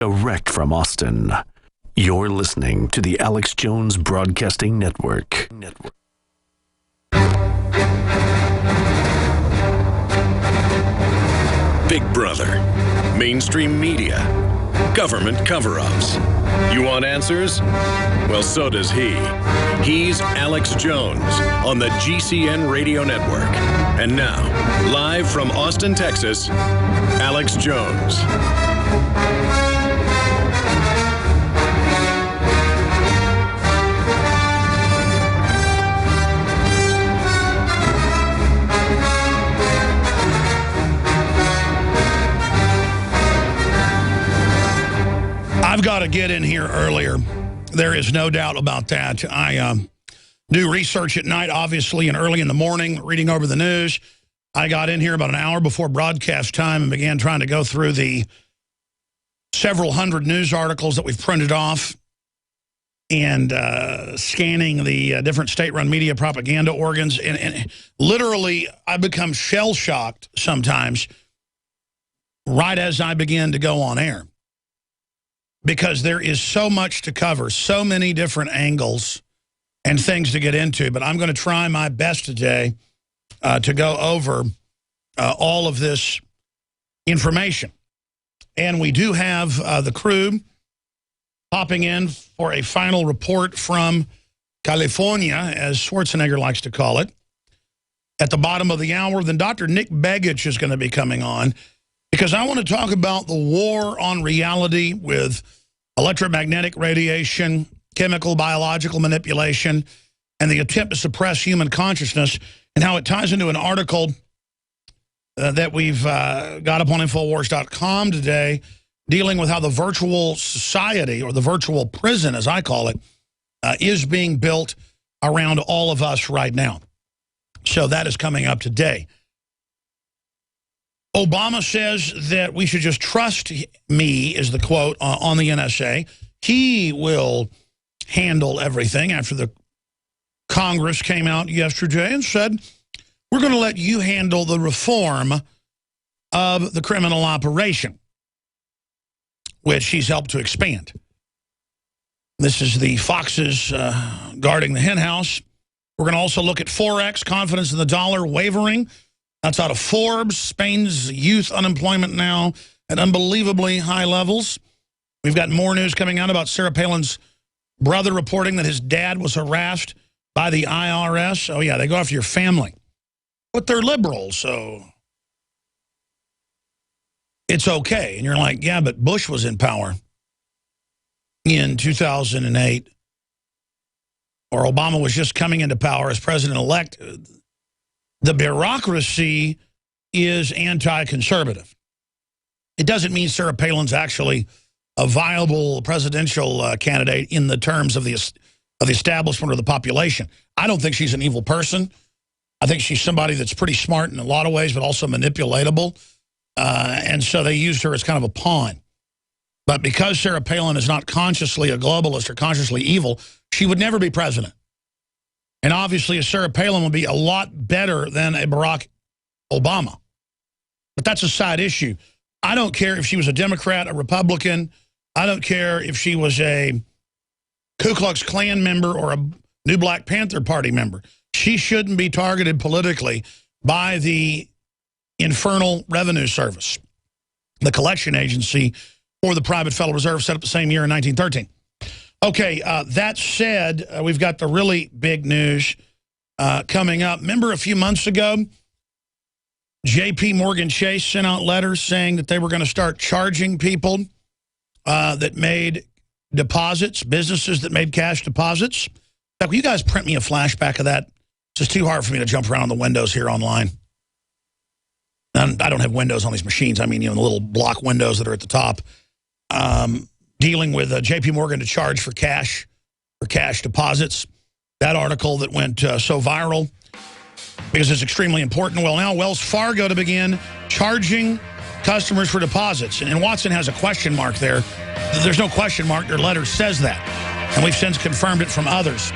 Direct from Austin, you're listening to the Alex Jones Broadcasting Network. Big Brother, mainstream media, government cover-ups. You want answers? Well, so does he. He's Alex Jones on the GCN Radio Network. And now, live from Austin, Texas, Alex Jones. I've got to get in here earlier. There is no doubt about that. I do research at night, obviously, and early in the morning, reading over the news. I got in here about an hour before broadcast time and began trying to go through the several hundred news articles that we've printed off and scanning the different state-run media propaganda organs. And literally, I become shell-shocked sometimes right as I begin to go on air, because there is so much to cover, so many different angles and things to get into. But I'm going to try my best today to go over all of this information. And we do have the crew popping in for a final report from California, as Schwarzenegger likes to call it, at the bottom of the hour. Then Dr. Nick Begich is going to be coming on, because I want to talk about the war on reality with electromagnetic radiation, chemical, biological manipulation, and the attempt to suppress human consciousness, and how it ties into an article that we've got up on Infowars.com today, dealing with how the virtual society, or the virtual prison, as I call it, is being built around all of us right now. So that is coming up today. Obama says that we should just trust me, is the quote on the NSA. He will handle everything, after the Congress came out yesterday and said, we're going to let you handle the reform of the criminal operation, which he's helped to expand. This is the foxes guarding the hen house. We're going to also look at Forex, confidence in the dollar wavering. That's out of Forbes. Spain's youth unemployment now at unbelievably high levels. We've got more news coming out about Sarah Palin's brother reporting that his dad was harassed by the IRS. Oh, yeah, they go after your family. But they're liberals, so it's okay. And you're like, yeah, but Bush was in power in 2008. Or Obama was just coming into power as president-elect. The bureaucracy is anti-conservative. It doesn't mean Sarah Palin's actually a viable presidential candidate in the terms of the establishment or the population. I don't think she's an evil person. I think she's somebody that's pretty smart in a lot of ways, but also manipulatable. And so they used her as kind of a pawn. But because Sarah Palin is not consciously a globalist or consciously evil, she would never be president. And obviously, a Sarah Palin would be a lot better than a Barack Obama. But that's a side issue. I don't care if she was a Democrat, a Republican. I don't care if she was a Ku Klux Klan member or a New Black Panther Party member. She shouldn't be targeted politically by the Infernal Revenue Service, the collection agency for the private Federal Reserve, set up the same year in 1913. Okay, that said, we've got the really big news coming up. Remember a few months ago, J.P. Morgan Chase sent out letters saying that they were going to start charging people that made deposits, businesses that made cash deposits. In fact, will you guys print me a flashback of that? It's just too hard for me to jump around the windows here online. And I don't have windows on these machines. I mean, the little block windows that are at the top. Dealing with J.P. Morgan to charge for cash deposits. That article that went so viral because it's extremely important. Well, now Wells Fargo to begin charging customers for deposits. And Watson has a question mark there. There's no question mark. Their letter says that. And we've since confirmed it from others.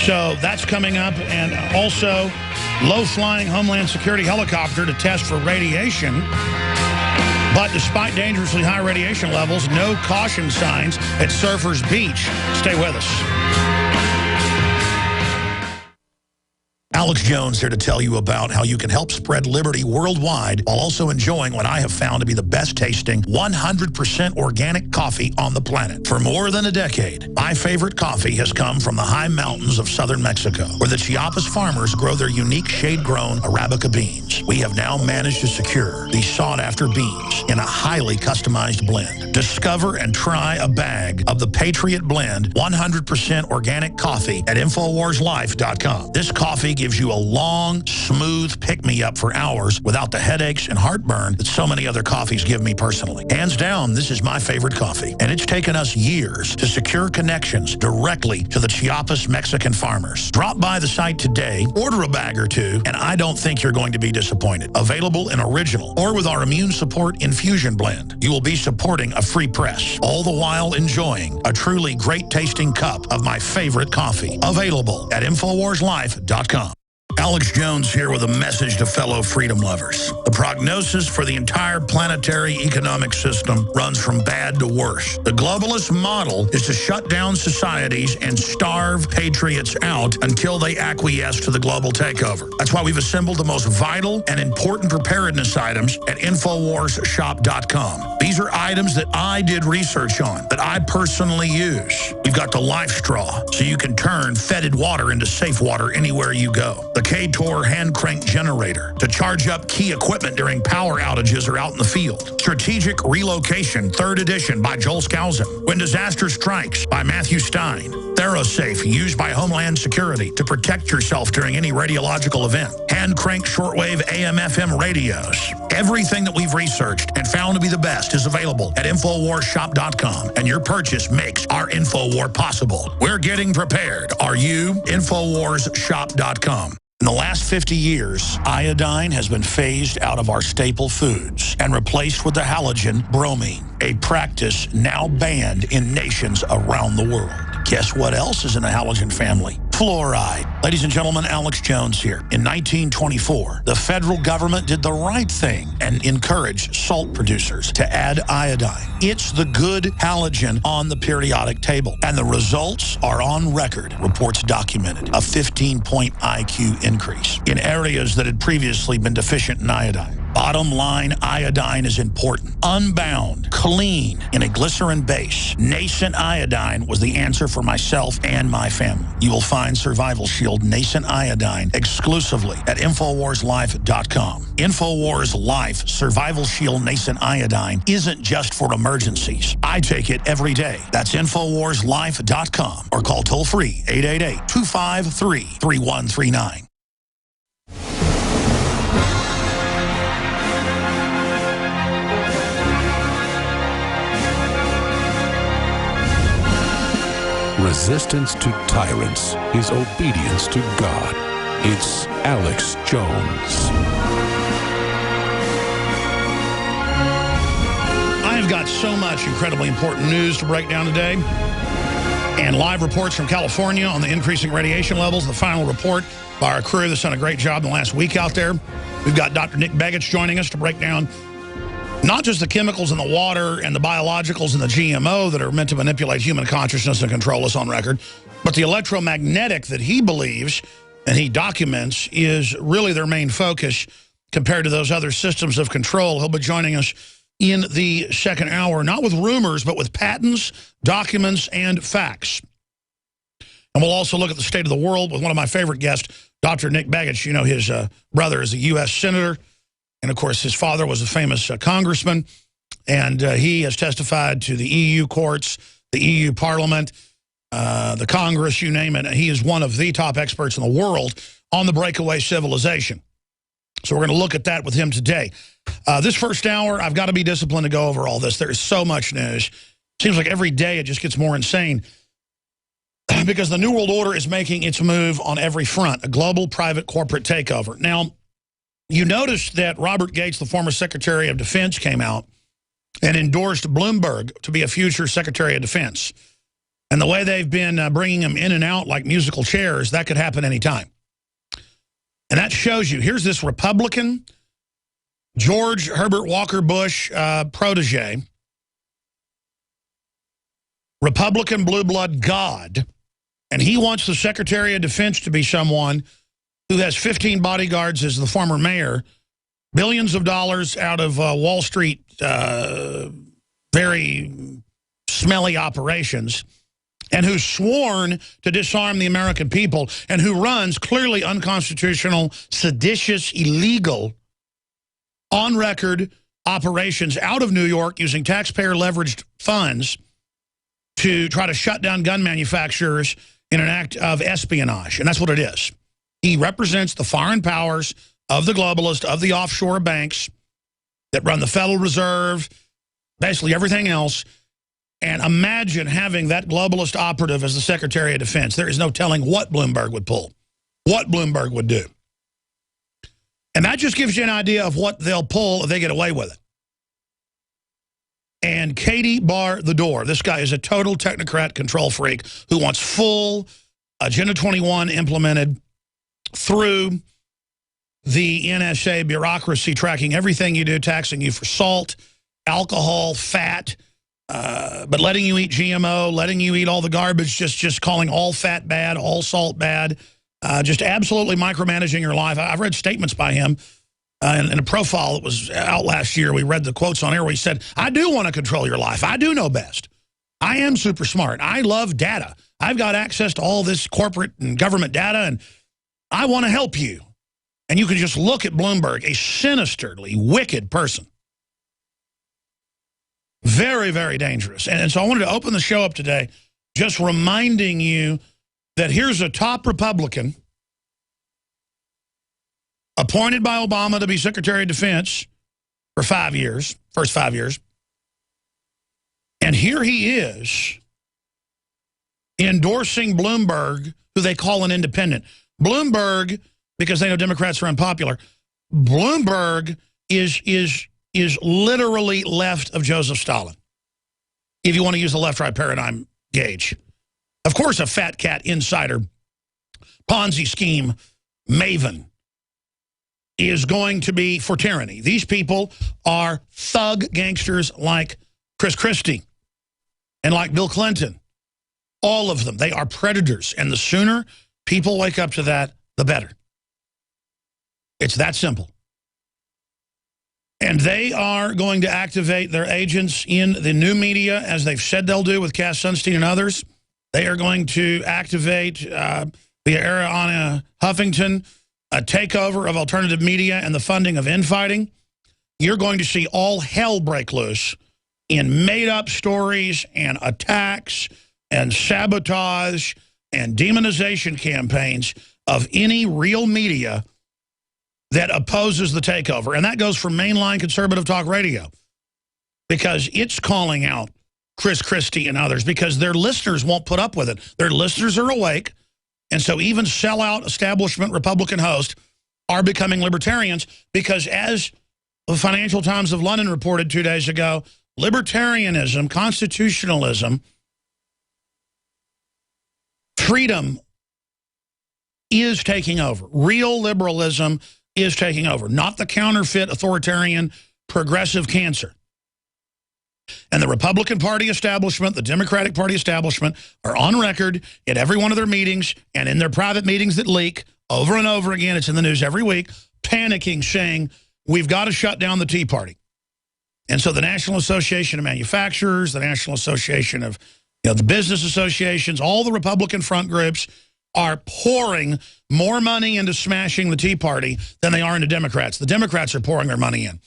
So that's coming up. And also, low-flying Homeland Security helicopter to test for radiation But despite dangerously high radiation levels, no caution signs at Surfers Beach. Stay with us. Alex Jones here to tell you about how you can help spread liberty worldwide while also enjoying what I have found to be the best tasting 100% organic coffee on the planet. For more than a decade, my favorite coffee has come from the high mountains of southern Mexico, where the Chiapas farmers grow their unique shade-grown Arabica beans. We have now managed to secure these sought-after beans in a highly customized blend. Discover and try a bag of the Patriot Blend 100% organic coffee at InfoWarsLife.com. This coffee gives you a long, smooth pick-me-up for hours without the headaches and heartburn that so many other coffees give me personally. Hands down, this is my favorite coffee, and it's taken us years to secure connections directly to the Chiapas Mexican farmers. Drop by the site today, order a bag or two, and I don't think you're going to be disappointed. Available in original or with our immune support infusion blend. You will be supporting a free press, all the while enjoying a truly great-tasting cup of my favorite coffee. Available at InfoWarsLife.com. Alex Jones here with a message to fellow freedom lovers. The prognosis for the entire planetary economic system runs from bad to worse. The globalist model is to shut down societies and starve patriots out until they acquiesce to the global takeover. That's why we've assembled the most vital and important preparedness items at InfoWarsShop.com. These are items that I did research on, that I personally use. We've got the Life Straw, so you can turn fetid water into safe water anywhere you go. The K-Tor hand crank generator to charge up key equipment during power outages or out in the field. Strategic Relocation, 3rd edition by Joel Skousen. When Disaster Strikes by Matthew Stein. ThyroSafe, used by Homeland Security to protect yourself during any radiological event. Hand crank shortwave AM/FM radios. Everything that we've researched and found to be the best is available at InfoWarsShop.com, and your purchase makes our InfoWar possible. We're getting prepared. Are you? InfoWarsShop.com. In the last 50 years, iodine has been phased out of our staple foods and replaced with the halogen bromine, a practice now banned in nations around the world. Guess what else is in the halogen family? Fluoride. Ladies and gentlemen, Alex Jones here. In 1924, the federal government did the right thing and encouraged salt producers to add iodine. It's the good halogen on the periodic table, and the results are on record. Reports documented a 15-point IQ increase in areas that had previously been deficient in iodine. Bottom line, iodine is important. Unbound, clean, in a glycerin base. Nascent iodine was the answer for myself and my family. You will find Survival Shield Nascent Iodine exclusively at InfoWarsLife.com. InfoWars Life Survival Shield Nascent Iodine isn't just for emergencies. I take it every day. That's InfoWarsLife.com or call toll-free 888-253-3139. Resistance to tyrants is obedience to God. It's Alex Jones. I've got so much incredibly important news to break down today. And live reports from California on the increasing radiation levels. The final report by our crew that's done a great job in the last week out there. We've got Dr. Nick Begich joining us to break down not just the chemicals in the water and the biologicals and the GMO that are meant to manipulate human consciousness and control us on record, but the electromagnetic that he believes and he documents is really their main focus compared to those other systems of control. He'll be joining us in the second hour, not with rumors, but with patents, documents, and facts. And we'll also look at the state of the world with one of my favorite guests, Dr. Nick Begich. You know, his brother is a U.S. senator. And, of course, his father was a famous congressman, and he has testified to the EU courts, the EU Parliament, the Congress, you name it. He is one of the top experts in the world on the breakaway civilization. So we're going to look at that with him today. This first hour, I've got to be disciplined to go over all this. There is so much news. Seems like every day it just gets more insane because the New World Order is making its move on every front, a global private corporate takeover. Now, you notice that Robert Gates, the former Secretary of Defense, came out and endorsed Bloomberg to be a future Secretary of Defense. And the way they've been bringing him in and out like musical chairs, that could happen anytime. And that shows you, here's this Republican George Herbert Walker Bush protege, Republican blue blood god, and he wants the Secretary of Defense to be someone who has 15 bodyguards as the former mayor, billions of dollars out of Wall Street, very smelly operations, and who's sworn to disarm the American people, and who runs clearly unconstitutional, seditious, illegal, on-record operations out of New York using taxpayer-leveraged funds to try to shut down gun manufacturers in an act of espionage. And that's what it is. He represents the foreign powers of the globalists, of the offshore banks that run the Federal Reserve, basically everything else. And imagine having that globalist operative as the Secretary of Defense. There is no telling what Bloomberg would pull, what Bloomberg would do. And that just gives you an idea of what they'll pull if they get away with it. And Katie Bar the Door, this guy is a total technocrat control freak who wants full Agenda 21 implemented through the NSA bureaucracy, tracking everything you do, taxing you for salt, alcohol, fat, but letting you eat GMO, letting you eat all the garbage, just calling all fat bad, all salt bad, just absolutely micromanaging your life. I've read statements by him in a profile that was out last year. We read the quotes on air where he said, I do want to control your life. I do know best. I am super smart. I love data. I've got access to all this corporate and government data, and I want to help you. And you can just look at Bloomberg, a sinisterly wicked person. Very, very dangerous. And so I wanted to open the show up today just reminding you that here's a top Republican appointed by Obama to be Secretary of Defense for 5 years, first 5 years. And here he is endorsing Bloomberg, who they call an independent. Bloomberg, because they know Democrats are unpopular, Bloomberg is literally left of Joseph Stalin, if you want to use the left-right paradigm gauge. Of course, a fat cat insider, Ponzi scheme maven is going to be for tyranny. These people are thug gangsters like Chris Christie and like Bill Clinton. All of them. They are predators. And the sooner people wake up to that, the better. It's that simple. And they are going to activate their agents in the new media, as they've said they'll do with Cass Sunstein and others. They are going to activate, via Ariana Huffington, a takeover of alternative media and the funding of infighting. You're going to see all hell break loose in made-up stories and attacks and sabotage and demonization campaigns of any real media that opposes the takeover. And that goes for mainline conservative talk radio, because it's calling out Chris Christie and others because their listeners won't put up with it. Their listeners are awake, and so even sellout establishment Republican hosts are becoming libertarians because, as the Financial Times of London reported 2 days ago, libertarianism, constitutionalism, freedom is taking over. Real liberalism is taking over, not the counterfeit authoritarian progressive cancer. And the Republican Party establishment, the Democratic Party establishment are on record at every one of their meetings and in their private meetings that leak over and over again. It's in the news every week, panicking, saying, we've got to shut down the Tea Party. And so the National Association of Manufacturers, the National Association of the business associations, all the Republican front groups are pouring more money into smashing the Tea Party than they are into Democrats. The Democrats are pouring their money in.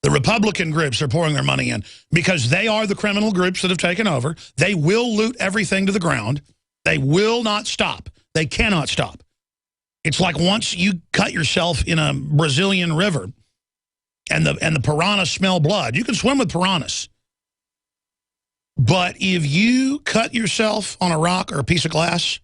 The Republican groups are pouring their money in because they are the criminal groups that have taken over. They will loot everything to the ground. They will not stop. They cannot stop. It's like once you cut yourself in a Brazilian river and the piranhas smell blood. You can swim with piranhas. But if you cut yourself on a rock or a piece of glass,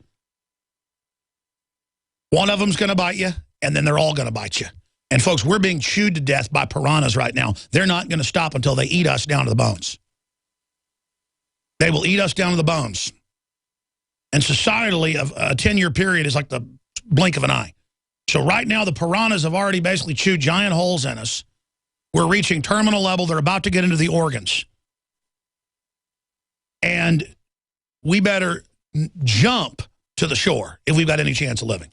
one of them's going to bite you, and then they're all going to bite you. And, folks, we're being chewed to death by piranhas right now. They're not going to stop until they eat us down to the bones. They will eat us down to the bones. And societally, a 10-year period is like the blink of an eye. So right now, the piranhas have already basically chewed giant holes in us. We're reaching terminal level. They're about to get into the organs. And we better jump to the shore if we've got any chance of living.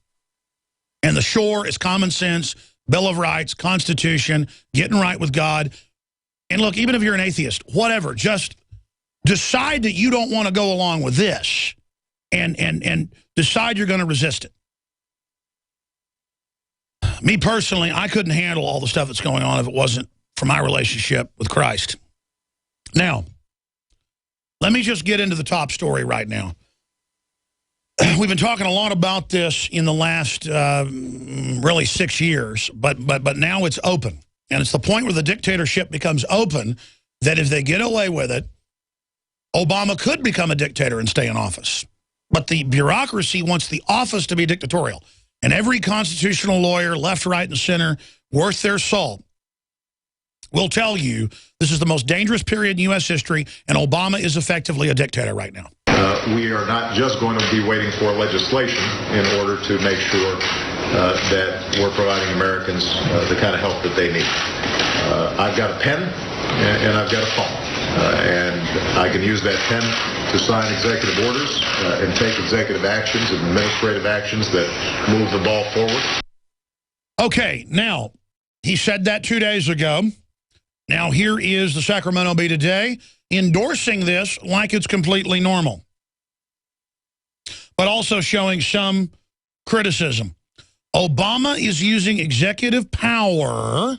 And the shore is common sense, Bill of Rights, Constitution, getting right with God. And look, even if you're an atheist, whatever, just decide that you don't want to go along with this and decide you're going to resist it. Me personally, I couldn't handle all the stuff that's going on if it wasn't for my relationship with Christ. Now, let me just get into the top story right now. We've been talking a lot about this in the last really 6 years, but now it's open. And it's the point where the dictatorship becomes open that if they get away with it, Obama could become a dictator and stay in office. But the bureaucracy wants the office to be dictatorial. And every constitutional lawyer, left, right, and center, worth their salt, will tell you this is the most dangerous period in U.S. history, and Obama is effectively a dictator right now. We are not just going to be waiting for legislation in order to make sure that we're providing Americans the kind of help that they need. I've got a pen and I've got a phone. And I can use that pen to sign executive orders and take executive actions and administrative actions that move the ball forward. Okay, now, he said that 2 days ago. Now here is the Sacramento Bee today endorsing this like it's completely normal, but also showing some criticism. Obama is using executive power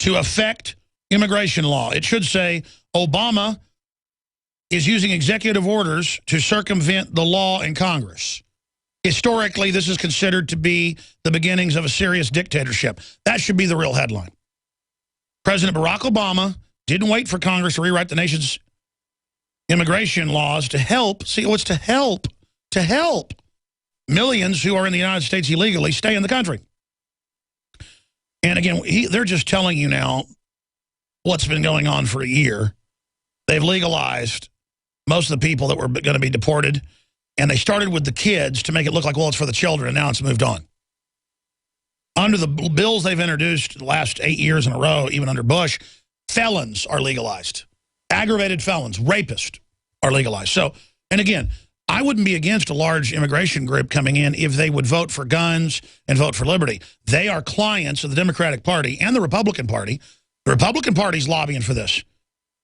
to affect immigration law. It should say Obama is using executive orders to circumvent the law in Congress. Historically, this is considered to be the beginnings of a serious dictatorship. That should be the real headline. President Barack Obama didn't wait for Congress to rewrite the nation's immigration laws to help. See, what's to help millions who are in the United States illegally stay in the country. And again, they're just telling you now what's been going on for a year. They've legalized most of the people that were going to be deported, and they started with the kids to make it look like, well, it's for the children, and now it's moved on. Under the bills they've introduced the last 8 years in a row, even under Bush, felons are legalized. Aggravated felons, rapists are legalized. So, and again, I wouldn't be against a large immigration group coming in if they would vote for guns and vote for liberty. They are clients of the Democratic Party and the Republican Party. The Republican Party's lobbying for this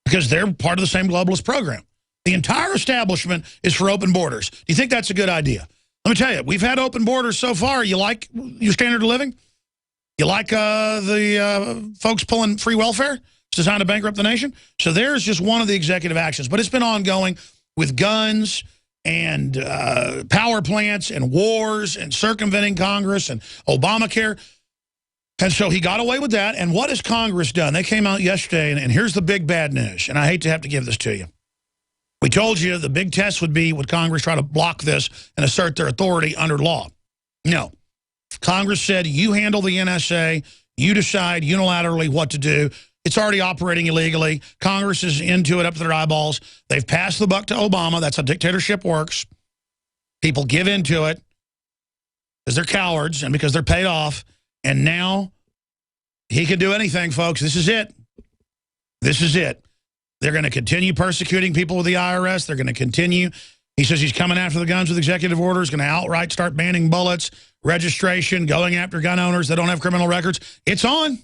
because they're part of the same globalist program. The entire establishment is for open borders. Do you think that's a good idea? Let me tell you, we've had open borders so far. You like your standard of living? You like the folks pulling free welfare? It's designed to bankrupt the nation? So there's just one of the executive actions. But it's been ongoing with guns and power plants and wars and circumventing Congress and Obamacare. And so he got away with that. And what has Congress done? They came out yesterday, and here's the big bad news. And I hate to have to give this to you. We told you the big test would be, would Congress try to block this and assert their authority under law? No. Congress said, you handle the NSA, you decide unilaterally what to do. It's already operating illegally. Congress is into it up to their eyeballs. They've passed the buck to Obama. That's how dictatorship works. People give into it because they're cowards and because they're paid off. And now he can do anything, folks. This is it. This is it. They're going to continue persecuting people with the IRS. They're going to continue. He says he's coming after the guns with executive orders, going to outright start banning bullets, registration, going after gun owners that don't have criminal records. It's on.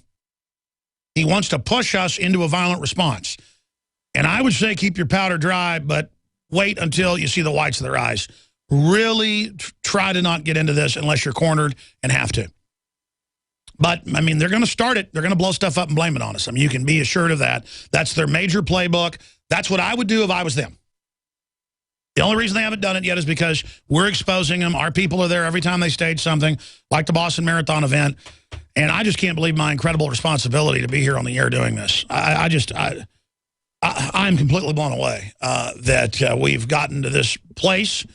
He wants to push us into a violent response. And I would say keep your powder dry, but wait until you see the whites of their eyes. Really try to not get into this unless you're cornered and have to. But, I mean, they're going to start it. They're going to blow stuff up and blame it on us. I mean, you can be assured of that. That's their major playbook. That's what I would do if I was them. The only reason they haven't done it yet is because we're exposing them. Our people are there every time they stage something, like the Boston Marathon event. And I just can't believe my incredible responsibility to be here on the air doing this. I'm completely blown away that we've gotten to this place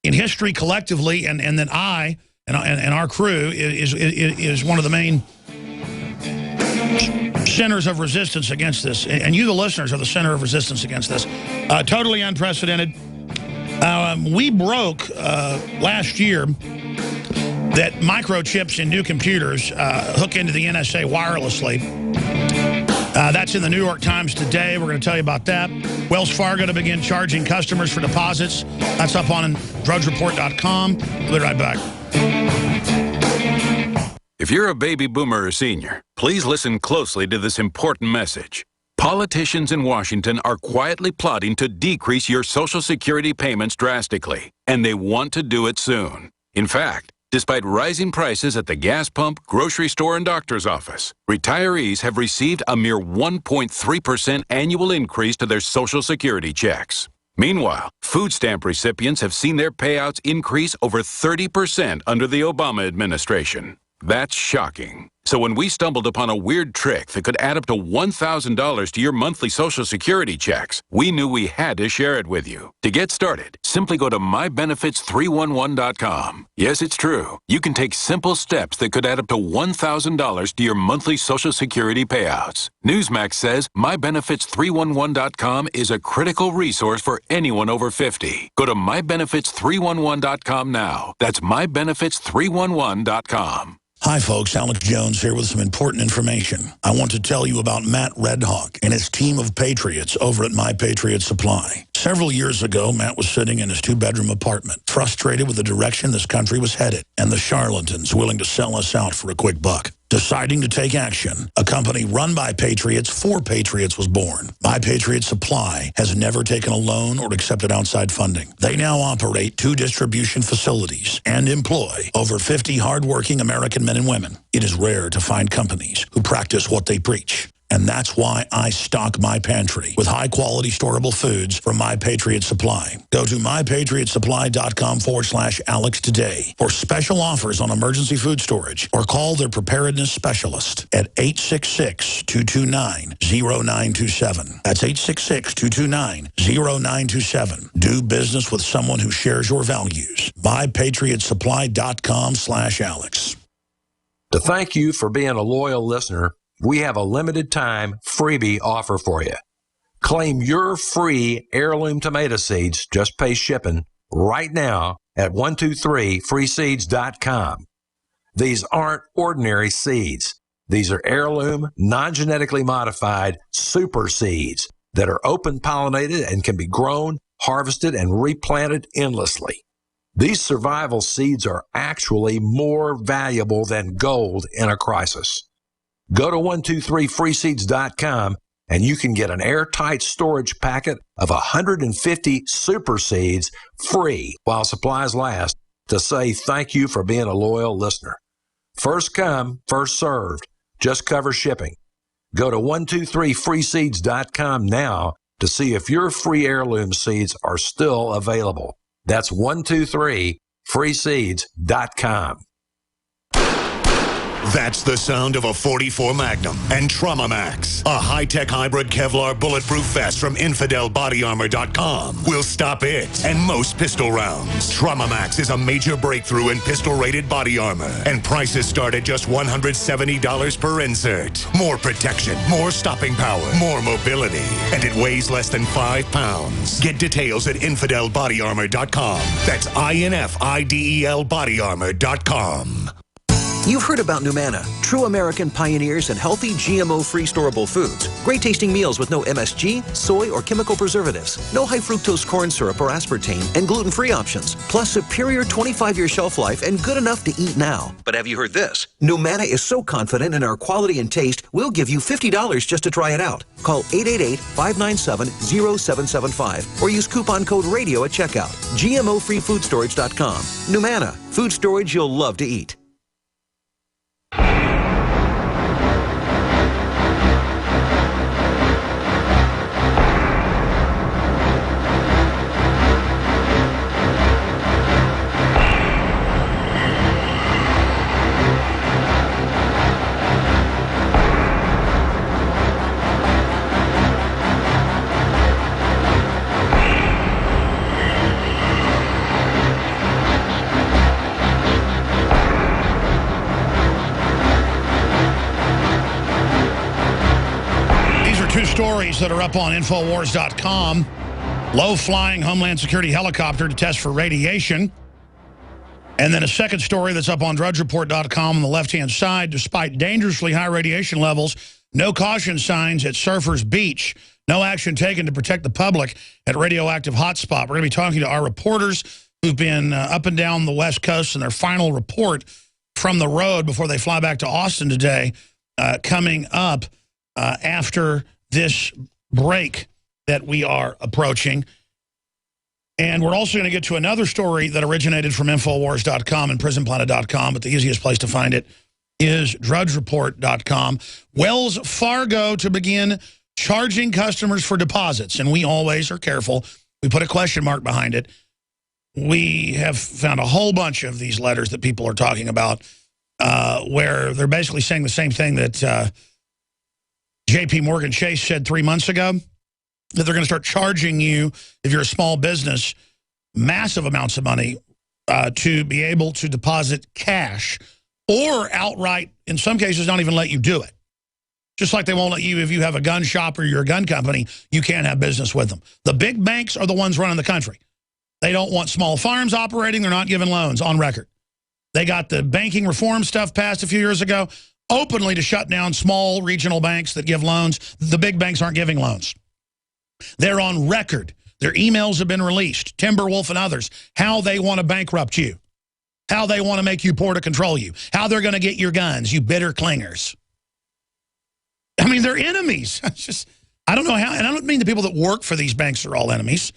in history collectively, and that I and our crew is one of the main centers of resistance against this. And you, the listeners, are the center of resistance against this. Totally unprecedented. We broke last year that microchips in new computers hook into the NSA wirelessly That's in the New York Times today. We're going to tell you about that. Wells Fargo to begin charging customers for deposits. That's up on drudgereport.com. We'll be right back. If you're a baby boomer or senior, please listen closely to this important message. Politicians in Washington are quietly plotting to decrease your Social Security payments drastically, and they want to do it soon. In fact, despite rising prices at the gas pump, grocery store, and doctor's office, retirees have received a mere 1.3% annual increase to their Social Security checks. Meanwhile, food stamp recipients have seen their payouts increase over 30% under the Obama administration. That's shocking. So when we stumbled upon a weird trick that could add up to $1,000 to your monthly Social Security checks, we knew we had to share it with you. To get started, simply go to mybenefits311.com. Yes, it's true. You can take simple steps that could add up to $1,000 to your monthly Social Security payouts. Newsmax says mybenefits311.com is a critical resource for anyone over 50. Go to mybenefits311.com now. That's mybenefits311.com. Hi, folks. Alex Jones here with some important information. I want to tell you about Matt Redhawk and his team of patriots over at My Patriot Supply. Several years ago, Matt was sitting in his two-bedroom apartment, frustrated with the direction this country was headed and the charlatans willing to sell us out for a quick buck. Deciding to take action, a company run by patriots for patriots was born. My Patriot Supply has never taken a loan or accepted outside funding. They now operate 2 distribution facilities and employ over 50 hardworking American men and women. It is rare to find companies who practice what they preach. And that's why I stock my pantry with high-quality storable foods from My Patriot Supply. Go to mypatriotsupply.com/Alex today for special offers on emergency food storage, or call their preparedness specialist at 866-229-0927. That's 866-229-0927. Do business with someone who shares your values. mypatriotsupply.com/Alex. To thank you for being a loyal listener, we have a limited time freebie offer for you. Claim your free heirloom tomato seeds, just pay shipping, right now at 123freeseeds.com. These aren't ordinary seeds. These are heirloom, non-genetically modified super seeds that are open pollinated and can be grown, harvested, and replanted endlessly. These survival seeds are actually more valuable than gold in a crisis. Go to 123freeseeds.com and you can get an airtight storage packet of 150 super seeds free while supplies last to say thank you for being a loyal listener. First come, first served. Just cover shipping. Go to 123freeseeds.com now to see if your free heirloom seeds are still available. That's 123freeseeds.com. That's the sound of a .44 Magnum and Trauma Max, a high-tech hybrid Kevlar bulletproof vest from InfidelBodyArmor.com. Will stop it and most pistol rounds. Trauma Max is a major breakthrough in pistol-rated body armor, and prices start at just $170 per insert. More protection, more stopping power, more mobility, and it weighs less than 5 pounds. Get details at InfidelBodyArmor.com. That's INFIDEL BodyArmor.com. You've heard about Numana, true American pioneers in healthy GMO-free storable foods. Great tasting meals with no MSG, soy, or chemical preservatives. No high fructose corn syrup or aspartame, and gluten-free options. Plus superior 25-year shelf life and good enough to eat now. But have you heard this? Numana is so confident in our quality and taste, we'll give you $50 just to try it out. Call 888-597-0775 or use coupon code RADIO at checkout. GMOFreeFoodStorage.com. Numana, food storage you'll love to eat. Stories that are up on Infowars.com. Low-flying Homeland Security helicopter to test for radiation. And then a second story that's up on DrudgeReport.com on the left-hand side. Despite dangerously high radiation levels, No caution signs at Surfers Beach. No action taken to protect the public at radioactive hotspot. We're going to be talking to our reporters who've been up and down the West Coast and their final report from the road before they fly back to Austin today, coming up after this break that we are approaching. And we're also going to get to another story that originated from Infowars.com and PrisonPlanet.com, but the easiest place to find it is DrudgeReport.com. Wells Fargo to begin charging customers for deposits, and we always are careful. We put a question mark behind it. We have found a whole bunch of these letters that people are talking about where they're basically saying the same thing that J.P. Morgan Chase said 3 months ago, that they're going to start charging you, if you're a small business, massive amounts of money to be able to deposit cash or outright, in some cases, not even let you do it. Just like they won't let you, if you have a gun shop or you're a gun company, you can't have business with them. The big banks are the ones running the country. They don't want small farms operating. They're not giving loans on record. They got the banking reform stuff passed a few years ago openly to shut down small regional banks that give loans. The big banks aren't giving loans. They're on record. Their emails have been released, Timberwolf and others, how they want to bankrupt you, how they want to make you poor to control you, how they're going to get your guns, you bitter clingers. I mean, they're enemies. It's just, I don't know how, and I don't mean the people that work for these banks are all enemies.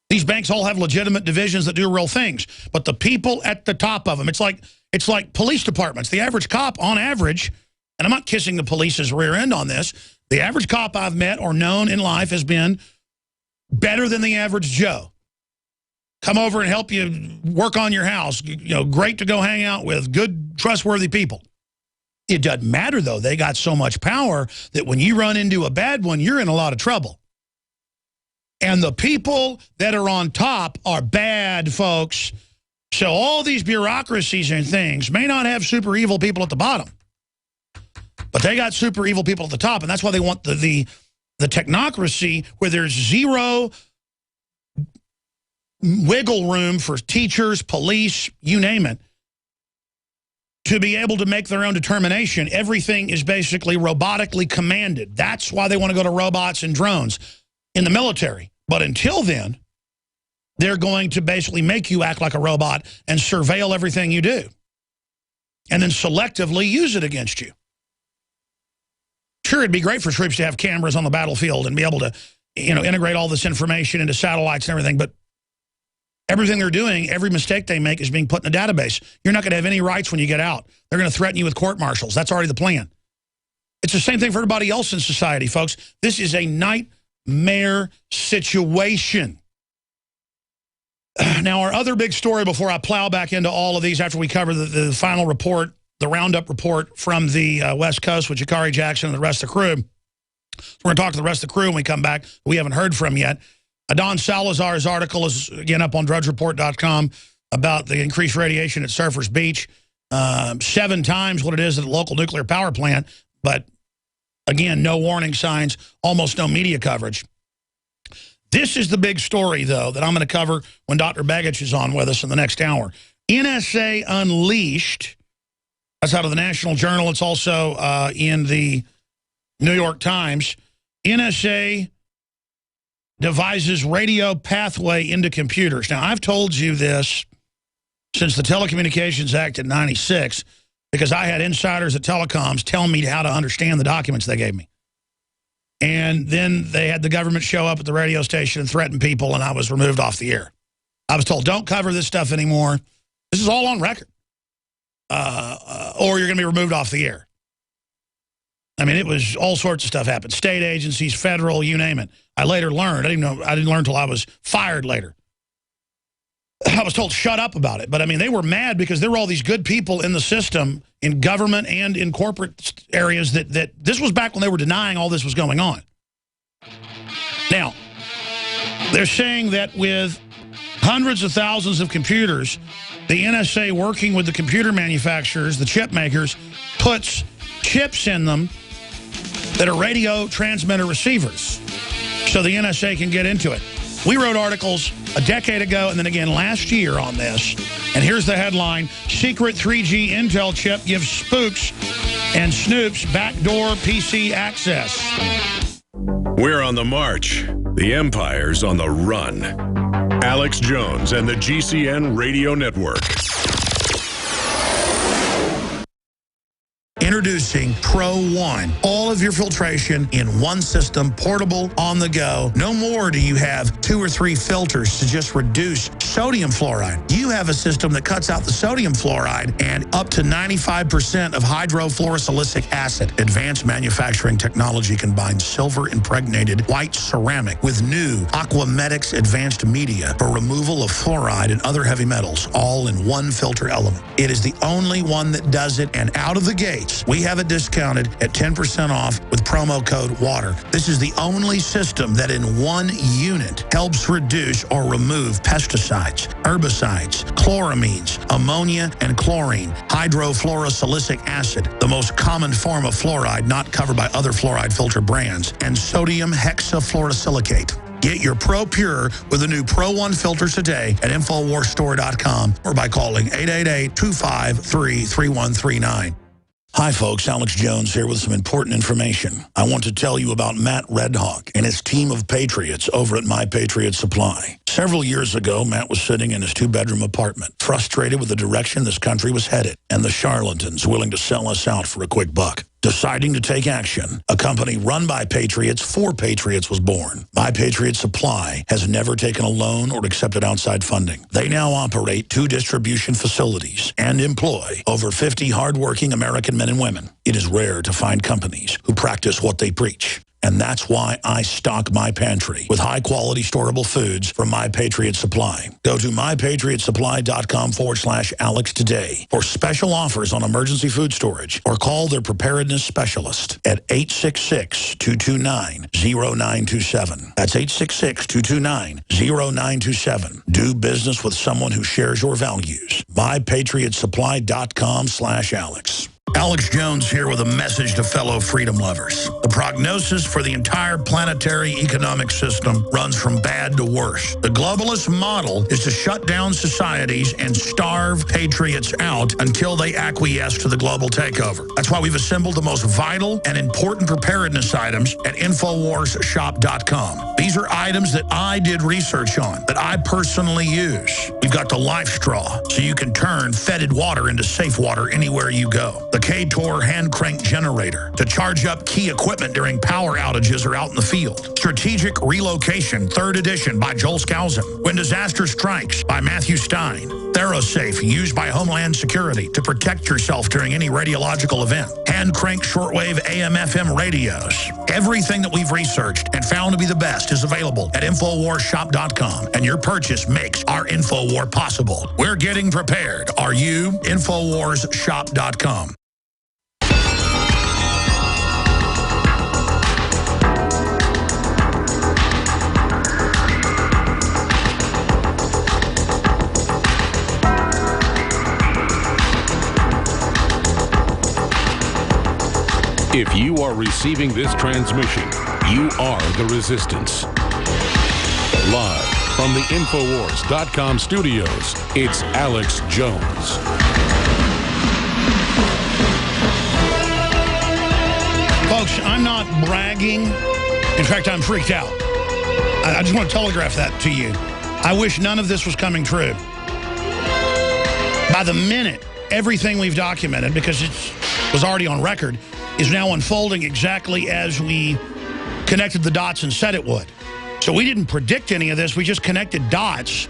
These banks all have legitimate divisions that do real things, but the people at the top of them, it's like police departments. The average cop, on average, and I'm not kissing the police's rear end on this, the average cop I've met or known in life has been better than the average Joe. Come over and help you work on your house. You know, great to go hang out with. Good, trustworthy people. It doesn't matter, though. They got so much power that when you run into a bad one, you're in a lot of trouble. And the people that are on top are bad, folks. So all these bureaucracies and things may not have super evil people at the bottom, but they got super evil people at the top, and that's why they want the technocracy where there's zero wiggle room for teachers, police, you name it, to be able to make their own determination. Everything is basically robotically commanded. That's why they want to go to robots and drones in the military. But until then, they're going to basically make you act like a robot and surveil everything you do, and then selectively use it against you. Sure, it'd be great for troops to have cameras on the battlefield and be able to, you know, integrate all this information into satellites and everything, but everything they're doing, every mistake they make is being put in a database. You're not going to have any rights when you get out. They're going to threaten you with court-martials. That's already the plan. It's the same thing for everybody else in society, folks. This is a nightmare situation. Now, our other big story before I plow back into all of these after we cover the final report, the roundup report from the West Coast with Jakari Jackson and the rest of the crew. We're going to talk to the rest of the crew when we come back. We haven't heard from yet. Don Salazar's article is, again, up on DrudgeReport.com about the increased radiation at Surfers Beach. 7 times what it is at a local nuclear power plant. But, again, no warning signs, almost no media coverage. This is the big story, though, that I'm going to cover when Dr. Begich is on with us in the next hour. NSA Unleashed. That's out of the National Journal. It's also in the New York Times. NSA devises radio pathway into computers. Now, I've told you this since the Telecommunications Act in '96 because I had insiders at telecoms tell me how to understand the documents they gave me. And then they had the government show up at the radio station and threaten people, and I was removed off the air. I was told, don't cover this stuff anymore. This is all on record. Or you're going to be removed off the air. I mean, it was all sorts of stuff happened. State agencies, federal, you name it. I later learned. I didn't learn until I was fired later. I was told shut up about it. But, I mean, they were mad because there were all these good people in the system, in government and in corporate areas that this was back when they were denying all this was going on. Now, they're saying that with hundreds of thousands of computers, the NSA working with the computer manufacturers, the chip makers, puts chips in them that are radio transmitter receivers so the NSA can get into it. We wrote articles a decade ago and then again last year on this. And here's the headline: Secret 3G Intel chip gives spooks and Snoop's backdoor PC access. We're on the march. The empire's on the run. Alex Jones and the GCN Radio Network. Introducing Pro One. All of your filtration in one system, portable, on the go. No more do you have 2 or 3 filters to just reduce sodium fluoride. You have a system that cuts out the sodium fluoride and up to 95% of hydrofluorosilicic acid. Advanced manufacturing technology combines silver-impregnated white ceramic with new Aquamedics advanced media for removal of fluoride and other heavy metals, all in one filter element. It is the only one that does it, and out of the gates, we have it discounted at 10% off with promo code WATER. This is the only system that in one unit helps reduce or remove pesticides, herbicides, chloramines, ammonia, and chlorine, hydrofluorosilicic acid, the most common form of fluoride not covered by other fluoride filter brands, and sodium hexafluorosilicate. Get your Pro Pure with the new Pro One filters today at InfoWarsStore.com or by calling 888-253-3139. Hi folks, Alex Jones here with some important information. I want to tell you about Matt Redhawk and his team of patriots over at My Patriot Supply. Several years ago, Matt was sitting in his 2-bedroom apartment, frustrated with the direction this country was headed and the charlatans willing to sell us out for a quick buck. Deciding to take action, a company run by patriots for patriots was born. My Patriot Supply has never taken a loan or accepted outside funding. They now operate 2 distribution facilities and employ over 50 hardworking American men and women. It is rare to find companies who practice what they preach. And that's why I stock my pantry with high-quality storable foods from My Patriot Supply. Go to mypatriotsupply.com/Alex today for special offers on emergency food storage or call their preparedness specialist at 866-229-0927. That's 866-229-0927. Do business with someone who shares your values. mypatriotsupply.com/Alex. Alex Jones here with a message to fellow freedom lovers. The prognosis for the entire planetary economic system runs from bad to worse. The globalist model is to shut down societies and starve patriots out until they acquiesce to the global takeover. That's why we've assembled the most vital and important preparedness items at InfoWarsShop.com. These are items that I did research on, that I personally use. We've got the Life Straw, so you can turn fetid water into safe water anywhere you go. The K-Tor hand crank generator to charge up key equipment during power outages or out in the field. Strategic Relocation, 3rd edition by Joel Skousen. When Disaster Strikes by Matthew Stein. ThyroSafe, used by Homeland Security to protect yourself during any radiological event. Hand crank shortwave AM/FM radios. Everything that we've researched and found to be the best is available at InfoWarsShop.com, and your purchase makes our InfoWar possible. We're getting prepared. Are you? InfoWarsShop.com. If you are receiving this transmission, you are the resistance. Live from the Infowars.com studios, it's Alex Jones. Folks, I'm not bragging. In fact, I'm freaked out. I just want to telegraph that to you. I wish none of this was coming true. By the minute, everything we've documented, because it was already on record, is now unfolding exactly as we connected the dots and said it would. So we didn't predict any of this. We just connected dots.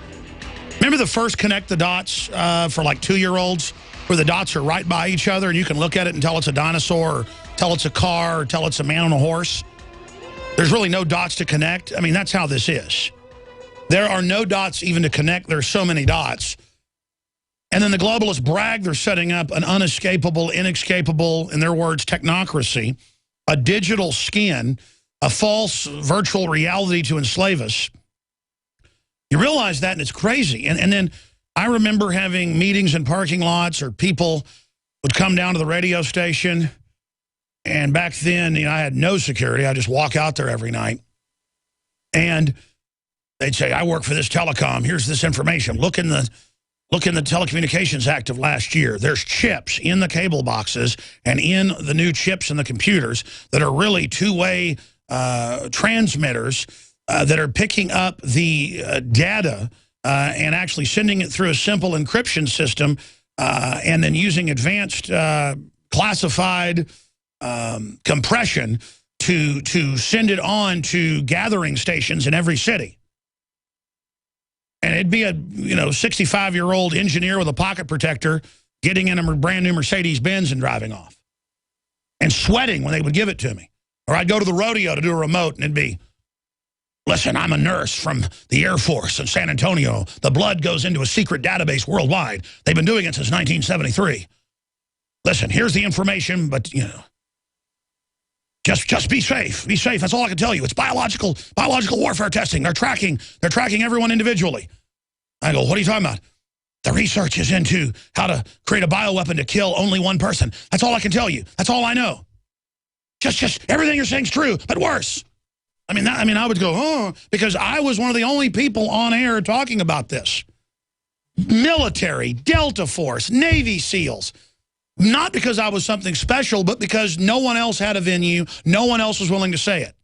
Remember the first connect the dots for like 2-year-olds where the dots are right by each other and you can look at it and tell it's a dinosaur or tell it's a car or tell it's a man on a horse? There's really no dots to connect. I mean, that's how this is. There are no dots even to connect. There's so many dots. And then the globalists brag they're setting up an unescapable, inescapable, in their words, technocracy, a digital skin, a false virtual reality to enslave us. You realize that, and it's crazy. And then I remember having meetings in parking lots, or people would come down to the radio station. And back then, I had no security. I just walk out there every night. And they'd say, I work for this telecom. Here's this information. Look in the Look in the Telecommunications Act of last year. There's chips in the cable boxes and in the new chips in the computers that are really two-way transmitters that are picking up the data and actually sending it through a simple encryption system and then using advanced classified compression to send it on to gathering stations in every city. And it'd be a 65-year-old engineer with a pocket protector getting in a brand new Mercedes-Benz and driving off. And sweating when they would give it to me. Or I'd go to the rodeo to do a remote and it'd be, listen, I'm a nurse from the Air Force in San Antonio. The blood goes into a secret database worldwide. They've been doing it since 1973. Listen, here's the information, but, just be safe. Be safe. That's all I can tell you. It's biological warfare testing. They're tracking everyone individually. I go, what are you talking about? The research is into how to create a bioweapon to kill only one person. That's all I can tell you. That's all I know. Just everything you're saying is true, but worse. I would go, oh, because I was one of the only people on air talking about this. Military, Delta Force, Navy SEALs. Not because I was something special, but because no one else had a venue. No one else was willing to say it.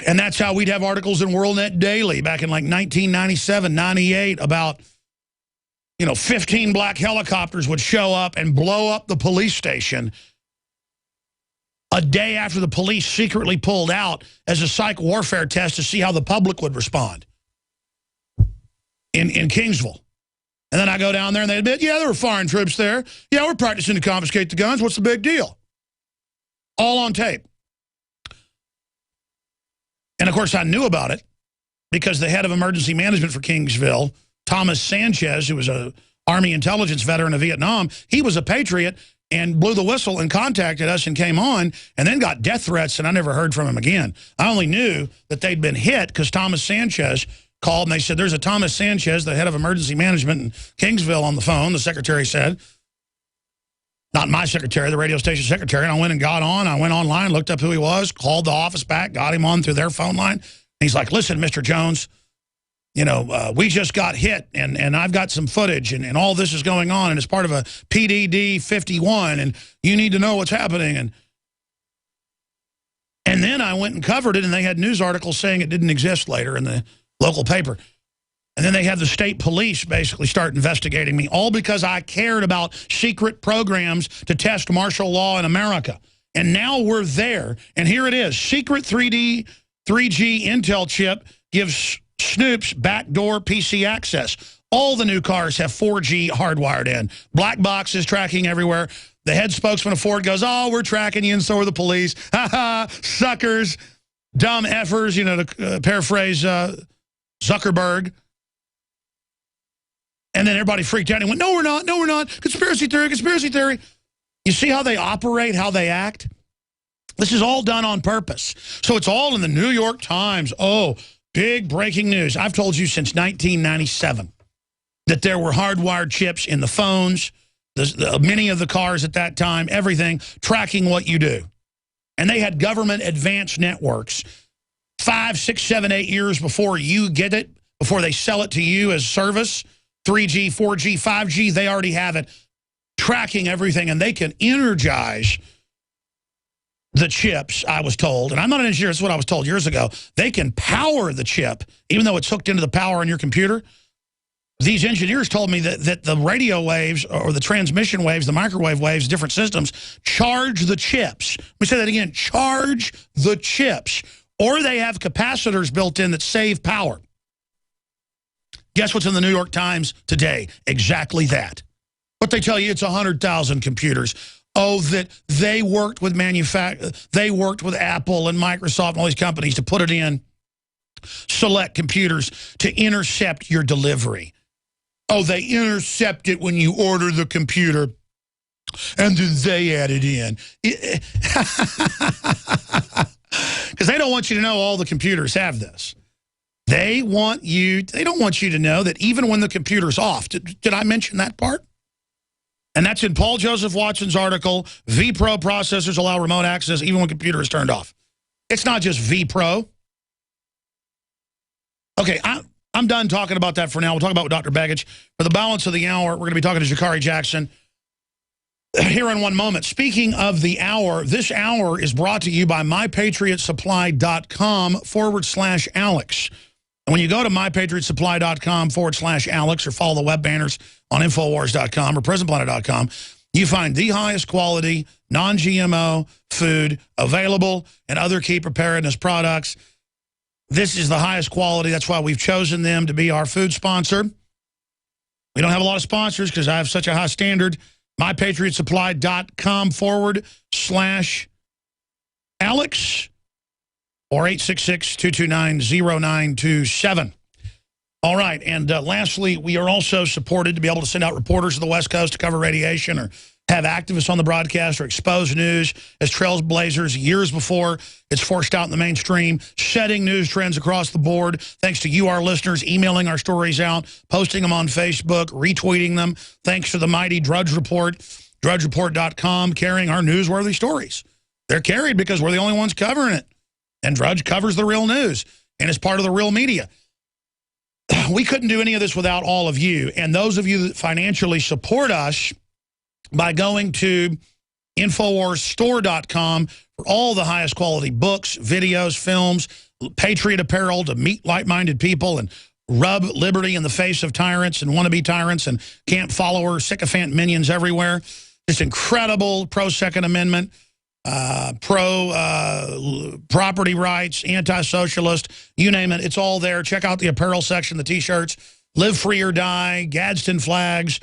And that's how we'd have articles in WorldNet Daily back in like 1997, 98 about, 15 black helicopters would show up and blow up the police station a day after the police secretly pulled out as a psych warfare test to see how the public would respond in Kingsville. And then I go down there and they'd admit, yeah, there were foreign troops there. Yeah, we're practicing to confiscate the guns. What's the big deal? All on tape. And, of course, I knew about it because the head of emergency management for Kingsville, Thomas Sanchez, who was an Army intelligence veteran of Vietnam, he was a patriot and blew the whistle and contacted us and came on and then got death threats, and I never heard from him again. I only knew that they'd been hit because Thomas Sanchez called and they said, there's a Thomas Sanchez, the head of emergency management in Kingsville, on the phone, the secretary said. Not my secretary, the radio station secretary. And I went and got on. I went online, looked up who he was, called the office back, got him on through their phone line. And he's like, listen, Mr. Jones, we just got hit and I've got some footage and all this is going on and it's part of a PDD 51 and you need to know what's happening. And then I went and covered it and they had news articles saying it didn't exist later in the local paper. And then they had the state police basically start investigating me, all because I cared about secret programs to test martial law in America. And now we're there. And here it is. Secret 3G Intel chip gives snoops backdoor PC access. All the new cars have 4G hardwired in. Black boxes tracking everywhere. The head spokesman of Ford goes, oh, we're tracking you and so are the police. Ha ha, suckers, dumb effers, to paraphrase Zuckerberg. And then everybody freaked out and went, no, we're not, no, we're not. Conspiracy theory, conspiracy theory. You see how they operate, how they act? This is all done on purpose. So it's all in the New York Times. Oh, big breaking news. I've told you since 1997 that there were hardwired chips in the phones, many of the cars at that time, everything, tracking what you do. And they had government advanced networks 5, 6, 7, 8 years before you get it, before they sell it to you as service. 3G, 4G, 5G, they already have it tracking everything, and they can energize the chips, I was told. And I'm not an engineer, that's what I was told years ago. They can power the chip, even though it's hooked into the power on your computer. These engineers told me that the radio waves or the transmission waves, the microwave waves, different systems, charge the chips. Let me say that again, charge the chips. Or they have capacitors built in that save power. Guess what's in the New York Times today? Exactly that. But they tell you it's 100,000 computers. Oh, that they worked with they worked with Apple and Microsoft and all these companies to put it in select computers to intercept your delivery. Oh, they intercept it when you order the computer, and then they add it in. Because they don't want you to know all the computers have this. They don't want you to know that even when the computer's off. Did I mention that part? And that's in Paul Joseph Watson's article, vPro processors allow remote access even when computer is turned off. It's not just vPro. Okay, I'm done talking about that for now. We'll talk about Dr. Begich. For the balance of the hour, we're going to be talking to Sha'Carri Jackson here in one moment. Speaking of the hour, this hour is brought to you by mypatriotsupply.com/Alex. And when you go to mypatriotsupply.com/Alex or follow the web banners on Infowars.com or PrisonPlanet.com, you find the highest quality, non-GMO food available and other key preparedness products. This is the highest quality. That's why we've chosen them to be our food sponsor. We don't have a lot of sponsors because I have such a high standard. mypatriotsupply.com/Alex or 866-229-0927. All right, and lastly, we are also supported to be able to send out reporters to the West Coast to cover radiation or have activists on the broadcast or expose news as trailblazers years before it's forced out in the mainstream, setting news trends across the board, thanks to you, our listeners, emailing our stories out, posting them on Facebook, retweeting them, thanks to the mighty Drudge Report, drudgereport.com, carrying our newsworthy stories. They're carried because we're the only ones covering it. And Drudge covers the real news and is part of the real media. We couldn't do any of this without all of you. And those of you that financially support us by going to InfoWarsStore.com for all the highest quality books, videos, films, Patriot apparel to meet like-minded people and rub liberty in the face of tyrants and wannabe tyrants and camp follower, sycophant minions everywhere. Just incredible pro-Second Amendment, pro-property rights, anti-socialist, you name it. It's all there. Check out the apparel section, the T-shirts, Live Free or Die, Gadsden flags,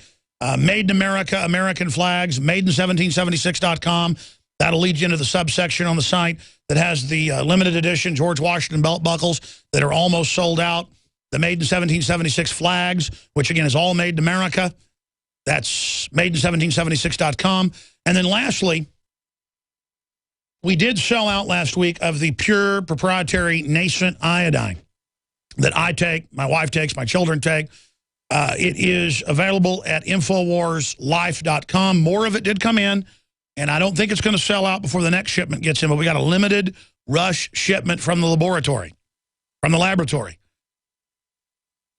Made in America, American flags, maden1776.com. That'll lead you into the subsection on the site that has the limited edition George Washington belt buckles that are almost sold out. The Made in 1776 flags, which again is all made in America. That's maden1776.com. And then lastly, we did sell out last week of the pure proprietary nascent iodine that I take, my wife takes, my children take. It is available at InfoWarsLife.com. More of it did come in, and I don't think it's going to sell out before the next shipment gets in, but we got a limited rush shipment from the laboratory,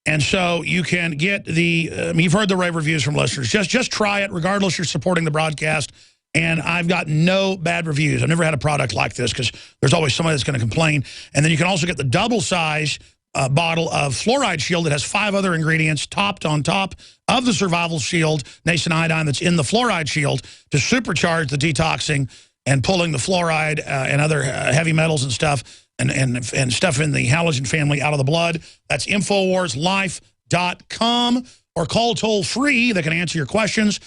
And so you can get the, you've heard the rave reviews from listeners. Just try it, regardless you're supporting the broadcast. And I've got no bad reviews. I've never had a product like this because there's always somebody that's going to complain. And then you can also get the double size bottle of Fluoride Shield that has 5 other ingredients topped on top of the Survival Shield, nascent iodine that's in the Fluoride Shield to supercharge the detoxing and pulling the fluoride and other heavy metals and stuff and stuff in the halogen family out of the blood. That's InfoWarsLife.com, or call toll free. They can answer your questions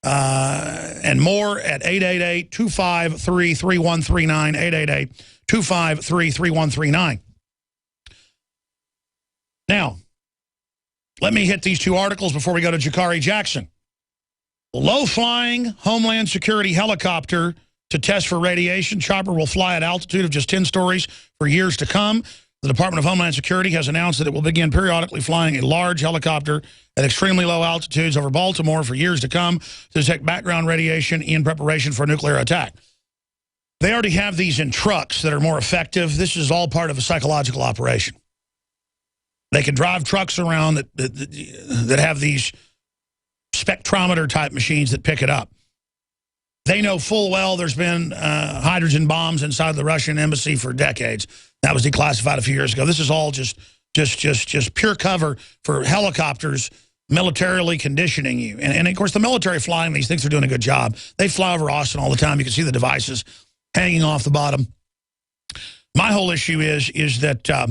and more at 888-253-3139, 888-253-3139. Now, let me hit these 2 articles before we go to Sha'Carri Jackson. Low-flying Homeland Security helicopter to test for radiation. Chopper will fly at altitude of just 10 stories for years to come. The Department of Homeland Security has announced that it will begin periodically flying a large helicopter at extremely low altitudes over Baltimore for years to come to detect background radiation in preparation for a nuclear attack. They already have these in trucks that are more effective. This is all part of a psychological operation. They can drive trucks around that have these spectrometer-type machines that pick it up. They know full well there's been hydrogen bombs inside the Russian embassy for decades. That was declassified a few years ago. This is all just pure cover for helicopters militarily conditioning you. And of course, the military flying these things are doing a good job. They fly over Austin all the time. You can see the devices hanging off the bottom. My whole issue is that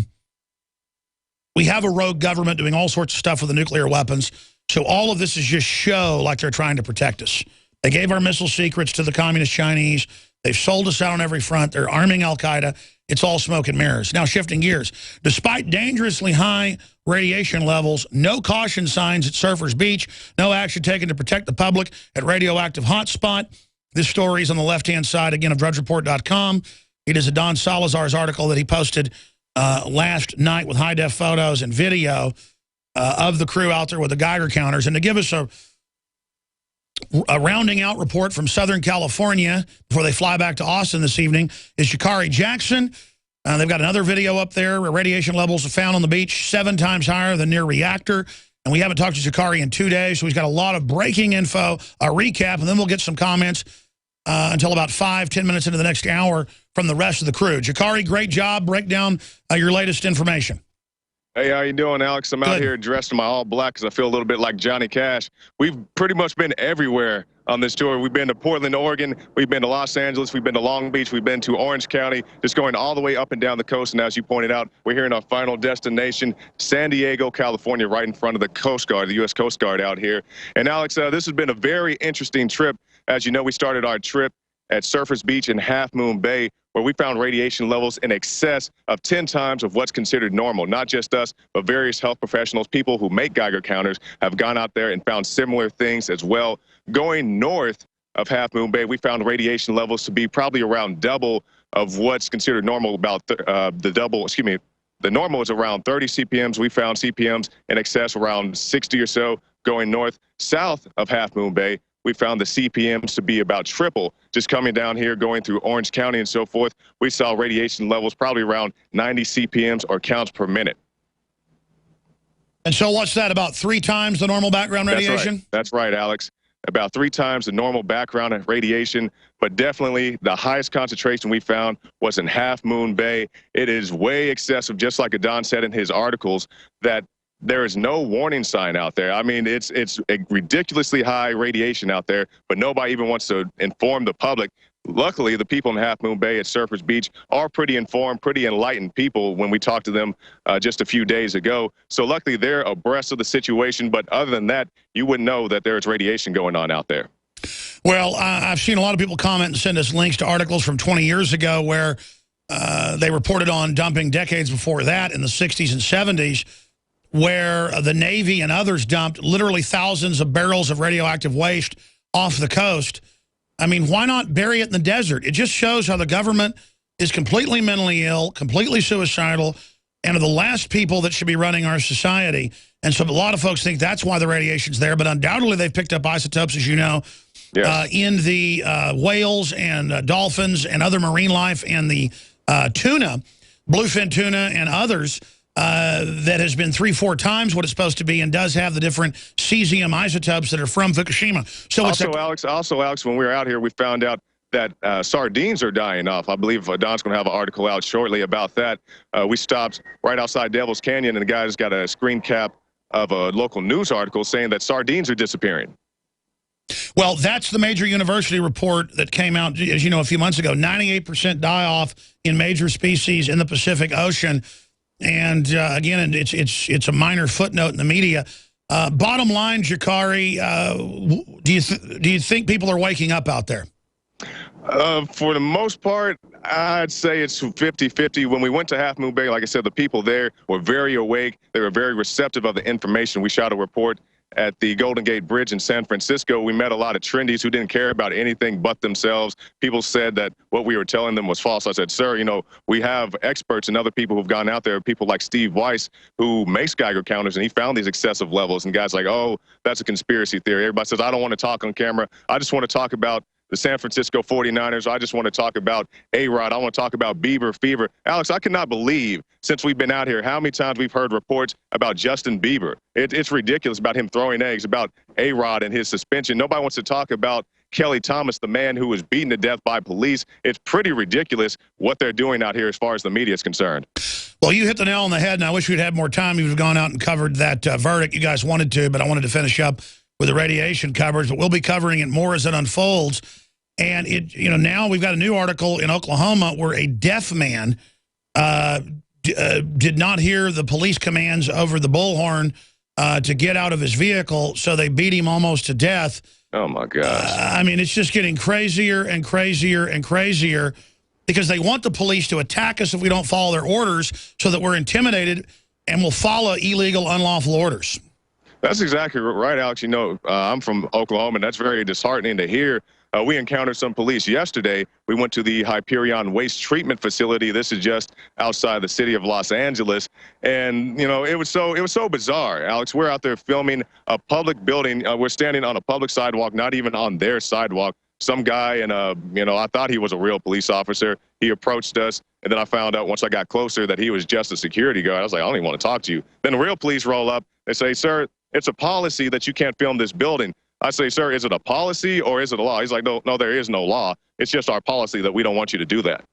we have a rogue government doing all sorts of stuff with the nuclear weapons. So all of this is just show like they're trying to protect us. They gave our missile secrets to the communist Chinese. They've sold us out on every front. They're arming al-Qaeda. It's all smoke and mirrors. Now, shifting gears. Despite dangerously high radiation levels, no caution signs at Surfers Beach, no action taken to protect the public at radioactive hotspot. This story is on the left-hand side, again, of drudgereport.com. It is a Don Salazar's article that he posted last night with high-def photos and video of the crew out there with the Geiger counters. And to give us a rounding out report from Southern California before they fly back to Austin this evening is Sha'Carri Jackson. They've got another video up there where radiation levels are found on the beach 7 times higher than near reactor. And we haven't talked to Jakari in 2 days, so he's got a lot of breaking info, a recap, and then we'll get some comments until about 5-10 minutes into the next hour from the rest of the crew. Jakari, great job. Break down your latest information. Hey, how you doing, Alex? I'm out here dressed in my all black because I feel a little bit like Johnny Cash. We've pretty much been everywhere on this tour. We've been to Portland, Oregon. We've been to Los Angeles. We've been to Long Beach. We've been to Orange County, just going all the way up and down the coast. And as you pointed out, we're here in our final destination, San Diego, California, right in front of the Coast Guard, the U.S. Coast Guard out here. And Alex, this has been a very interesting trip. As you know, we started our trip at Surfers Beach in Half Moon Bay, where we found radiation levels in excess of 10 times of what's considered normal. Not just us, but various health professionals, people who make Geiger counters, have gone out there and found similar things as well. Going north of Half Moon Bay, we found radiation levels to be probably around double of what's considered normal. The normal is around 30 CPMs. We found CPMs in excess around 60 or so. Going north, south of Half Moon Bay, we found the CPMs to be about triple. Just coming down here, going through Orange County and so forth, we saw radiation levels probably around 90 CPMs or counts per minute. And so what's that, about 3 times the normal background radiation? That's right, Alex. About 3 times the normal background radiation, but definitely the highest concentration we found was in Half Moon Bay. It is way excessive, just like Adon said in his articles, that there is no warning sign out there. I mean, it's a ridiculously high radiation out there, but nobody even wants to inform the public. Luckily, the people in Half Moon Bay at Surfers Beach are pretty informed, pretty enlightened people when we talked to them just a few days ago. So luckily, they're abreast of the situation. But other than that, you wouldn't know that there's radiation going on out there. Well, I've seen a lot of people comment and send us links to articles from 20 years ago where they reported on dumping decades before that in the 60s and 70s, where the Navy and others dumped literally thousands of barrels of radioactive waste off the coast. I mean, why not bury it in the desert? It just shows how the government is completely mentally ill, completely suicidal, and are the last people that should be running our society. And so a lot of folks think that's why the radiation's there, but undoubtedly they've picked up isotopes, as you know, in the whales and dolphins and other marine life and the tuna, bluefin tuna and others, that has been 3-4 times what it's supposed to be and does have the different cesium isotopes that are from Fukushima. So Alex, when we were out here, we found out that sardines are dying off. I believe Don's going to have an article out shortly about that. We stopped right outside Devil's Canyon, and the guy's got a screen cap of a local news article saying that sardines are disappearing. Well, that's the major university report that came out, as you know, a few months ago. 98% die-off in major species in the Pacific Ocean. And again, it's a minor footnote in the media. Bottom line, Jakari, do you think people are waking up out there? For the most part, I'd say it's 50-50. When we went to Half Moon Bay, like I said, the people there were very awake. They were very receptive of the information. We shot a report at the Golden Gate Bridge in San Francisco. We met a lot of trendies who didn't care about anything but themselves. People said that what we were telling them was false. I said, sir, you know, we have experts and other people who've gone out there, people like Steve Weiss, who makes Geiger counters, and he found these excessive levels. And guys like, oh, that's a conspiracy theory. Everybody says, I don't want to talk on camera. I just want to talk about the San Francisco 49ers. I just want to talk about A-Rod. I want to talk about Bieber fever. Alex, I cannot believe, since we've been out here, how many times we've heard reports about Justin Bieber. It's ridiculous about him throwing eggs, about A-Rod and his suspension. Nobody wants to talk about Kelly Thomas, the man who was beaten to death by police. It's pretty ridiculous what they're doing out here as far as the media is concerned. Well, you hit the nail on the head, and I wish we'd had more time. You would have gone out and covered that verdict. You guys wanted to, but I wanted to finish up with the radiation coverage. But we'll be covering it more as it unfolds. And now we've got a new article in Oklahoma where a deaf man did not hear the police commands over the bullhorn to get out of his vehicle, so they beat him almost to death. Oh, my gosh. I mean, it's just getting crazier and crazier and crazier because they want the police to attack us if we don't follow their orders so that we're intimidated and will follow illegal, unlawful orders. That's exactly right, Alex. You know, I'm from Oklahoma, and that's very disheartening to hear. We encountered some police yesterday. We went to the Hyperion Waste Treatment Facility. This is just outside the city of Los Angeles. And, you know, it was so bizarre, Alex. We're out there filming a public building. We're standing on a public sidewalk, not even on their sidewalk. Some guy, and, you know, I thought he was a real police officer. He approached us, And then I found out once I got closer that he was just a security guard. I was like, I don't even want to talk to you. Then the real police roll up. They say, sir, it's a policy that you can't film this building. I say, sir, is it a policy or is it a law? He's like, no, there is no law. It's just our policy that we don't want you to do that.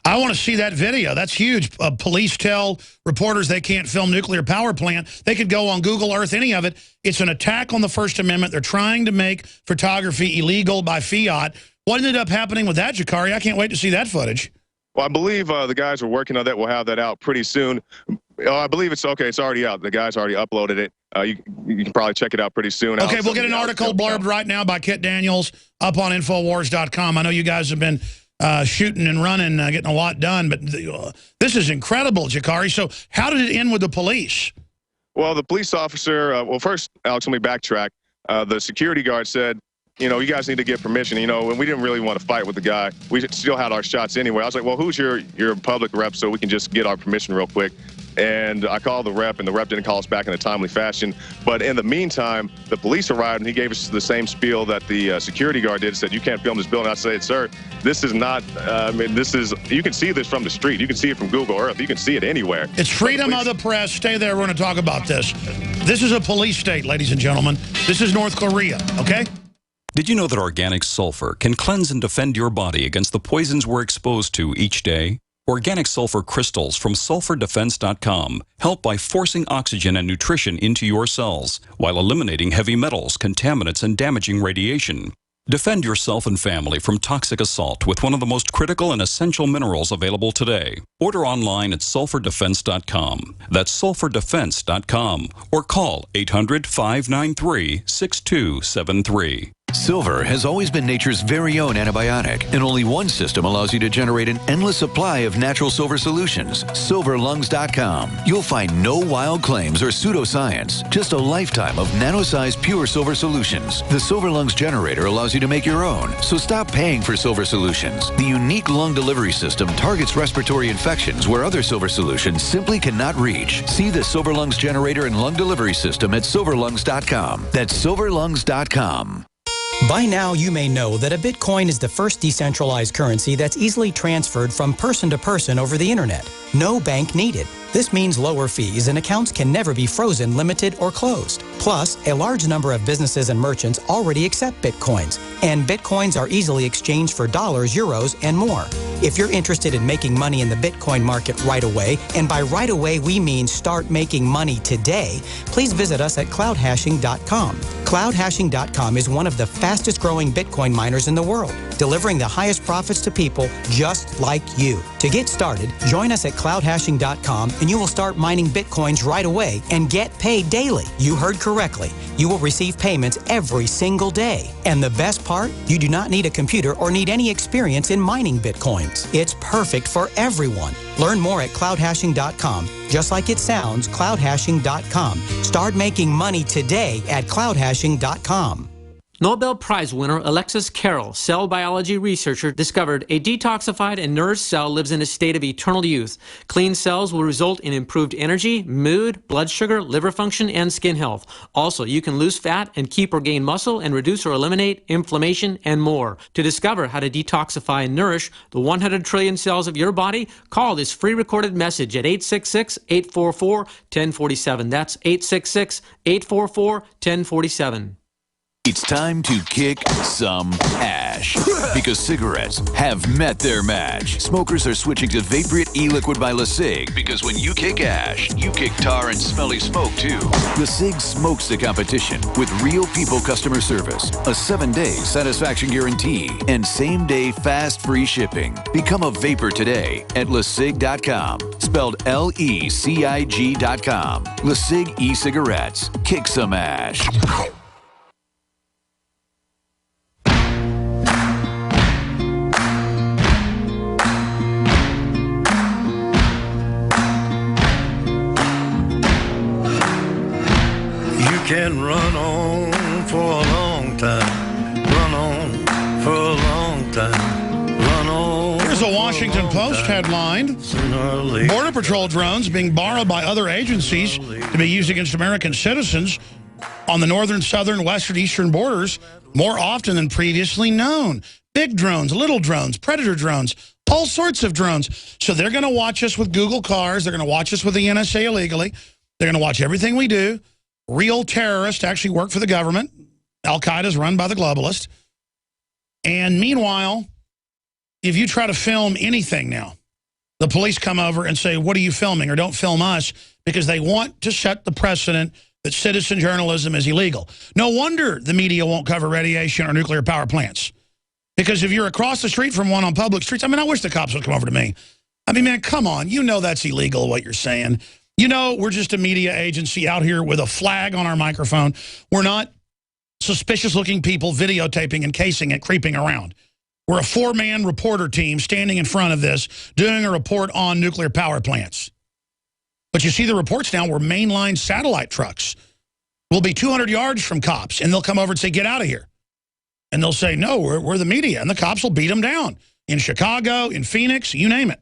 I want to see that video. That's huge. Police tell reporters they can't film nuclear power plant. They could go on Google Earth, any of it. It's an attack on the First Amendment. They're trying to make photography illegal by fiat. What ended up happening with that, Jakari? I can't wait to see that footage. Well, I believe the guys are working on that. We'll have that out pretty soon. I believe it's okay. It's already out. The guys already uploaded it. You can probably check it out pretty soon. Okay, we'll get an article blurbed right now by Kit Daniels up on Infowars.com. I know you guys have been shooting and running, getting a lot done, but this is incredible, Jakari. So how did it end with the police? Well, the police officer, well, first, Alex, let me backtrack. The security guard said, you know, you guys need to get permission, you know, and we didn't really want to fight with the guy. We still had our shots anyway. I was like, well, who's your public rep so we can just get our permission real quick? And I called the rep, and the rep didn't call us back in a timely fashion. But in the meantime, the police arrived, and he gave us the same spiel that the security guard did. Said, you can't film this building. I said, sir, this is not, I mean, this is, you can see this from the street. You can see it from Google Earth. You can see it anywhere. It's freedom of the press. Stay there. We're going to talk about this. This is a police state, ladies and gentlemen. This is North Korea, okay? Did you know that organic sulfur can cleanse and defend your body against the poisons we're exposed to each day? Organic sulfur crystals from sulfurdefense.com help by forcing oxygen and nutrition into your cells while eliminating heavy metals, contaminants, and damaging radiation. Defend yourself and family from toxic assault with one of the most critical and essential minerals available today. Order online at sulfurdefense.com. That's sulfurdefense.com or call 800-593-6273. Silver has always been nature's very own antibiotic, and only one system allows you to generate an endless supply of natural silver solutions. Silverlungs.com. You'll find no wild claims or pseudoscience, just a lifetime of nano-sized pure silver solutions. The Silver Lungs generator allows you to make your own, so stop paying for silver solutions. The unique lung delivery system targets respiratory infections where other silver solutions simply cannot reach. See the Silver Lungs generator and lung delivery system at silverlungs.com. That's silverlungs.com. By now, you may know that a Bitcoin is the first decentralized currency that's easily transferred from person to person over the internet. No bank needed. This means lower fees and accounts can never be frozen, limited, or closed. Plus, a large number of businesses and merchants already accept Bitcoins, and Bitcoins are easily exchanged for dollars, euros, and more. If you're interested in making money in the Bitcoin market right away, and by right away we mean start making money today, please visit us at cloudhashing.com. Cloudhashing.com is one of the fastest growing Bitcoin miners in the world, delivering the highest profits to people just like you. To get started, join us at cloudhashing.com and you will start mining Bitcoins right away and get paid daily. You heard correctly. You will receive payments every single day. And the best part, you do not need a computer or need any experience in mining Bitcoins. It's perfect for everyone. Learn more at cloudhashing.com. Just like it sounds, cloudhashing.com. Start making money today at cloudhashing.com. Nobel Prize winner Alexis Carrel, cell biology researcher, discovered a detoxified and nourished cell lives in a state of eternal youth. Clean cells will result in improved energy, mood, blood sugar, liver function, and skin health. Also, you can lose fat and keep or gain muscle and reduce or eliminate inflammation and more. To discover how to detoxify and nourish the 100 trillion cells of your body, call this free recorded message at 866-844-1047. That's 866-844-1047. It's time to kick some ash because cigarettes have met their match. Smokers are switching to Vaporite e-liquid by LeSig because when you kick ash, you kick tar and smelly smoke too. LeSig smokes the competition with real people customer service, a 7-day satisfaction guarantee, and same-day fast free shipping. Become a vapor today at LeSig.com, spelled LECIG.com. LeSig e-cigarettes. Kick some ash. Can run on for a long time, run on for a long time, run on. Here's a Washington Post headline. Border Patrol drones being borrowed by other agencies to be used against American citizens on the northern, southern, western, eastern borders more often than previously known. Big drones, little drones, predator drones, All sorts of drones. So they're going to watch us with Google cars. They're going to watch us with the NSA illegally. They're going to watch everything we do. Real terrorists actually work for the government. Al-Qaeda is run by the globalists. And meanwhile, if you try to film anything now, the police come over and say, what are you filming? Or don't film us, because they want to set the precedent that citizen journalism is illegal. No wonder the media won't cover radiation or nuclear power plants. Because if you're across the street from one on public streets, I mean, I wish the cops would come over to me. I mean, man, come on. You know that's illegal, what you're saying. You know we're just a media agency out here with a flag on our microphone. We're not suspicious-looking people videotaping and casing it, creeping around. We're a four-man reporter team standing in front of this, doing a report on nuclear power plants. But you see the reports now where mainline satellite trucks will be 200 yards from cops, and they'll come over and say, get out of here. And they'll say, no, we're the media, and the cops will beat them down. In Chicago, in Phoenix, you name it.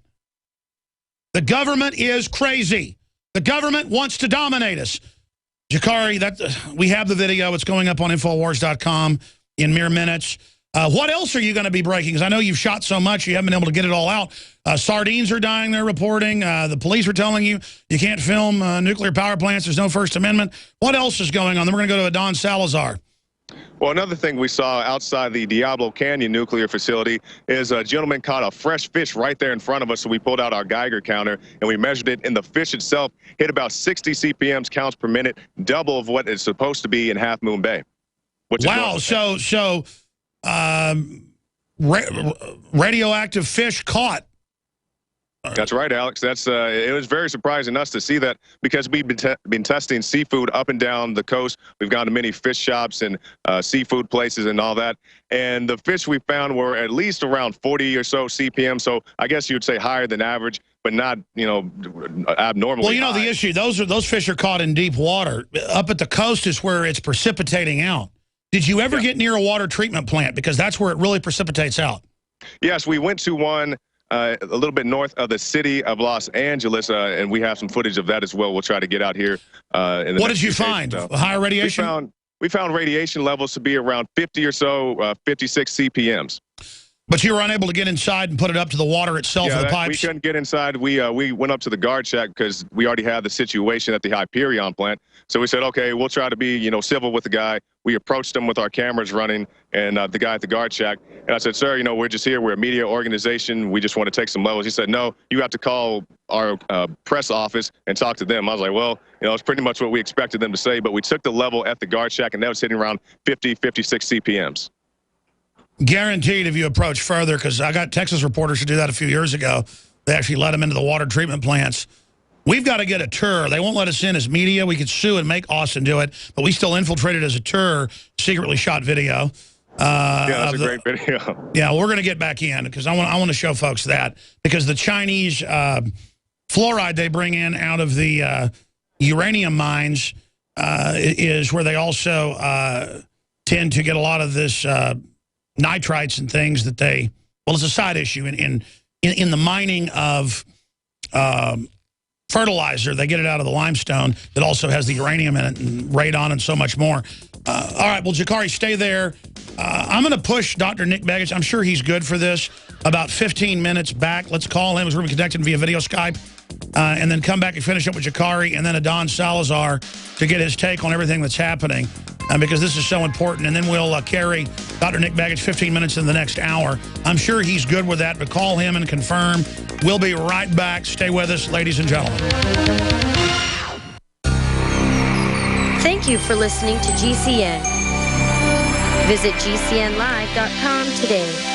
The government is crazy. The government wants to dominate us. Jakari, we have the video. It's going up on Infowars.com in mere minutes. What else are you going to be breaking? Because I know you've shot so much, you haven't been able to get it all out. Sardines are dying, they're reporting. The police are telling you you can't film nuclear power plants. There's no First Amendment. What else is going on? Then we're going to go to Don Salazar. Well, another thing we saw outside the Diablo Canyon nuclear facility is a gentleman caught a fresh fish right there in front of us, so we pulled out our Geiger counter and we measured it, and the fish itself hit about 60 CPMs, counts per minute, double of what it's supposed to be in Half Moon Bay. Wow, so radioactive fish caught. That's right, Alex. It was very surprising to us to see that, because we've been testing seafood up and down the coast. We've gone to many fish shops and seafood places and all that. And the fish we found were at least around 40 or so CPM. So I guess you'd say higher than average, but not, abnormally. Well, high. The issue, those fish are caught in deep water. Up at the coast is where it's precipitating out. Did you ever get near a water treatment plant? Because that's where it really precipitates out. Yes, we went to one a little bit north of the city of Los Angeles, and we have some footage of that as well. We'll try to get out here. What did you find? Higher radiation? We found radiation levels to be around 50 or so, 56 CPMs. But you were unable to get inside and put it up to the water itself or the pipes? We couldn't get inside. We went up to the guard shack because we already had the situation at the Hyperion plant. So we said, okay, we'll try to be, civil with the guy. We approached him with our cameras running, and the guy at the guard shack. And I said, sir, we're just here. We're a media organization. We just want to take some levels. He said, no, you have to call our press office and talk to them. I was like, well, it's pretty much what we expected them to say. But we took the level at the guard shack, and that was hitting around 50, 56 CPMs. Guaranteed if you approach further, because I got Texas reporters who do that a few years ago. They actually let them into the water treatment plants. We've got to get a tour. They won't let us in as media. We could sue and make Austin do it, but we still infiltrated as a tour, secretly shot video. Yeah, that's a great video. Yeah, we're going to get back in, because I want to show folks that, because the Chinese fluoride they bring in out of the uranium mines is where they also tend to get a lot of this nitrites and things that it's a side issue in the mining of fertilizer. They get it out of the limestone that also has the uranium in it, and radon and so much more. All right, well, Jakari, stay there. I'm going to push Dr. Nick Begich. I'm sure he's good for this. About 15 minutes back. Let's call him as we're connected via video Skype. And then come back and finish up with Jakari and then Don Salazar to get his take on everything that's happening. Because this is so important. And then we'll carry Dr. Nick Begich 15 minutes in the next hour. I'm sure he's good with that, but call him and confirm. We'll be right back. Stay with us, ladies and gentlemen. Thank you for listening to GCN. Visit GCNlive.com today.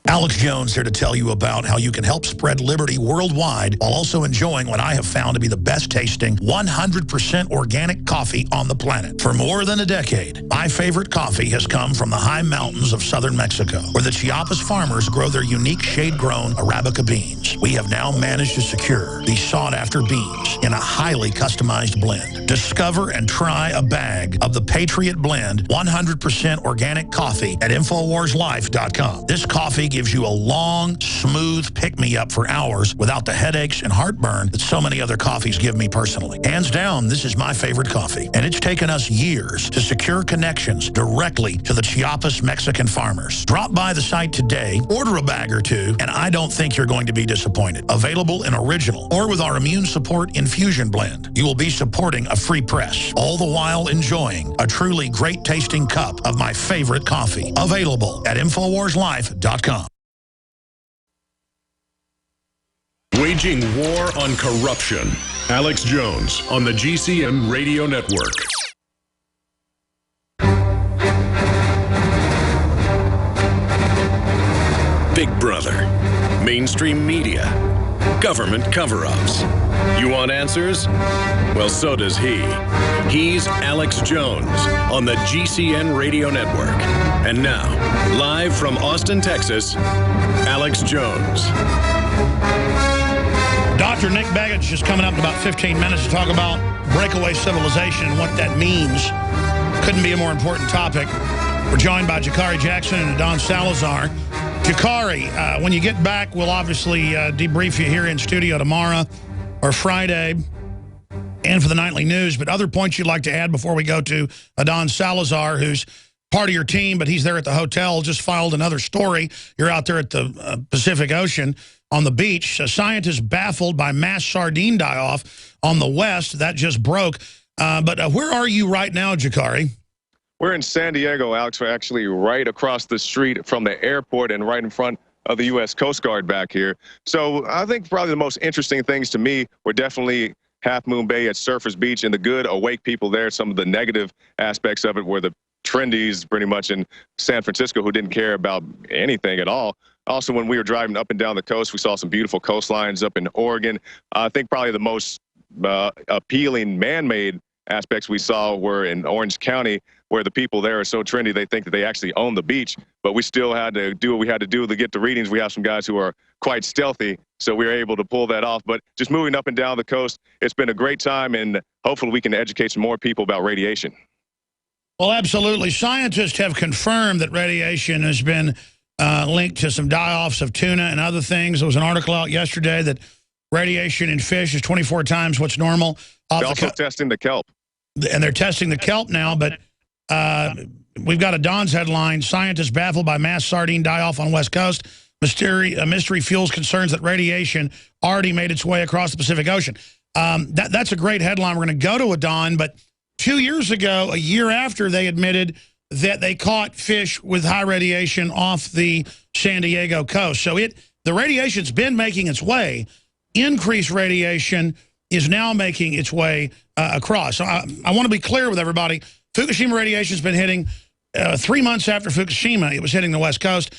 Alex Jones here to tell you about how you can help spread liberty worldwide while also enjoying what I have found to be the best tasting 100% organic coffee on the planet. For more than a decade, my favorite coffee has come from the high mountains of southern Mexico, where the Chiapas farmers grow their unique shade-grown Arabica beans. We have now managed to secure these sought-after beans in a highly customized blend. Discover and try a bag of the Patriot Blend 100% organic coffee at InfoWarsLife.com. This coffee gives gives you a long, smooth pick-me-up for hours without the headaches and heartburn that so many other coffees give me personally. Hands down, this is my favorite coffee, and it's taken us years to secure connections directly to the Chiapas Mexican farmers. Drop by the site today, order a bag or two, and I don't think you're going to be disappointed. Available in original or with our immune support infusion blend. You will be supporting a free press, all the while enjoying a truly great-tasting cup of my favorite coffee. Available at InfoWarsLife.com. Waging war on corruption. Alex Jones on the GCN Radio Network. Big Brother, mainstream media, government cover-ups. You want answers? Well, so does he. He's Alex Jones on the GCN Radio Network. And now, live from Austin, Texas, Alex Jones. Dr. Nick Begich is coming up in about 15 minutes to talk about breakaway civilization and what that means. Couldn't be a more important topic. We're joined by Jakari Jackson and Don Salazar. Jakari, when you get back, we'll obviously debrief you here in studio tomorrow or Friday and for the nightly news. But other points you'd like to add before we go to Don Salazar, who's part of your team, but he's there at the hotel, just filed another story. You're out there at the Pacific Ocean on the beach. Scientists baffled by mass sardine die-off on the west. That just broke. But where are you right now, Jakari? We're in San Diego, Alex. We're actually right across the street from the airport and right in front of the U.S. Coast Guard back here. So I think probably the most interesting things to me were definitely Half Moon Bay at Surfers Beach and the good awake people there. Some of the negative aspects of it were the trendies pretty much in San Francisco who didn't care about anything at all. Also, when we were driving up and down the coast, we saw some beautiful coastlines up in Oregon. I think probably the most appealing man-made aspects we saw were in Orange County, where the people there are so trendy they think that they actually own the beach, but we still had to do what we had to do to get the readings. We have some guys who are quite stealthy, so we were able to pull that off. But just moving up and down the coast, it's been a great time, and hopefully we can educate some more people about radiation. Well, absolutely. Scientists have confirmed that radiation has been linked to some die-offs of tuna and other things. There was an article out yesterday that radiation in fish is 24 times what's normal. They're also testing the kelp. And they're testing the kelp now, but we've got a Don's headline: scientists baffled by mass sardine die-off on West Coast. Mystery fuels concerns that radiation already made its way across the Pacific Ocean. That's a great headline. We're going to go to a Don, but 2 years ago, a year after they admitted that they caught fish with high radiation off the San Diego coast. So the radiation's been making its way. Increased radiation is now making its way across. So I want to be clear with everybody. Fukushima radiation has been hitting 3 months after Fukushima. It was hitting the West Coast.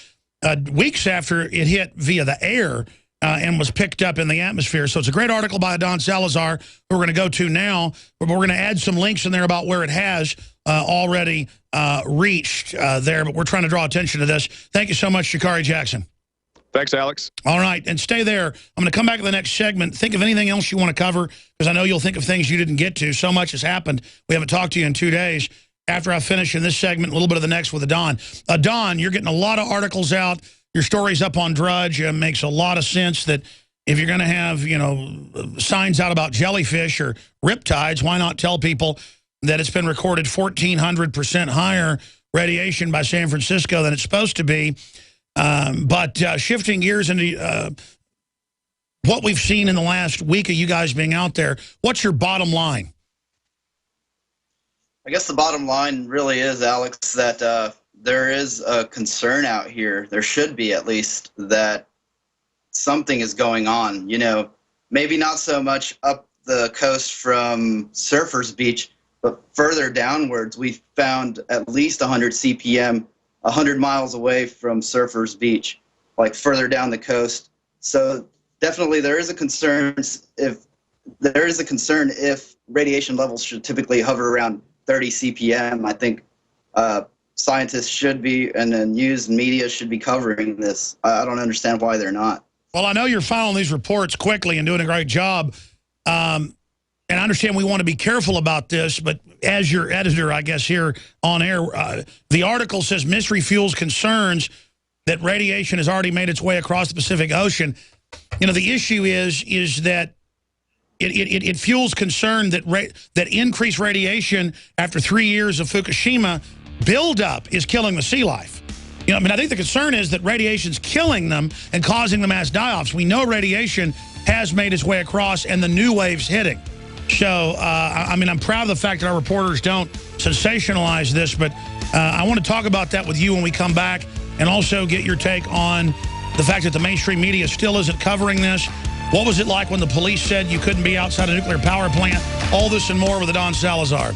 Weeks after it hit via the air and was picked up in the atmosphere. So it's a great article by Don Salazar, who we're going to go to now. But we're going to add some links in there about where it has already reached there. But we're trying to draw attention to this. Thank you so much, Jakari Jackson. Thanks, Alex. All right, and stay there. I'm going to come back to the next segment. Think of anything else you want to cover, because I know you'll think of things you didn't get to. So much has happened. We haven't talked to you in 2 days. After I finish in this segment, a little bit of the next with Don. Don, you're getting a lot of articles out. Your story's up on Drudge. It makes a lot of sense that if you're going to have, signs out about jellyfish or riptides, why not tell people that it's been recorded 1,400% higher radiation by San Francisco than it's supposed to be. But shifting gears into what we've seen in the last week of you guys being out there, what's your bottom line? I guess the bottom line really is, Alex, that there is a concern out here. There should be, at least, that something is going on. Maybe not so much up the coast from Surfers Beach, but further downwards, we found at least 100 CPM 100 miles away from Surfers Beach, like further down the coast. So definitely there is a concern if radiation levels should typically hover around 30 CPM. I think scientists should be, and the news and media should be covering this. I don't understand why they're not. Well, I know you're following these reports quickly and doing a great job. And I understand we want to be careful about this, but as your editor, I guess, here on air, the article says mystery fuels concerns that radiation has already made its way across the Pacific Ocean. You know, the issue is that it fuels concern that increased radiation after 3 years of Fukushima buildup is killing the sea life. You know, I mean, I think the concern is that radiation's killing them and causing the mass die-offs. We know radiation has made its way across and the new wave's hitting. So, I mean, I'm proud of the fact that our reporters don't sensationalize this, but I want to talk about that with you when we come back and also get your take on the fact that the mainstream media still isn't covering this. What was it like when the police said you couldn't be outside a nuclear power plant? All this and more with Don Salazar.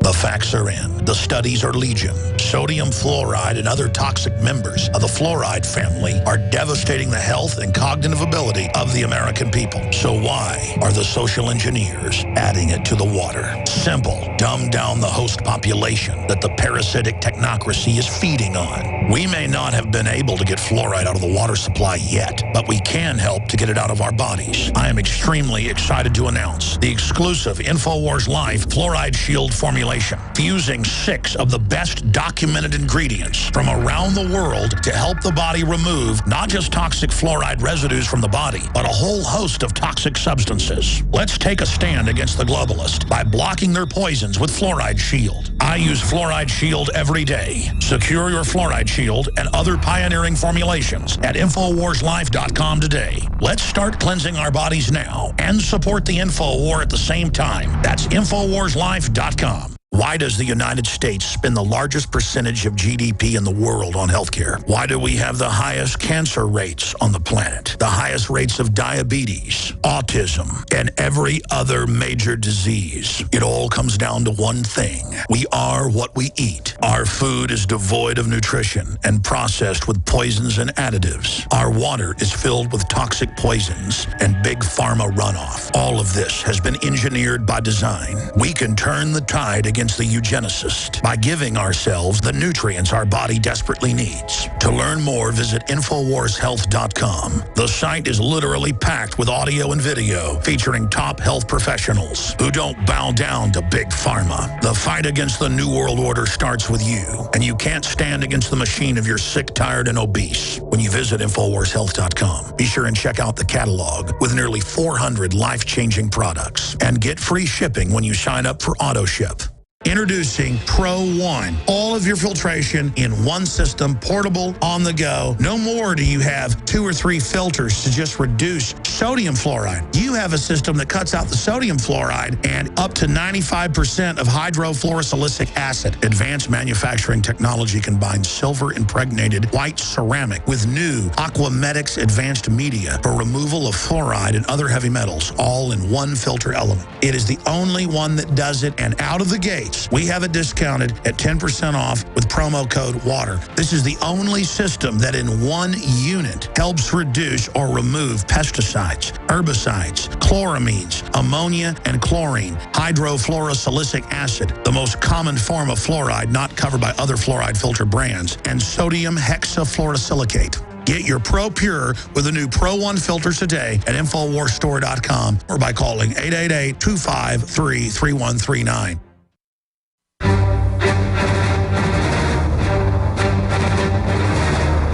The facts are in. The studies are legion. Sodium fluoride and other toxic members of the fluoride family are devastating the health and cognitive ability of the American people. So why are the social engineers adding it to the water? Simple. Dumb down the host population that the parasitic technocracy is feeding on. We may not have been able to get fluoride out of the water supply yet, but we can help to get it out of our bodies. I am extremely excited to announce the exclusive InfoWars Life Fluoride Shield formulation, fusing 6 of the best documented ingredients from around the world to help the body remove not just toxic fluoride residues from the body, but a whole host of toxic substances. Let's take a stand against the globalists by blocking their poisons with Fluoride Shield. I use Fluoride Shield every day. Secure your Fluoride Shield and other pioneering formulations at InfoWarsLife.com today. Let's start cleansing our bodies now and support the InfoWar at the same time. That's InfoWarsLife.com. Why does the United States spend the largest percentage of GDP in the world on healthcare? Why do we have the highest cancer rates on the planet, the highest rates of diabetes, autism, and every other major disease? It all comes down to one thing. We are what we eat. Our food is devoid of nutrition and processed with poisons and additives. Our water is filled with toxic poisons and big pharma runoff. All of this has been engineered by design. We can turn the tide against the eugenicist by giving ourselves the nutrients our body desperately needs. To learn more, visit InfoWarsHealth.com. The site is literally packed with audio and video featuring top health professionals who don't bow down to big pharma. The fight against the New World Order starts with you, and you can't stand against the machine if you're sick, tired, and obese. When you visit InfoWarsHealth.com, be sure and check out the catalog with nearly 400 life-changing products and get free shipping when you sign up for AutoShip. Introducing Pro One. All of your filtration in one system, portable, on the go. No more do you have 2 or 3 filters to just reduce sodium fluoride. You have a system that cuts out the sodium fluoride and up to 95% of hydrofluorosilicic acid. Advanced manufacturing technology combines silver-impregnated white ceramic with new Aquamedics advanced media for removal of fluoride and other heavy metals, all in one filter element. It is the only one that does it, and out of the gate, we have it discounted at 10% off with promo code WATER. This is the only system that in one unit helps reduce or remove pesticides, herbicides, chloramines, ammonia, and chlorine, hydrofluorosilicic acid, the most common form of fluoride not covered by other fluoride filter brands, and sodium hexafluorosilicate. Get your Pro Pure with the new Pro One filters today at InfoWarsStore.com or by calling 888-253-3139.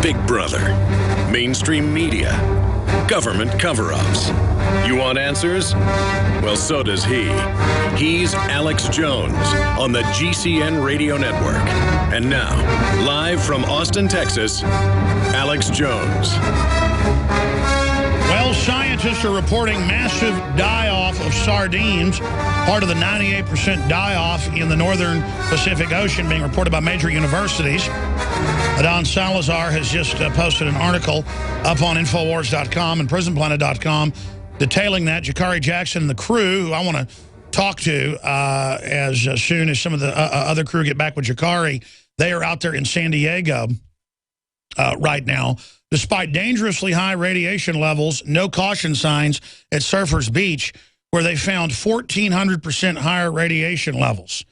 Big Brother, mainstream media, government cover-ups. You want answers? Well, so does he. He's Alex Jones on the GCN Radio Network. And now, live from Austin, Texas, Alex Jones. Well, scientists are reporting massive die-off of sardines, part of the 98% die-off in the northern Pacific Ocean being reported by major universities. Don Salazar has just posted an article up on Infowars.com and PrisonPlanet.com detailing that. Jakari Jackson and the crew, who I want to talk to as soon as some of the other crew get back with Jakari, they are out there in San Diego right now. Despite dangerously high radiation levels, no caution signs at Surfers Beach, where they found 1,400% higher radiation levels.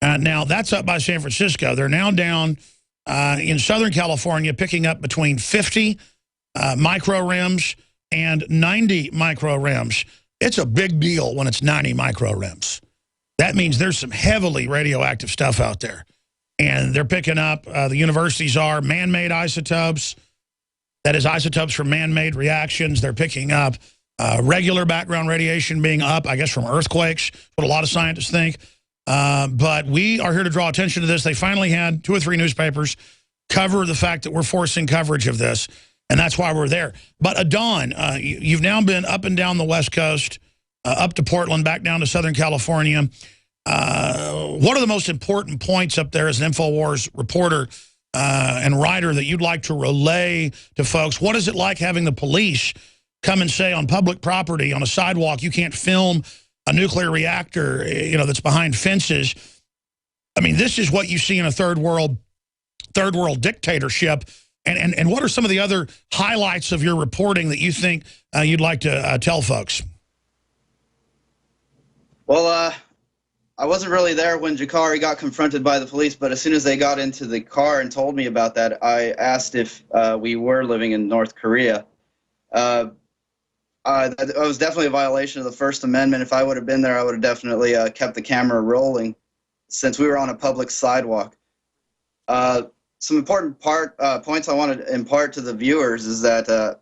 Now, that's up by San Francisco. They're now down in Southern California, picking up between 50 microrems and 90 microrems. It's a big deal when it's 90 microrems. That means there's some heavily radioactive stuff out there. And they're picking up, the universities are, man-made isotopes. That is isotopes from man-made reactions. They're picking up regular background radiation being up, I guess, from earthquakes, what a lot of scientists think. But we are here to draw attention to this. They finally had 2 or 3 newspapers cover the fact that we're forcing coverage of this, and that's why we're there. But, Don, you've now been up and down the West Coast, up to Portland, back down to Southern California. What are the most important points up there as an InfoWars reporter and writer that you'd like to relay to folks? What is it like having the police come and say on public property, on a sidewalk, you can't film a nuclear reactor, you know, that's behind fences? I mean, this is what you see in a third world dictatorship. And what are some of the other highlights of your reporting that you think you'd like to tell folks? Well, I wasn't really there when Jakari got confronted by the police, but as soon as they got into the car and told me about that, I asked if we were living in North Korea. It was definitely a violation of the First Amendment. If I would have been there, I would have definitely kept the camera rolling since we were on a public sidewalk. Some important points I want to impart to the viewers is that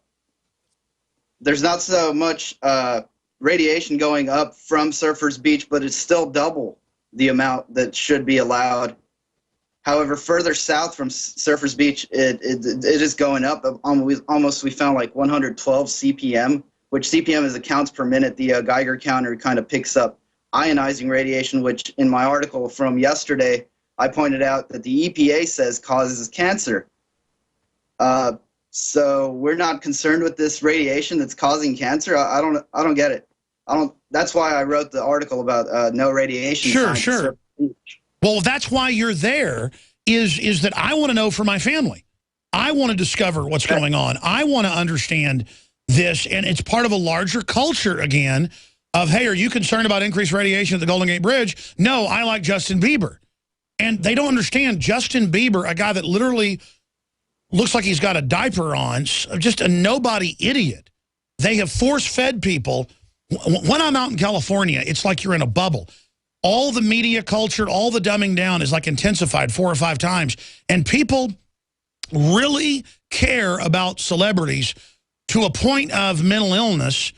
there's not so much radiation going up from Surfers Beach, but it's still double the amount that should be allowed. However, further south from Surfers Beach, it is going up. Almost, we found like 112 CPM, which CPM is the counts per minute. The Geiger counter kind of picks up ionizing radiation, which in my article from yesterday, I pointed out that the EPA says causes cancer. So we're not concerned with this radiation that's causing cancer. I don't get it. That's why I wrote the article about no radiation. Sure. Well, that's why you're there, is that I want to know for my family. I want to discover what's going on. I want to understand this, and it's part of a larger culture, again, of, hey, are you concerned about increased radiation at the Golden Gate Bridge? No, I like Justin Bieber. And they don't understand Justin Bieber, a guy that literally looks like he's got a diaper on, just a nobody idiot. They have force-fed people. When I'm out in California, it's like you're in a bubble. All the media culture, all the dumbing down is like intensified 4 or 5 times. And people really care about celebrities to a point of mental illness.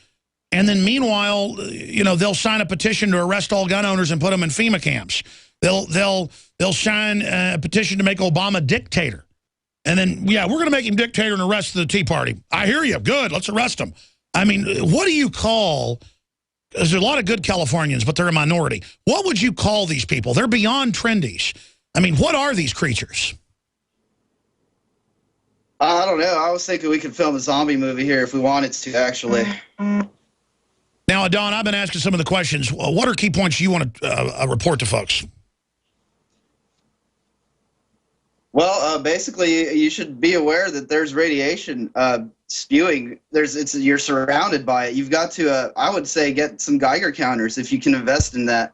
And then meanwhile, you know, they'll sign a petition to arrest all gun owners and put them in FEMA camps. They'll sign a petition to make Obama dictator. And then, yeah, we're going to make him dictator and arrest the Tea Party. I hear you. Good. Let's arrest him. I mean, what do you call, there's a lot of good Californians, but they're a minority. What would you call these people? They're beyond trendies. I mean, what are these creatures? I don't know. I was thinking we could film a zombie movie here if we wanted to, actually. Now, Don, I've been asking some of the questions. What are key points you want to report to folks? Well, basically, you should be aware that there's radiation spewing. You're surrounded by it. You've got to, I would say, get some Geiger counters if you can invest in that.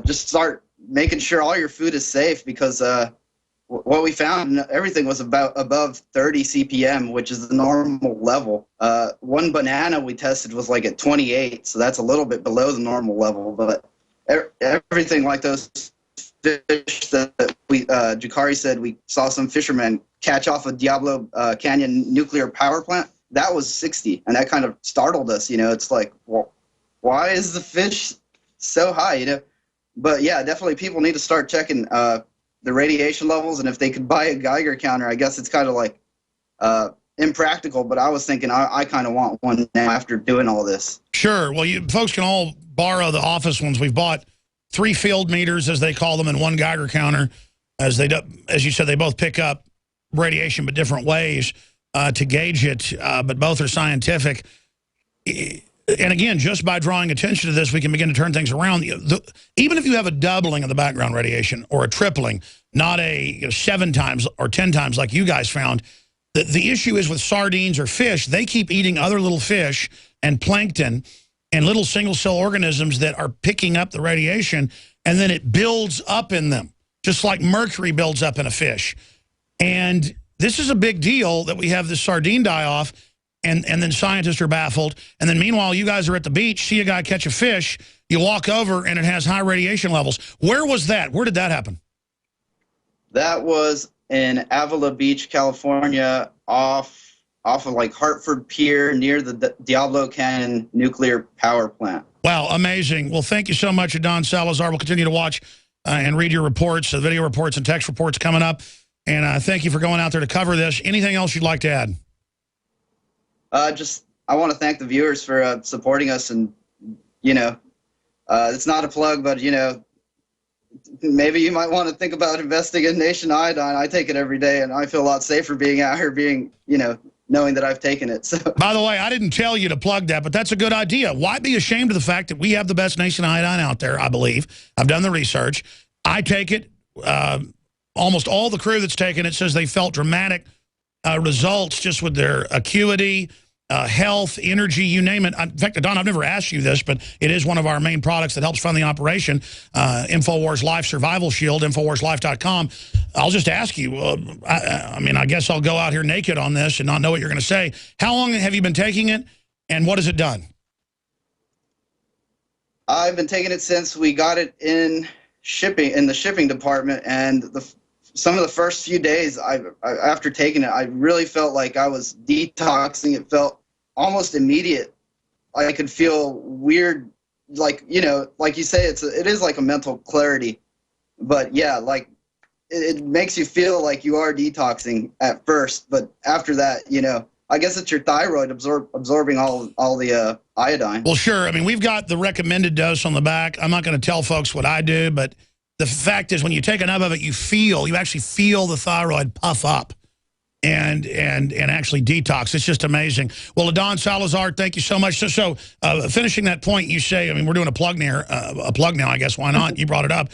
Just start making sure all your food is safe, because what we found, everything was above 30 CPM, which is the normal level. One banana we tested was like at 28, so that's a little bit below the normal level. But everything like those fish that Jakari said we saw some fishermen catch off a Diablo Canyon nuclear power plant, that was 60, and that kind of startled us. You know, it's like, well, why is the fish so high? You know, but yeah, definitely people need to start checking the radiation levels, and if they could buy a Geiger counter, I guess it's kind of like impractical, but I was thinking I kind of want one now after doing all this. Sure. Well, you folks can all borrow the office ones. We've bought 3 field meters, as they call them, and 1 Geiger counter. As you said, they both pick up radiation, but different ways to gauge it, but both are scientific. And again, just by drawing attention to this, we can begin to turn things around. Even if you have a doubling of the background radiation, or a tripling, not a 7 times or 10 times like you guys found, the issue is with sardines or fish, they keep eating other little fish and plankton and little single-cell organisms that are picking up the radiation, and then it builds up in them, just like mercury builds up in a fish. And this is a big deal that we have this sardine die-off, and then scientists are baffled. And then meanwhile, you guys are at the beach, see a guy catch a fish, you walk over, and it has high radiation levels. Where was that? Where did that happen? That was in Avila Beach, California, off of like Hartford Pier near the Diablo Canyon nuclear power plant. Wow, amazing. Well, thank you so much, Don Salazar. We'll continue to watch and read your reports, the video reports and text reports coming up. And thank you for going out there to cover this. Anything else you'd like to add? I want to thank the viewers for supporting us. And, you know, it's not a plug, but, you know, maybe you might want to think about investing in Nation Iodine. I take it every day, and I feel a lot safer being out here being, you know, knowing that I've taken it. So. By the way, I didn't tell you to plug that, but that's a good idea. Why be ashamed of the fact that we have the best Nation Iodine out there, I believe. I've done the research. I take it. Almost all the crew that's taken it says they felt dramatic results just with their acuity, health, energy, you name it. In fact, Don, I've never asked you this, but it is one of our main products that helps fund the operation, InfoWars Life Survival Shield, InfoWarsLife.com. I'll just ask you, I mean, I guess I'll go out here naked on this and not know what you're going to say. How long have you been taking it, and what has it done? I've been taking it since we got it in the shipping department, and some of the first few days after taking it, I really felt like I was detoxing. It felt almost immediate. I could feel weird, like, you know, like you say, it is like a mental clarity. But yeah, like it makes you feel like you are detoxing at first, but after that, you know, I guess it's your thyroid absorbing all the iodine. Well, sure. I mean, we've got the recommended dose on the back. I'm not going to tell folks what I do, but the fact is when you take enough of it, you actually feel the thyroid puff up and actually detox. It's just amazing. Well, Don Salazar, thank you so much. So finishing that point, you say, I mean, we're doing a plug now, I guess. Why not? You brought it up.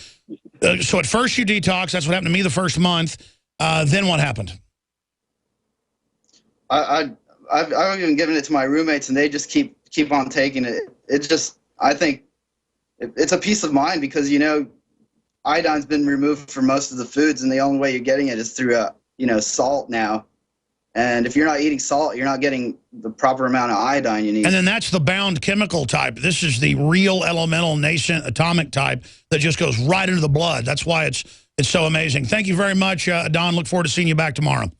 So at first you detox. That's what happened to me the first month. Then what happened? I've even given it to my roommates, and they just keep on taking it. It just, I think it's a peace of mind because, you know, iodine's been removed from most of the foods, and the only way you're getting it is through you know, salt now. And if you're not eating salt, you're not getting the proper amount of iodine you need. And then that's the bound chemical type. This is the real elemental nascent atomic type that just goes right into the blood. That's why it's so amazing. Thank you very much, Don. Look forward to seeing you back tomorrow.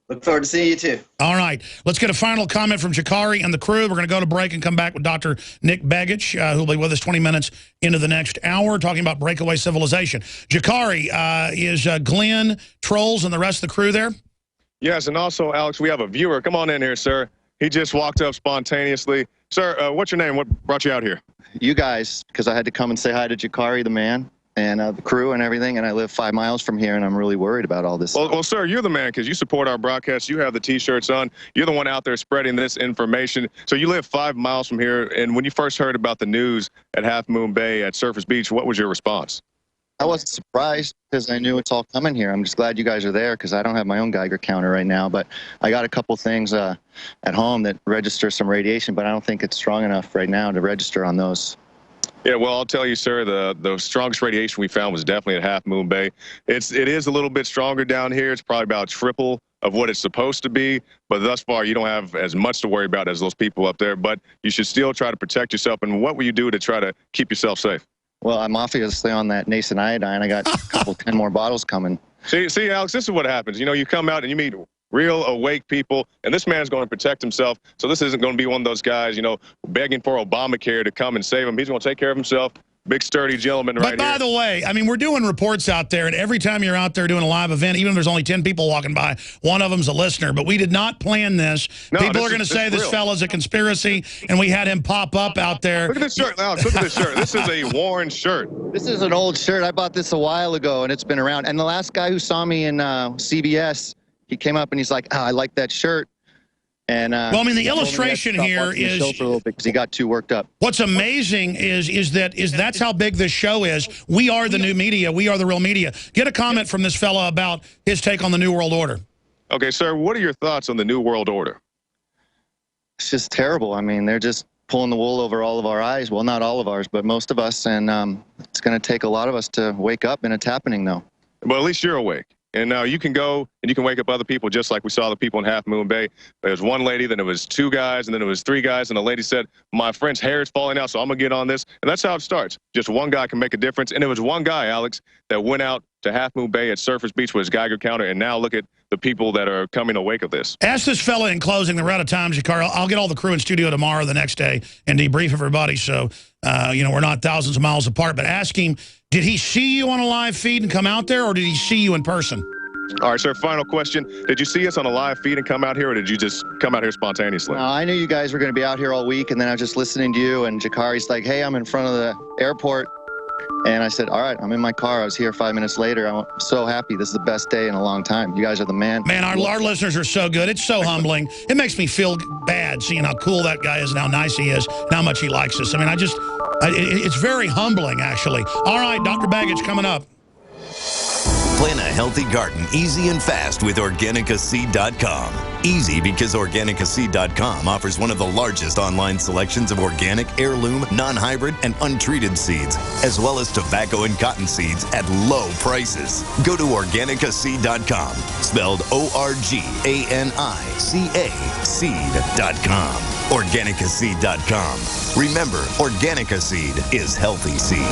Look forward to seeing you too. All right. Let's get a final comment from Jakari and the crew. We're going to go to break and come back with Dr. Nick Begich, who will be with us 20 minutes into the next hour, talking about breakaway civilization. Jakari, is Glenn, Trolls, and the rest of the crew there? Yes, and also, Alex, we have a viewer. Come on in here, sir. He just walked up spontaneously. Sir, what's your name? What brought you out here? You guys, because I had to come and say hi to Jakari, the man, and the crew and everything, and I live 5 miles from here, and I'm really worried about all this. Well, sir, you're the man because you support our broadcast. You have the T-shirts on. You're the one out there spreading this information. So you live 5 miles from here, and when you first heard about the news at Half Moon Bay at Surface Beach, what was your response? I wasn't surprised because I knew it's all coming here. I'm just glad you guys are there because I don't have my own Geiger counter right now, but I got a couple things at home that register some radiation, but I don't think it's strong enough right now to register on those. Yeah, well, I'll tell you, sir, the strongest radiation we found was definitely at Half Moon Bay. It is a little bit stronger down here. It's probably about triple of what it's supposed to be, but thus far you don't have as much to worry about as those people up there, but you should still try to protect yourself. And what will you do to try to keep yourself safe? Well, I'm obviously on that nascent iodine. I got a couple, 10 more bottles coming. See, Alex, this is what happens. You know, you come out and you meet real awake people, and this man's going to protect himself. So this isn't going to be one of those guys, you know, begging for Obamacare to come and save him. He's going to take care of himself. Big, sturdy gentleman right here. But by the way, I mean, we're doing reports out there, and every time you're out there doing a live event, even if there's only 10 people walking by, one of them's a listener. But we did not plan this. No, people are going to say this fella's a conspiracy, and we had him pop up out there. Look at this shirt, Alex. Look at this shirt. This is a worn shirt. This is an old shirt. I bought this a while ago, and it's been around. And the last guy who saw me in CBS, he came up and he's like, "Oh, I like that shirt." And well, I mean, the illustration here is for a little bit because he got too worked up. What's amazing is that's how big this show is. We are the new media. We are the real media. Get a comment from this fella about his take on the New World Order. Okay, sir, what are your thoughts on the New World Order? It's just terrible. I mean, they're just pulling the wool over all of our eyes. Well, not all of ours, but most of us. And it's going to take a lot of us to wake up, and it's happening, though. Well, at least you're awake. And now you can go and you can wake up other people, just like we saw the people in Half Moon Bay. There was one lady, then it was 2 guys, and then it was 3 guys. And the lady said, my friend's hair is falling out, so I'm going to get on this. And that's how it starts. Just one guy can make a difference. And it was one guy, Alex, that went out to Half Moon Bay at Surfers Beach with his Geiger counter. And now look at the people that are coming to wake of this. Ask this fella in closing. We're out of time, Jakar. I'll get all the crew in studio tomorrow, the next day, and debrief everybody. So, we're not thousands of miles apart. But ask him, did he see you on a live feed and come out there, or did he see you in person? All right, sir, final question. Did you see us on a live feed and come out here, or did you just come out here spontaneously? No, I knew you guys were going to be out here all week, and then I was just listening to you, and Jakari's like, hey, I'm in front of the airport. And I said, all right, I'm in my car. I was here 5 minutes later. I'm so happy. This is the best day in a long time. You guys are the man. Man, our listeners are so good. It's so humbling. It makes me feel bad seeing how cool that guy is and how nice he is and how much he likes us. I mean, it's very humbling, actually. All right, Dr. Begich coming up. Plan a healthy garden easy and fast with organicaseed.com. Easy because organicaseed.com offers one of the largest online selections of organic, heirloom, non-hybrid, and untreated seeds, as well as tobacco and cotton seeds at low prices. Go to organicaseed.com, spelled O-R-G-A-N-I-C-A, seed.com. Organicaseed.com. Remember, Organica Seed is healthy seed.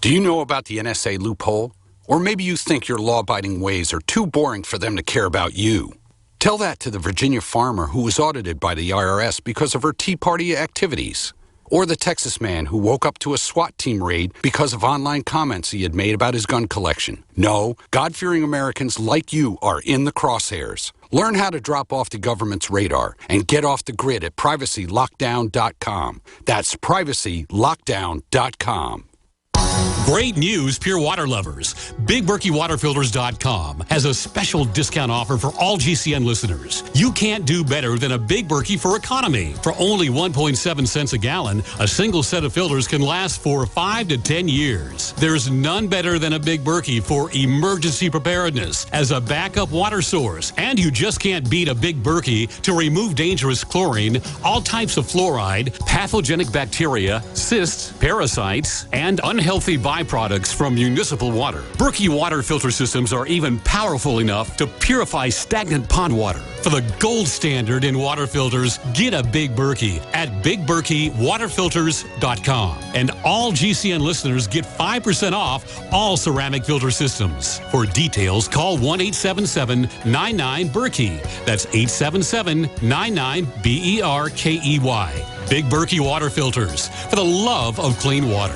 Do you know about the NSA loophole? Or maybe you think your law-abiding ways are too boring for them to care about you. Tell that to the Virginia farmer who was audited by the IRS because of her Tea Party activities. Or the Texas man who woke up to a SWAT team raid because of online comments he had made about his gun collection. No, God-fearing Americans like you are in the crosshairs. Learn how to drop off the government's radar and get off the grid at privacylockdown.com. That's privacylockdown.com. Great news, pure water lovers. BigBerkeyWaterFilters.com has a special discount offer for all GCN listeners. You can't do better than a Big Berkey for economy. For only 1.7 cents a gallon, a single set of filters can last for 5 to 10 years. There's none better than a Big Berkey for emergency preparedness as a backup water source. And you just can't beat a Big Berkey to remove dangerous chlorine, all types of fluoride, pathogenic bacteria, cysts, parasites, and unhealthy byproducts from municipal water. Berkey water filter systems are even powerful enough to purify stagnant pond water. For the gold standard in water filters, get a Big Berkey at BigBerkeyWaterFilters.com. And all GCN listeners get 5% off all ceramic filter systems. For details, call 1-877-99-BERKEY. That's 877-99-BERKEY. Big Berkey Water Filters, for the love of clean water.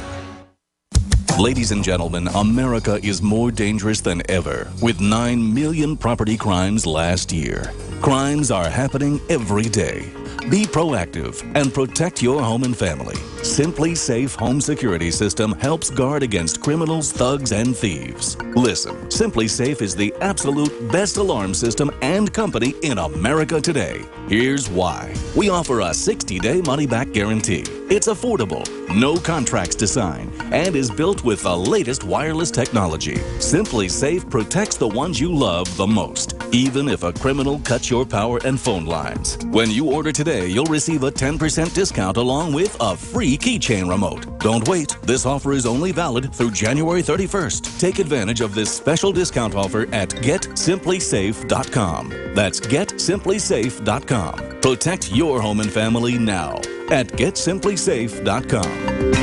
Ladies and gentlemen, America is more dangerous than ever, with 9 million property crimes last year. Crimes are happening every day. Be proactive and protect your home and family. Simply Safe Home Security System helps guard against criminals, thugs, and thieves. Listen, Simply Safe is the absolute best alarm system and company in America today. Here's why. We offer a 60-day money-back guarantee. It's affordable, no contracts to sign, and is built with the latest wireless technology. Simply Safe protects the ones you love the most, even if a criminal cuts your power and phone lines. When you order today, you'll receive a 10% discount along with a free keychain remote. Don't wait. This offer is only valid through January 31st. Take advantage of this special discount offer at GetSimplySafe.com. That's GetSimplySafe.com. Protect your home and family now at GetSimplySafe.com.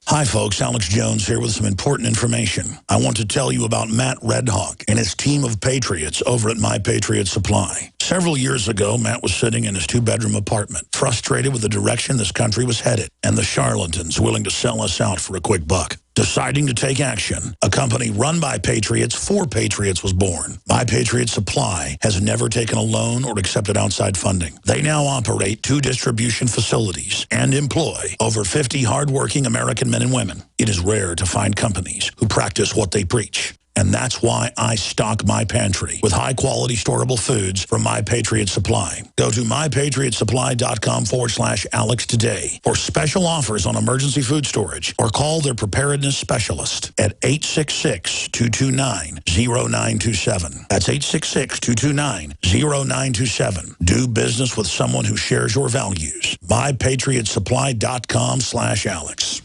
Hi, folks. Alex Jones here with some important information. I want to tell you about Matt Redhawk and his team of patriots over at My Patriot Supply. Several years ago, Matt was sitting in his 2-bedroom apartment, frustrated with the direction this country was headed and the charlatans willing to sell us out for a quick buck. Deciding to take action, a company run by patriots for patriots was born. My Patriot Supply has never taken a loan or accepted outside funding. They now operate 2 distribution facilities and employ over 50 hardworking American men and women. It is rare to find companies who practice what they preach. And that's why I stock my pantry with high-quality storable foods from My Patriot Supply. Go to mypatriotsupply.com/Alex today for special offers on emergency food storage, or call their preparedness specialist at 866-229-0927. That's 866-229-0927. Do business with someone who shares your values. mypatriotsupply.com/Alex.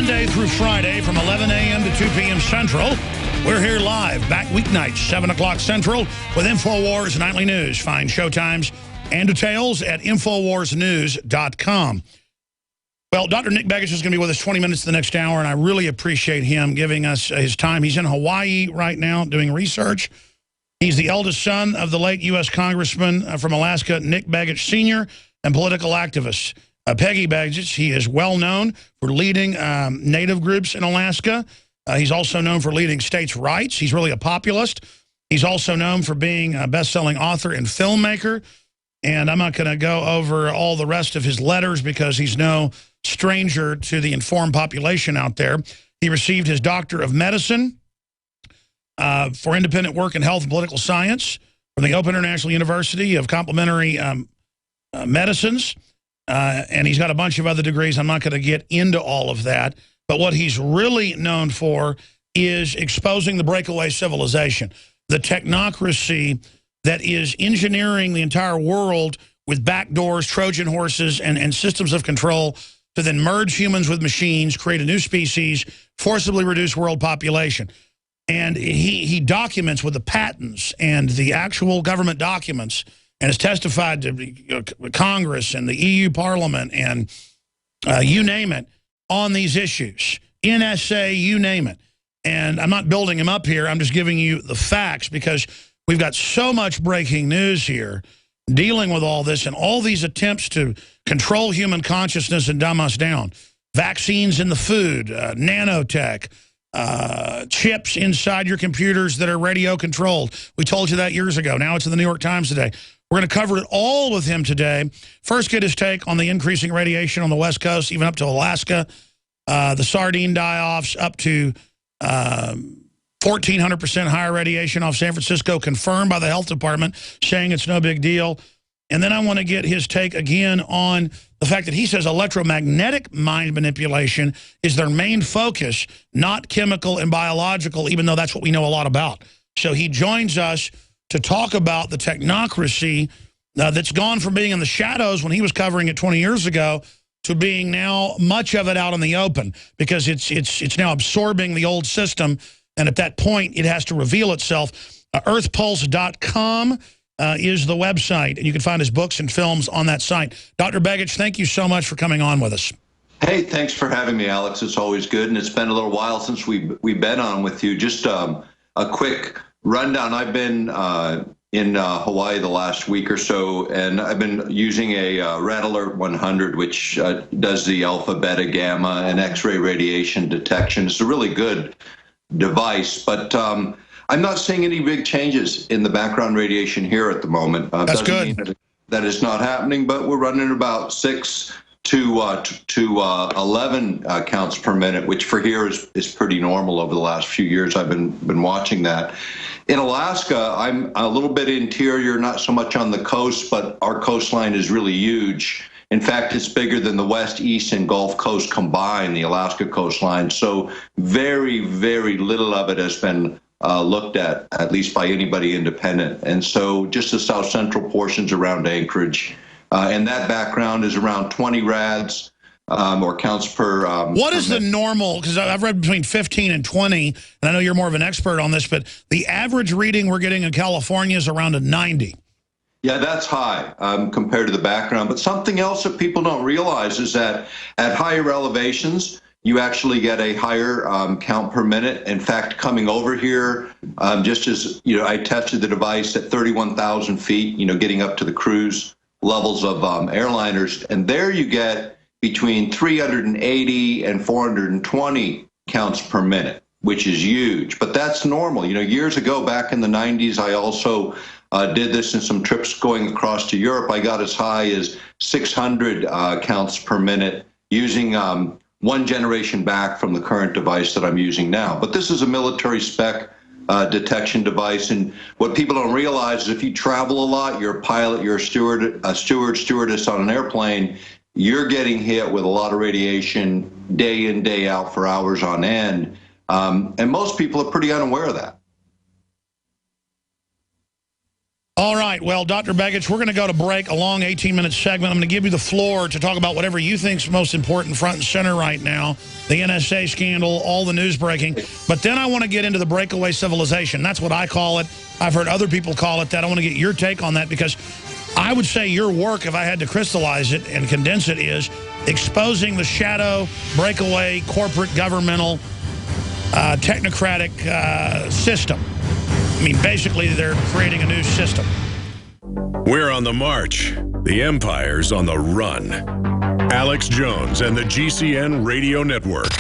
Monday through Friday from 11 a.m. to 2 p.m. Central. We're here live, back weeknights, 7 o'clock Central, with InfoWars Nightly News. Find showtimes and details at InfoWarsNews.com. Well, Dr. Nick Begich is going to be with us 20 minutes the next hour, and I really appreciate him giving us his time. He's in Hawaii right now doing research. He's the eldest son of the late U.S. Congressman from Alaska, Nick Begich Sr., and political activist Peggy Begich. He is well known for leading Native groups in Alaska. He's also known for leading states' rights. He's really a populist. He's also known for being a best-selling author and filmmaker. And I'm not going to go over all the rest of his letters because he's no stranger to the informed population out there. He received his Doctor of Medicine for independent work in health and political science from the Open International University of Complementary Medicines. And he's got a bunch of other degrees. I'm not going to get into all of that. But what he's really known for is exposing the breakaway civilization, the technocracy that is engineering the entire world with backdoors, Trojan horses, and systems of control to then merge humans with machines, create a new species, forcibly reduce world population. And he documents with the patents and the actual government documents and has testified to Congress and the EU Parliament and you name it on these issues. NSA, you name it. And I'm not building him up here. I'm just giving you the facts because we've got so much breaking news here dealing with all this and all these attempts to control human consciousness and dumb us down. Vaccines in the food, nanotech, chips inside your computers that are radio controlled. We told you that years ago. Now it's in the New York Times today. We're going to cover it all with him today. First, get his take on the increasing radiation on the West Coast, even up to Alaska. The sardine die-offs up to 1,400% higher radiation off San Francisco, confirmed by the health department, saying it's no big deal. And then I want to get his take again on the fact that he says electromagnetic mind manipulation is their main focus, not chemical and biological, even though that's what we know a lot about. So he joins us to talk about the technocracy that's gone from being in the shadows when he was covering it 20 years ago to being now much of it out in the open because it's now absorbing the old system. And at that point, it has to reveal itself. Earthpulse.com is the website, and you can find his books and films on that site. Dr. Begich, thank you so much for coming on with us. Hey, thanks for having me, Alex. It's always good, and it's been a little while since we've been on with you. Just a quick rundown. I've been in Hawaii the last week or so, and I've been using a Red Alert 100, which does the alpha, beta, gamma, and X-ray radiation detection. It's a really good device, but I'm not seeing any big changes in the background radiation here at the moment. That's good. Mean that it's not happening, but we're running about 6 to 11 counts per minute, which for here is pretty normal over the last few years. I've been watching that. In Alaska, I'm a little bit interior, not so much on the coast, but our coastline is really huge. In fact, it's bigger than the West, East, and Gulf Coast combined, the Alaska coastline. So very, very little of it has been looked at least by anybody independent. And so just the south central portions around Anchorage. And that background is around 20 rads or counts per... what is the normal, because I've read between 15 and 20, and I know you're more of an expert on this, but the average reading we're getting in California is around a 90. Yeah, that's high compared to the background. But something else that people don't realize is that at higher elevations, you actually get a higher count per minute. In fact, coming over here, just as I tested the device at 31,000 feet, getting up to the cruise levels of airliners, and there you get between 380 and 420 counts per minute, which is huge. But that's normal. Years ago, back in the 90s, I also did this in some trips going across to Europe. I got as high as 600 counts per minute using one generation back from the current device that I'm using now. But this is a military spec detection device, and what people don't realize is if you travel a lot, you're a pilot, you're a stewardess on an airplane, you're getting hit with a lot of radiation day in, day out for hours on end, and most people are pretty unaware of that. All right, well, Dr. Begich, we're going to go to break, a long 18-minute segment. I'm going to give you the floor to talk about whatever you think is most important front and center right now, the NSA scandal, all the news breaking. But then I want to get into the breakaway civilization. That's what I call it. I've heard other people call it that. I want to get your take on that because I would say your work, if I had to crystallize it and condense it, is exposing the shadow, breakaway, corporate, governmental, technocratic system. I mean, basically, they're creating a new system. We're on the march. The empire's on the run. Alex Jones and the GCN Radio Network.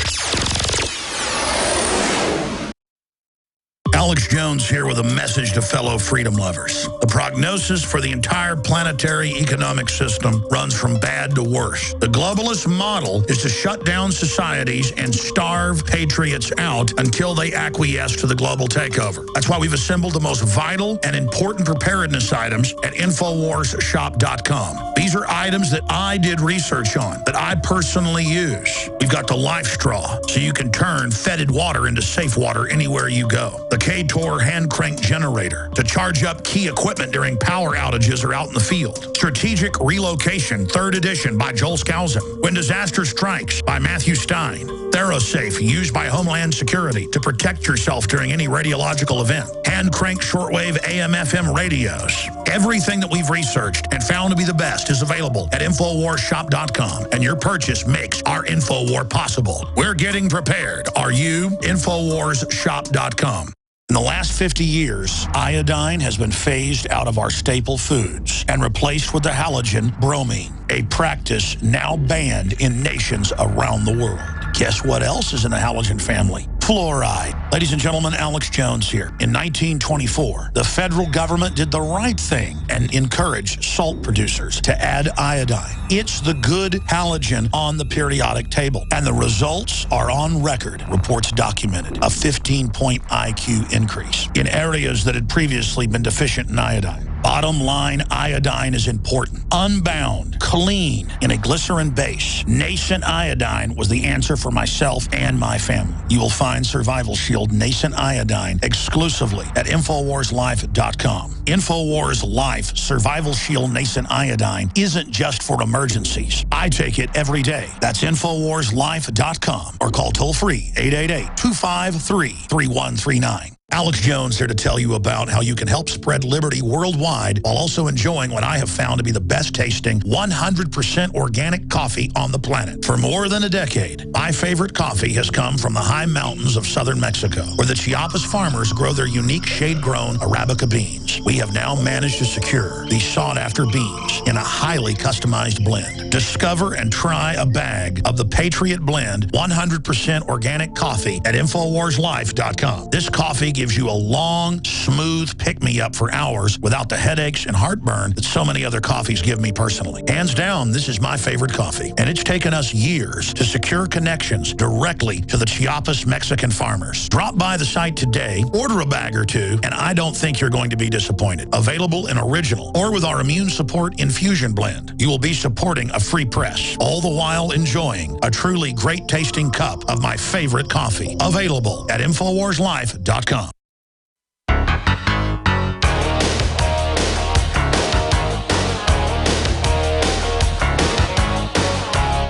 Alex Jones here with a message to fellow freedom lovers. The prognosis for the entire planetary economic system runs from bad to worse. The globalist model is to shut down societies and starve patriots out until they acquiesce to the global takeover. That's why we've assembled the most vital and important preparedness items at InfoWarsShop.com. These are items that I did research on, that I personally use. We've got the Life Straw, so you can turn fetid water into safe water anywhere you go. The K-Tor hand crank generator to charge up key equipment during power outages or out in the field. Strategic Relocation, 3rd edition by Joel Skousen. When Disaster Strikes by Matthew Stein. ThyroSafe, used by Homeland Security to protect yourself during any radiological event. Hand crank shortwave AM/FM radios. Everything that we've researched and found to be the best is available at InfoWarsShop.com, and your purchase makes our InfoWar possible. We're getting prepared. Are you? InfoWarsShop.com. In the last 50 years, iodine has been phased out of our staple foods and replaced with the halogen bromine, a practice now banned in nations around the world. Guess what else is in the halogen family? Fluoride. Ladies and gentlemen, Alex Jones here. In 1924, the federal government did the right thing and encouraged salt producers to add iodine. It's the good halogen on the periodic table, and the results are on record. Reports documented a 15-point IQ increase in areas that had previously been deficient in iodine. Bottom line, iodine is important. Unbound, clean, in a glycerin base. Nascent iodine was the answer for myself and my family. You will find Survival Shield Nascent Iodine exclusively at InfoWarsLife.com. InfoWars Life Survival Shield Nascent Iodine isn't just for emergencies. I take it every day. That's InfoWarsLife.com or call toll-free 888-253-3139. Alex Jones here to tell you about how you can help spread liberty worldwide while also enjoying what I have found to be the best tasting 100% organic coffee on the planet. For more than a decade, my favorite coffee has come from the high mountains of southern Mexico, where the Chiapas farmers grow their unique shade-grown Arabica beans. We have now managed to secure these sought-after beans in a highly customized blend. Discover and try a bag of the Patriot Blend 100% organic coffee at InfoWarsLife.com. This coffee gives you a long, smooth pick-me-up for hours without the headaches and heartburn that so many other coffees give me personally. Hands down, this is my favorite coffee, and it's taken us years to secure connections directly to the Chiapas Mexican farmers. Drop by the site today, order a bag or two, and I don't think you're going to be disappointed. Available in original or with our Immune Support Infusion Blend. You will be supporting a free press, all the while enjoying a truly great-tasting cup of my favorite coffee. Available at InfoWarsLife.com.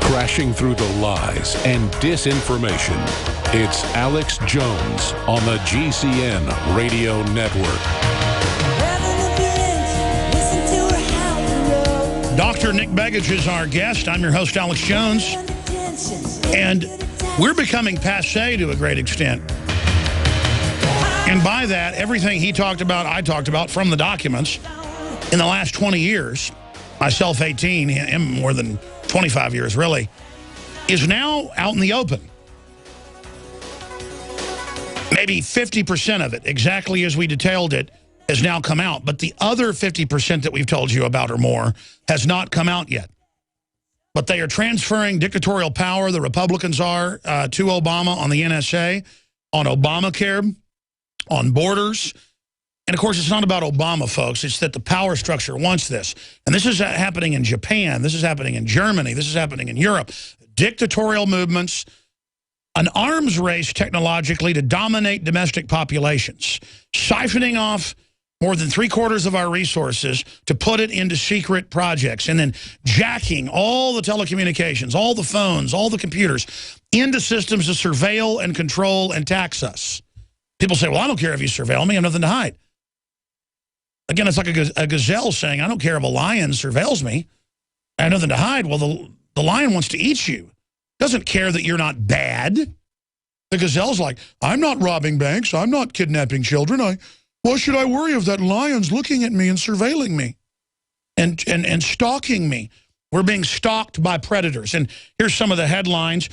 Crashing through the lies and disinformation, it's Alex Jones on the GCN Radio Network. Dr. Nick Begich is our guest. I'm your host, Alex Jones. And we're becoming passé to a great extent. And by that, everything he talked about, I talked about from the documents in the last 20 years, myself 18, him more than 25 years really, is now out in the open. Maybe 50% of it, exactly as we detailed it, has now come out. But the other 50% that we've told you about or more has not come out yet. But they are transferring dictatorial power, the Republicans are, to Obama on the NSA, on Obamacare, on borders. And, of course, it's not about Obama, folks. It's that the power structure wants this. And this is happening in Japan. This is happening in Germany. This is happening in Europe. Dictatorial movements, an arms race technologically to dominate domestic populations, siphoning off more than 3/4 of our resources to put it into secret projects, and then jacking all the telecommunications, all the phones, all the computers into systems to surveil and control and tax us. People say, well, I don't care if you surveil me, I have nothing to hide. Again, it's like a gazelle saying, I don't care if a lion surveils me, I have nothing to hide. Well, the lion wants to eat you. Doesn't care that you're not bad. The gazelle's like, I'm not robbing banks, I'm not kidnapping children, why should I worry if that lion's looking at me and surveilling me and stalking me? We're being stalked by predators. And here's some of the headlines.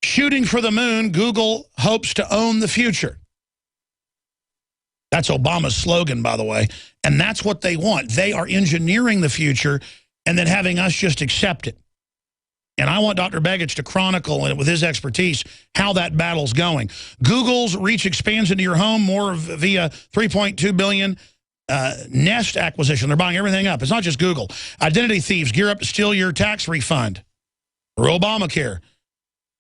Shooting for the moon, Google hopes to own the future. That's Obama's slogan, by the way. And that's what they want. They are engineering the future and then having us just accept it. And I want Dr. Begich to chronicle, with his expertise, how that battle's going. Google's reach expands into your home more via $3.2 billion Nest acquisition. They're buying everything up. It's not just Google. Identity thieves gear up to steal your tax refund through Obamacare.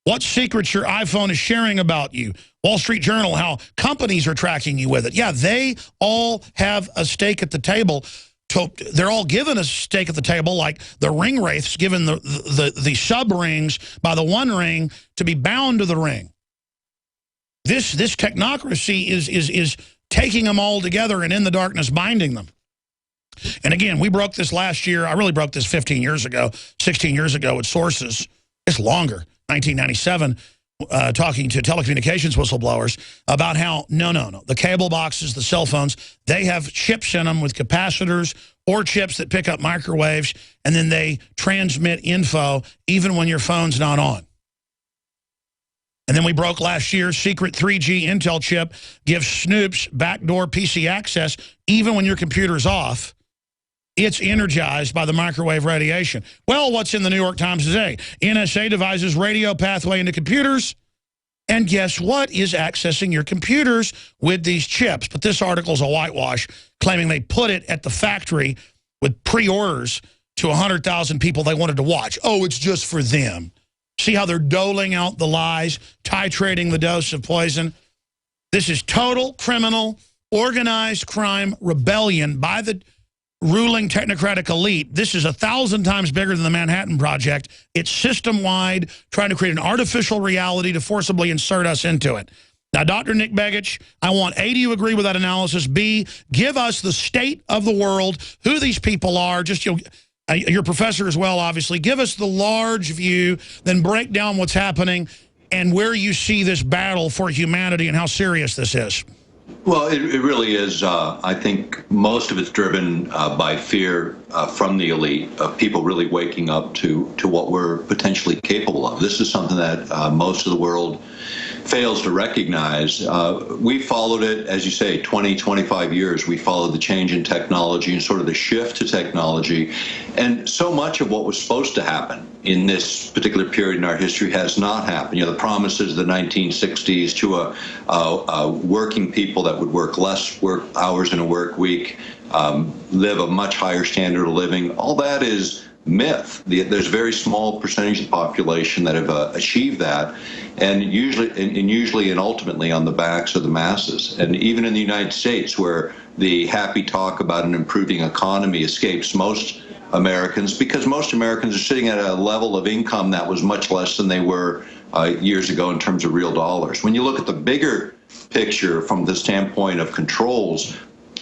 What secrets your iPhone is sharing about you? Wall Street Journal, how companies are tracking you with it. Yeah, they all have a stake at the table. They're all given a stake at the table, like the ring wraiths given the sub-rings by the one ring to be bound to the ring. This technocracy is taking them all together and in the darkness binding them. And again, we broke this last year. I really broke this 15 years ago, 16 years ago with sources. It's longer, 1997, talking to telecommunications whistleblowers about how, no, the cable boxes, the cell phones, they have chips in them with capacitors or chips that pick up microwaves, and then they transmit info even when your phone's not on. And then we broke last year's secret 3G Intel chip gives snoops backdoor PC access even when your computer's off. It's energized by the microwave radiation. Well, what's in the New York Times today? NSA devises radio pathway into computers. And guess what is accessing your computers with these chips? But this article's a whitewash, claiming they put it at the factory with pre-orders to 100,000 people they wanted to watch. Oh, it's just for them. See how they're doling out the lies, titrating the dose of poison? This is total criminal, organized crime rebellion by the ruling technocratic elite. This is 1,000 times bigger than the Manhattan Project. It's system-wide, trying to create an artificial reality to forcibly insert us into it. Now, Dr. Nick Begich, I want A, do you agree with that analysis? B, give us the state of the world, who these people are, just you're a professor as well, obviously. Give us the large view, then break down what's happening and where you see this battle for humanity and how serious this is. Well, it really is. I think most of it's driven by fear from the elite, of people really waking up to what we're potentially capable of. This is something that most of the world fails to recognize. We followed it, as you say, 20, 25 years. We followed the change in technology and sort of the shift to technology. And so much of what was supposed to happen in this particular period in our history has not happened. You know, the promises of the 1960s to a working people that would work less work hours in a work week, live a much higher standard of living, all that is myth. There's a very small percentage of the population that have achieved that, and usually and ultimately on the backs of the masses. And even in the United States, where the happy talk about an improving economy escapes most Americans, because most Americans are sitting at a level of income that was much less than they were years ago in terms of real dollars. When you look at the bigger picture from the standpoint of controls,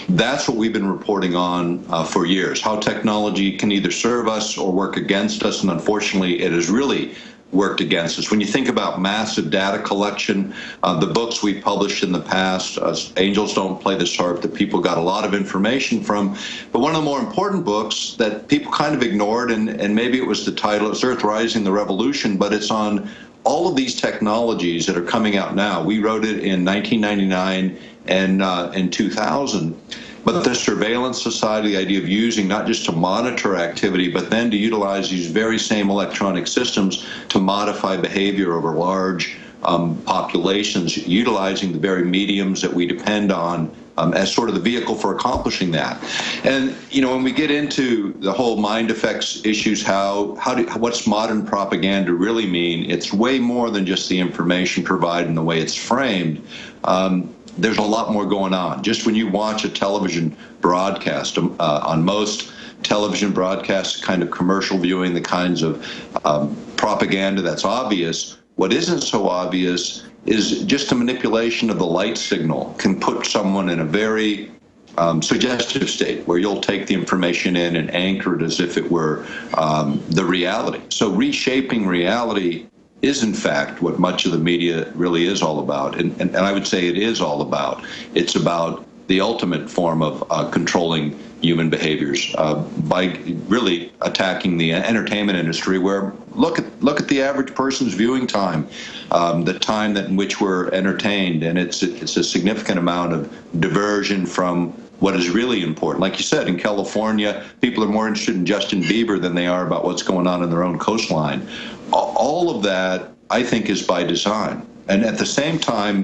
that's what we've been reporting on for years, how technology can either serve us or work against us, and unfortunately it has really worked against us. When you think about massive data collection, the books we've published in the past, Angels Don't Play This Harp, that people got a lot of information from, but one of the more important books that people kind of ignored, and maybe it was the title, it's Earth Rising, the Revolution, but it's on all of these technologies that are coming out now. We wrote it in 1999 and in 2000. But the surveillance society, the idea of using not just to monitor activity, but then to utilize these very same electronic systems to modify behavior over large populations, utilizing the very mediums that we depend on as sort of the vehicle for accomplishing that. And, you know, when we get into the whole mind effects issues, what's modern propaganda really mean? It's way more than just the information provided and the way it's framed. there's a lot more going on. Just when you watch a television broadcast, on most television broadcasts, kind of commercial viewing, the kinds of propaganda that's obvious, what isn't so obvious is just a manipulation of the light signal can put someone in a very suggestive state where you'll take the information in and anchor it as if it were the reality. So reshaping reality is in fact what much of the media really is all about. And I would say it is all about. It's about the ultimate form of controlling human behaviors by really attacking the entertainment industry, where look at the average person's viewing time, the time in which we're entertained, and it's a significant amount of diversion from what is really important. Like you said, in California, people are more interested in Justin Bieber than they are about what's going on in their own coastline. All of that, I think, is by design. And at the same time,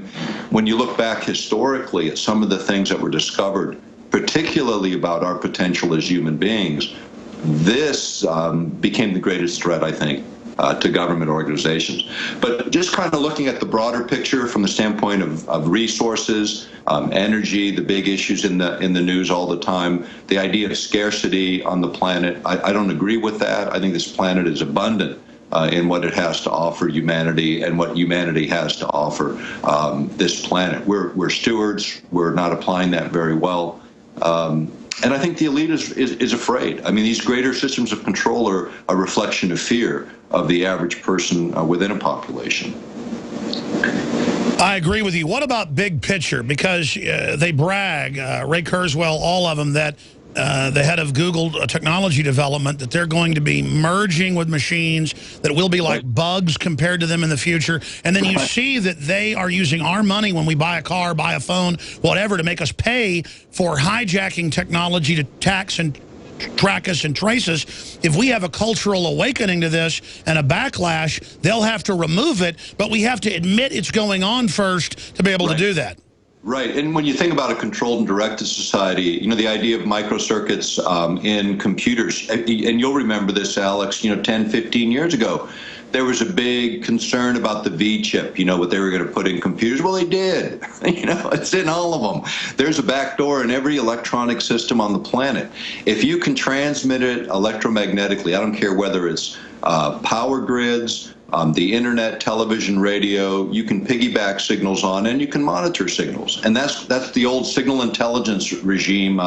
when you look back historically at some of the things that were discovered, particularly about our potential as human beings, this became the greatest threat, I think, to government organizations. But just kind of looking at the broader picture from the standpoint of resources, energy, the big issues in the news all the time, the idea of scarcity on the planet, I don't agree with that. I think this planet is abundant in what it has to offer humanity and what humanity has to offer this planet. We're stewards. We're not applying that very well. And I think the elite is afraid. I mean, these greater systems of control are a reflection of fear of the average person within a population. I agree with you. What about big picture? Because they brag, Ray Kurzweil, all of them, that the head of Google technology development, that they're going to be merging with machines, that will be like bugs compared to them in the future. And then you see that they are using our money when we buy a car, buy a phone, whatever, to make us pay for hijacking technology to tax and track us and trace us. If we have a cultural awakening to this and a backlash, they'll have to remove it, but we have to admit it's going on first to be able to do that. Right, and when you think about a controlled and directed society, you know, the idea of microcircuits in computers, and you'll remember this, Alex, 10, 15 years ago, there was a big concern about the V chip, what they were going to put in computers. Well, they did. It's in all of them. There's a back door in every electronic system on the planet. If you can transmit it electromagnetically, I don't care whether it's power grids, the internet, television, radio, you can piggyback signals on, and you can monitor signals. And that's the old signal intelligence regime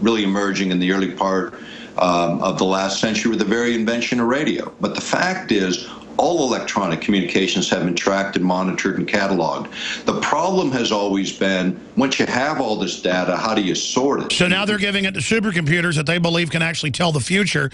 really emerging in the early part of the last century with the very invention of radio. But the fact is, all electronic communications have been tracked and monitored and cataloged. The problem has always been, once you have all this data, how do you sort it? So now they're giving it to supercomputers that they believe can actually tell the future.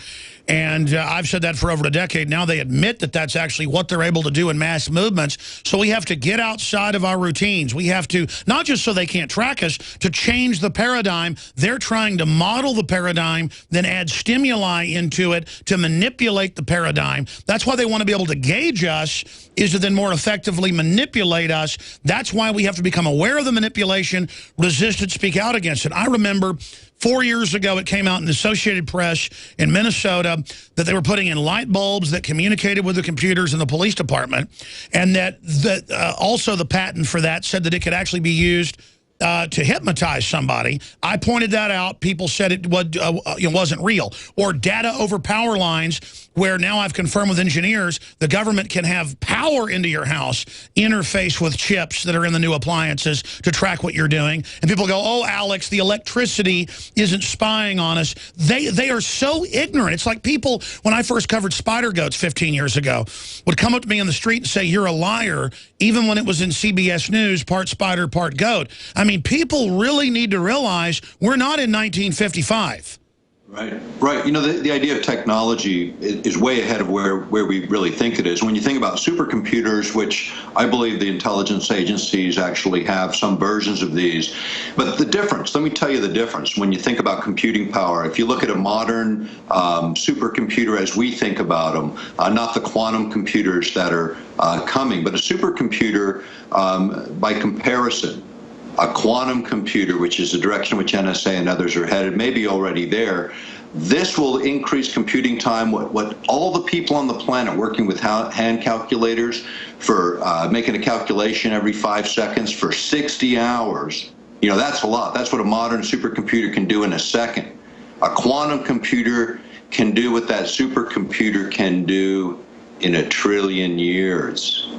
And I've said that for over a decade. Now they admit that that's actually what they're able to do in mass movements. So we have to get outside of our routines. We have to, not just so they can't track us, to change the paradigm. They're trying to model the paradigm, then add stimuli into it to manipulate the paradigm. That's why they want to be able to gauge us, is to then more effectively manipulate us. That's why we have to become aware of the manipulation, resist it, speak out against it. I remember 4 years ago, it came out in the Associated Press in Minnesota that they were putting in light bulbs that communicated with the computers in the police department, and that also the patent for that said that it could actually be used to hypnotize somebody. I pointed that out. People said it wasn't real. Or data over power lines, where now I've confirmed with engineers, the government can have power into your house, interface with chips that are in the new appliances to track what you're doing. And people go, oh, Alex, the electricity isn't spying on us. They are so ignorant. It's like people, when I first covered spider goats 15 years ago, would come up to me on the street and say, you're a liar, even when it was in CBS News, part spider, part goat. I mean, people really need to realize we're not in 1955. Right. The idea of technology is way ahead of where we really think it is. When you think about supercomputers, which I believe the intelligence agencies actually have some versions of these, but the difference, let me tell you the difference when you think about computing power. If you look at a modern supercomputer as we think about them, not the quantum computers that are coming, but a supercomputer, by comparison, a quantum computer, which is the direction which NSA and others are headed, may be already there. This will increase computing time. What all the people on the planet working with hand calculators for making a calculation every 5 seconds for 60 hours, you know, that's a lot. That's what a modern supercomputer can do in a second. A quantum computer can do what that supercomputer can do in 1 trillion years.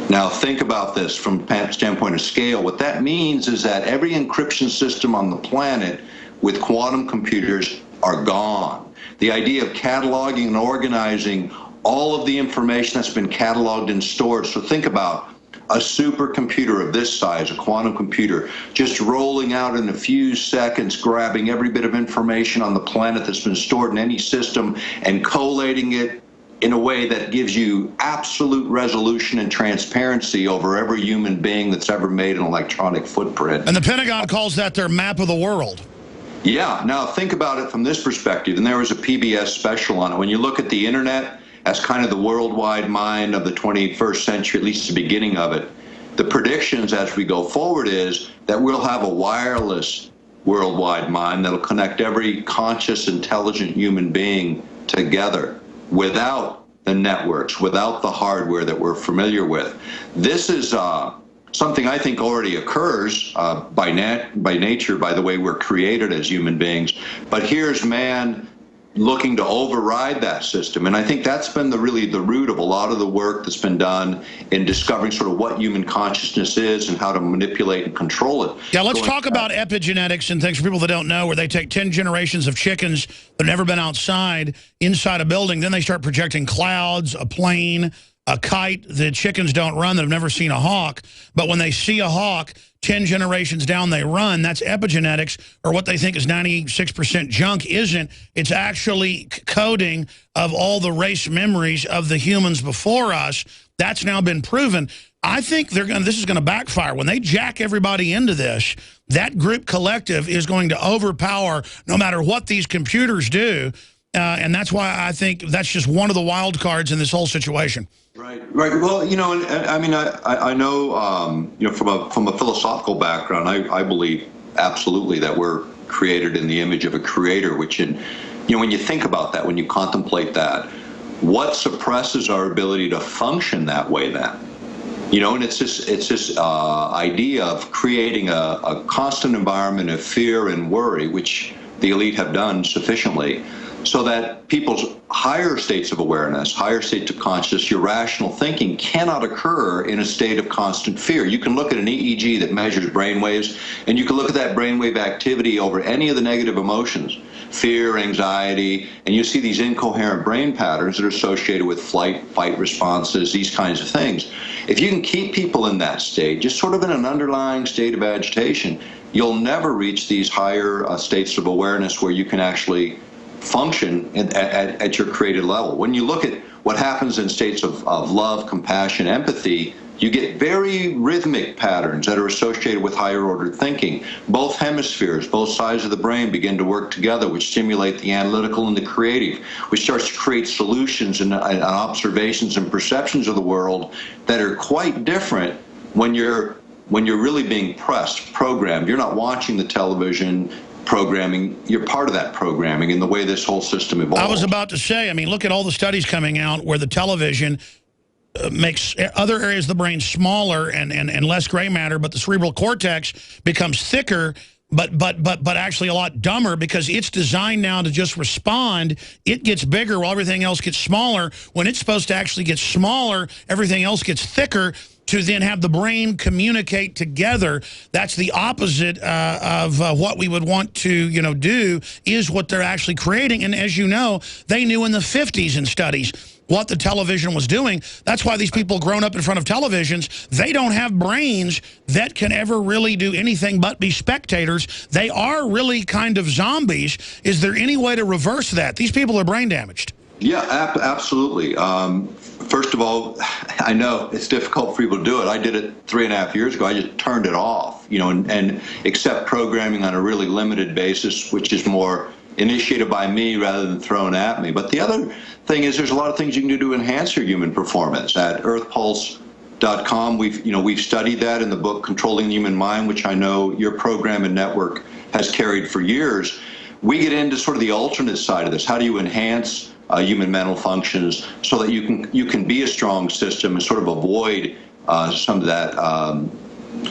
Now think about this from the standpoint of scale. What that means is that every encryption system on the planet with quantum computers are gone. The idea of cataloging and organizing all of the information that's been cataloged and stored. So think about a supercomputer of this size, a quantum computer, just rolling out in a few seconds, grabbing every bit of information on the planet that's been stored in any system and collating it in a way that gives you absolute resolution and transparency over every human being that's ever made an electronic footprint. And the Pentagon calls that their map of the world. Yeah, now think about it from this perspective, and there was a PBS special on it. When you look at the internet as kind of the worldwide mind of the 21st century, at least the beginning of it, the predictions as we go forward is that we'll have a wireless worldwide mind that'll connect every conscious, intelligent human being together without the networks, without the hardware that we're familiar with. This is something I think already occurs by nature, by the way we're created as human beings. But here's man looking to override that system. And I think that's been really the root of a lot of the work that's been done in discovering sort of what human consciousness is and how to manipulate and control it. Yeah, let's talk about epigenetics and things for people that don't know, where they take 10 generations of chickens that have never been outside, inside a building, then they start projecting clouds, a plane, a kite. The chickens don't run, that have never seen a hawk. But when they see a hawk, 10 generations down, they run. That's epigenetics, or what they think is 96% junk isn't. It's actually coding of all the race memories of the humans before us. That's now been proven. I think this is going to backfire. When they jack everybody into this, that group collective is going to overpower no matter what these computers do. And that's why I think that's just one of the wild cards in this whole situation. Right. Well, you know, and I mean, I know, you know, from a philosophical background, I believe absolutely that we're created in the image of a creator, which, you know, when you think about that, when you contemplate that, what suppresses our ability to function that way then? You know, and it's this idea of creating a constant environment of fear and worry, which the elite have done sufficiently, so that people's higher states of awareness, higher states of consciousness, your rational thinking cannot occur in a state of constant fear. You can look at an EEG that measures brainwaves, and you can look at that brainwave activity over any of the negative emotions, fear, anxiety, and you see these incoherent brain patterns that are associated with flight, fight responses, these kinds of things. If you can keep people in that state, just sort of in an underlying state of agitation, you'll never reach these higher states of awareness where you can actually function at your created level. When you look at what happens in states of love, compassion, empathy, you get very rhythmic patterns that are associated with higher order thinking. Both hemispheres, both sides of the brain begin to work together, which stimulate the analytical and the creative, which starts to create solutions and observations and perceptions of the world that are quite different when you're really being pressed, programmed. You're not watching the television programming, you're part of that programming in the way this whole system evolves. I was about to say, I mean, look at all the studies coming out where the television makes other areas of the brain smaller and less gray matter, but the cerebral cortex becomes thicker, but actually a lot dumber, because it's designed now to just respond. It gets bigger while everything else gets smaller. When it's supposed to actually get smaller, everything else gets thicker to then have the brain communicate together. That's the opposite of what we would want to, you know, do, is what they're actually creating. And as you know, they knew in the 50s in studies what the television was doing. That's why these people grown up in front of televisions, they don't have brains that can ever really do anything but be spectators. They are really kind of zombies. Is there any way to reverse that? These people are brain damaged. Yeah, absolutely. First of all, I know it's difficult for people to do it. I did it 3.5 years ago. I just turned it off, you know, and accept programming on a really limited basis, which is more initiated by me rather than thrown at me. But the other thing is, there's a lot of things you can do to enhance your human performance. At earthpulse.com, we've studied that in the book Controlling the Human Mind, which I know your program and network has carried for years. we get into sort of the alternate side of this. How do you enhance human mental functions so that you can be a strong system and sort of avoid some of that,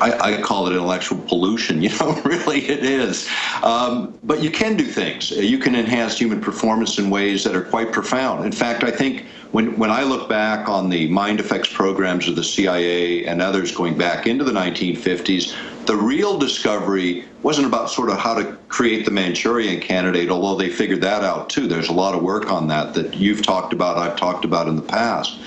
I call it intellectual pollution, really it is. But you can do things. You can enhance human performance in ways that are quite profound. In fact, I think when I look back on the mind effects programs of the CIA and others going back into the 1950s, the real discovery wasn't about sort of how to create the Manchurian candidate, although they figured that out too. There's a lot of work on that you've talked about, I've talked about in the past.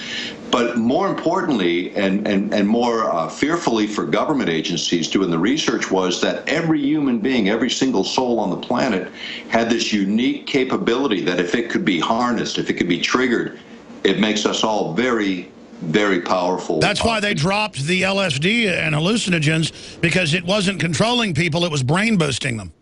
But more importantly, and more fearfully for government agencies doing the research, was that every human being, every single soul on the planet had this unique capability that if it could be harnessed, if it could be triggered, it makes us all very, very powerful. That's why they dropped the LSD and hallucinogens, because it wasn't controlling people, it was brain boosting them.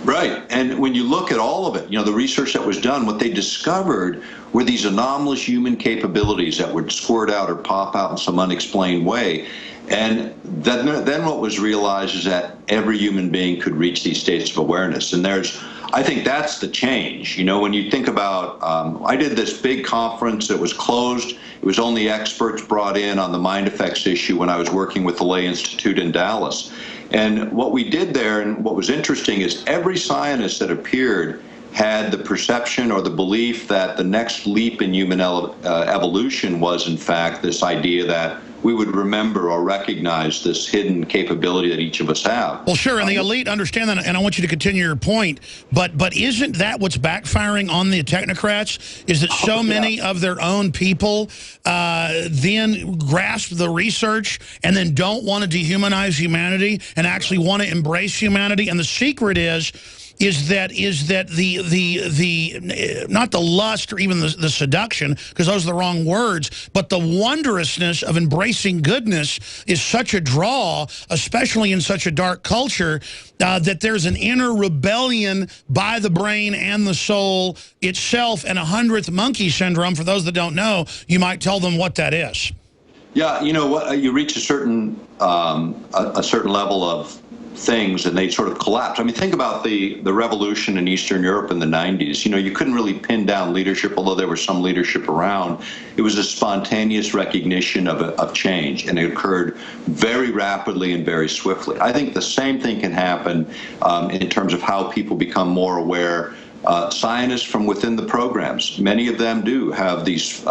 Right. And when you look at all of it, the research that was done, what they discovered were these anomalous human capabilities that would squirt out or pop out in some unexplained way. And then what was realized is that every human being could reach these states of awareness. And I think that's the change. When you think about, I did this big conference that was closed. It was only experts brought in on the mind effects issue when I was working with the Lay Institute in Dallas. And what we did there, and what was interesting, is every scientist that appeared had the perception or the belief that the next leap in human evolution was, in fact, this idea that we would remember or recognize this hidden capability that each of us have. Well, sure, and the elite understand that, and I want you to continue your point, but isn't that what's backfiring on the technocrats, is that so many of their own people then grasp the research and then don't want to dehumanize humanity and actually want to embrace humanity? And the secret is that the not the lust or even the seduction, because those are the wrong words, but the wondrousness of embracing goodness is such a draw, especially in such a dark culture, that there's an inner rebellion by the brain and the soul itself, and 100th monkey syndrome. For those that don't know, you might tell them what that is. Yeah, you reach a certain level of things and they sort of collapse. I mean, think about the revolution in Eastern Europe in the 90s. You couldn't really pin down leadership, although there was some leadership around. It was a spontaneous recognition of change, and it occurred very rapidly and very swiftly. I think the same thing can happen in terms of how people become more aware. Scientists from within the programs, many of them do have these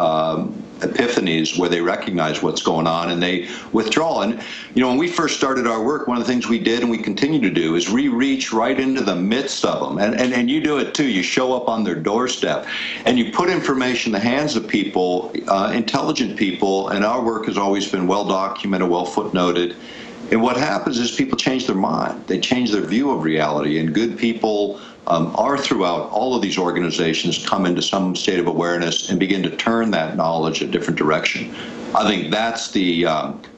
epiphanies where they recognize what's going on and they withdraw. And, when we first started our work, one of the things we did and we continue to do is reach right into the midst of them. And you do it too. You show up on their doorstep and you put information in the hands of people, intelligent people, and our work has always been well documented, well footnoted. And what happens is people change their mind. They change their view of reality, and good people are throughout all of these organizations come into some state of awareness and begin to turn that knowledge a different direction. I think that's the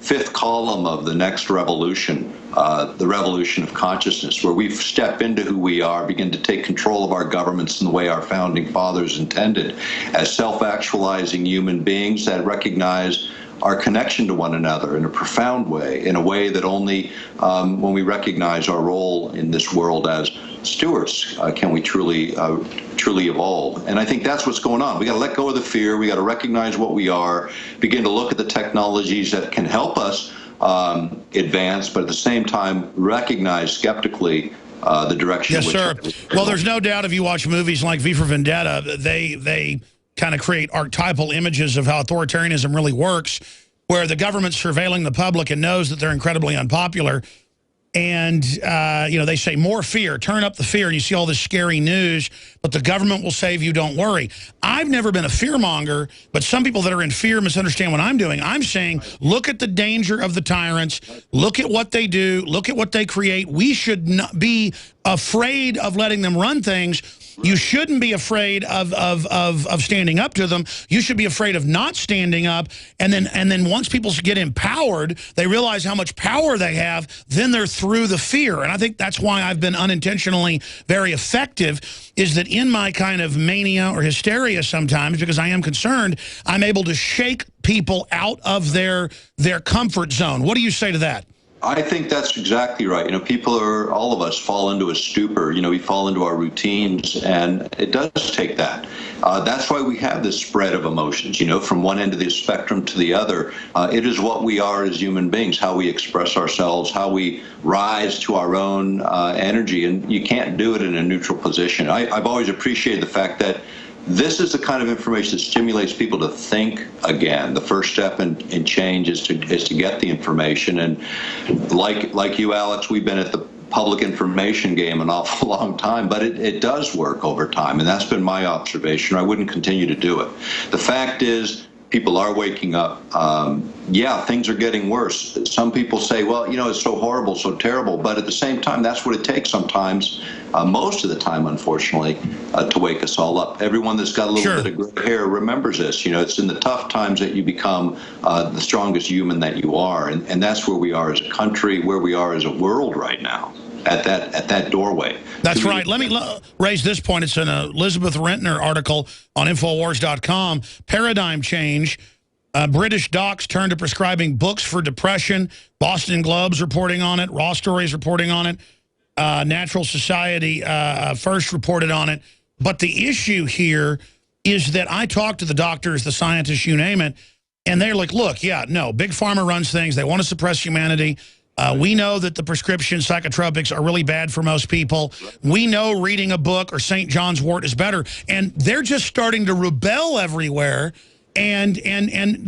fifth column of the next revolution, the revolution of consciousness, where we step into who we are, begin to take control of our governments in the way our founding fathers intended, as self-actualizing human beings that recognize our connection to one another in a profound way, in a way that only when we recognize our role in this world as stewards can we truly evolve. And I think that's what's going on. We got to let go of the fear. We got to recognize what we are, begin to look at the technologies that can help us advance, but at the same time recognize skeptically the direction. Yes, sir. Well, there's no doubt if you watch movies like V for Vendetta, they kind of create archetypal images of how authoritarianism really works, where the government's surveilling the public and knows that they're incredibly unpopular. And, they say more fear, turn up the fear, and you see all this scary news, but the government will save you, don't worry. I've never been a fearmonger, but some people that are in fear misunderstand what I'm doing. I'm saying, look at the danger of the tyrants, look at what they do, look at what they create. We should not be afraid of letting them run things. You shouldn't be afraid of standing up to them. You should be afraid of not standing up. And then once people get empowered, they realize how much power they have, then they're through the fear. And I think that's why I've been unintentionally very effective, is that in my kind of mania or hysteria sometimes, because I am concerned, I'm able to shake people out of their comfort zone. What do you say to that? I think that's exactly right. People all of us fall into a stupor. We fall into our routines, and it does take that. That's why we have this spread of emotions, from one end of the spectrum to the other. It is what we are as human beings, how we express ourselves, how we rise to our own energy, and you can't do it in a neutral position. I've always appreciated the fact that this is the kind of information that stimulates people to think again. The first step in change is to get the information. And like you, Alex, we've been at the public information game an awful long time, but it does work over time. And that's been my observation. I wouldn't continue to do it. The fact is, people are waking up. Yeah, things are getting worse. Some people say, well, it's so horrible, so terrible. But at the same time, that's what it takes sometimes, most of the time, unfortunately, to wake us all up. Everyone that's got a little bit of gray hair remembers this. It's in the tough times that you become the strongest human that you are. And that's where we are as a country, where we are as a world right now, at that doorway. That's right. Let me raise this point. It's an Elizabeth Rentner article on Infowars.com. Paradigm change. British docs turn to prescribing books for depression. Boston Globe's reporting on it. Raw Story's reporting on it. Natural Society first reported on it. But the issue here is that I talk to the doctors, the scientists, you name it, and they're like, look, yeah, no, Big Pharma runs things. They want to suppress humanity. We know that the prescription psychotropics are really bad for most people. We know reading a book or St. John's wort is better. And they're just starting to rebel everywhere and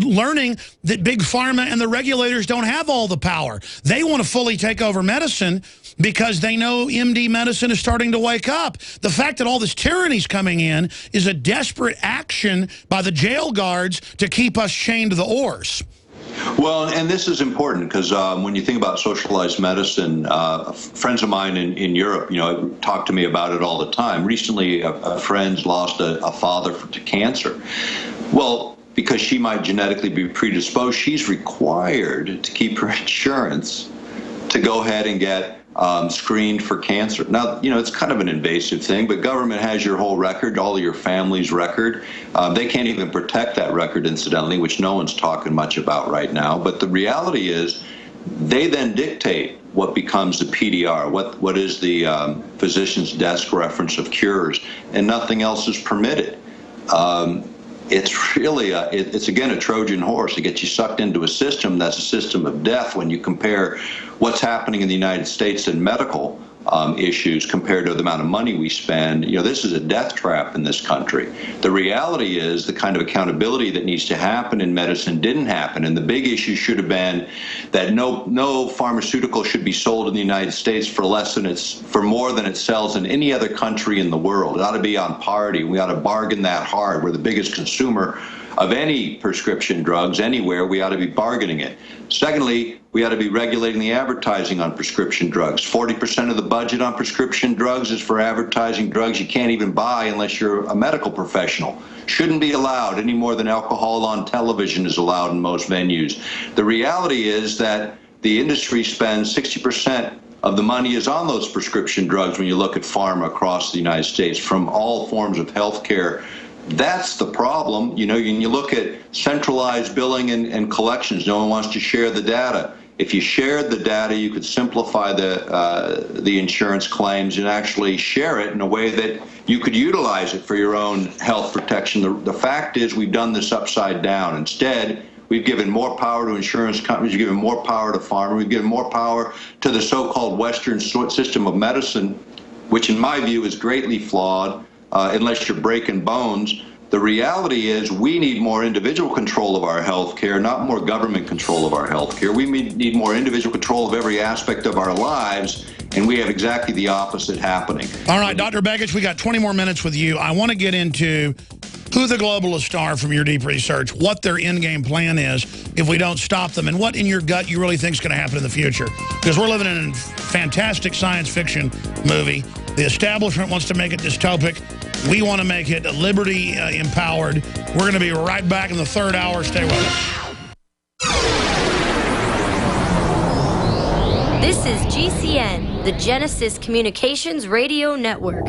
learning that Big Pharma and the regulators don't have all the power. They want to fully take over medicine because they know MD medicine is starting to wake up. The fact that all this tyranny is coming in is a desperate action by the jail guards to keep us chained to the oars. Well, and this is important because when you think about socialized medicine, friends of mine in Europe, talk to me about it all the time. Recently, a friend lost a father to cancer. Well, because she might genetically be predisposed, she's required to keep her insurance to go ahead and get screened for cancer. Now, it's kind of an invasive thing, but government has your whole record, all of your family's record. They can't even protect that record, incidentally, which no one's talking much about right now. But the reality is they then dictate what becomes the PDR, what is the physician's desk reference of cures, and nothing else is permitted. It's really, it's again a Trojan horse to get you sucked into a system that's a system of death when you compare what's happening in the United States in medical issues compared to the amount of money we spend. This is a death trap in this country. The reality is the kind of accountability that needs to happen in medicine didn't happen. And the big issue should have been that no pharmaceutical should be sold in the United States for more than it sells in any other country in the world. It ought to be on parity. We ought to bargain that hard. We're the biggest consumer of any prescription drugs anywhere. We ought to be bargaining it. Secondly, we ought to be regulating the advertising on prescription drugs. 40% of the budget on prescription drugs is for advertising drugs you can't even buy unless you're a medical professional. Shouldn't be allowed any more than alcohol on television is allowed in most venues. The reality is that the industry spends 60% of the money is on those prescription drugs when you look at pharma across the United States from all forms of health care. That's the problem. When you look at centralized billing and collections, no one wants to share the data. If you shared the data, you could simplify the insurance claims and actually share it in a way that you could utilize it for your own health protection. The fact is we've done this upside down. Instead, we've given more power to insurance companies, we've given more power to pharma, we've given more power to the so-called Western system of medicine, which in my view is greatly flawed. Unless you're breaking bones. The reality is we need more individual control of our health care, not more government control of our health care. We need more individual control of every aspect of our lives, and we have exactly the opposite happening. All right, Dr. Begich, we got 20 more minutes with you. I want to get into who the globalists are from your deep research, what their end-game plan is if we don't stop them, and what in your gut you really think is going to happen in the future. Because we're living in a fantastic science fiction movie. The establishment wants to make it dystopic. We want to make it liberty empowered. We're going to be right back in the third hour. Stay with us. This is GCN, the Genesis Communications Radio Network.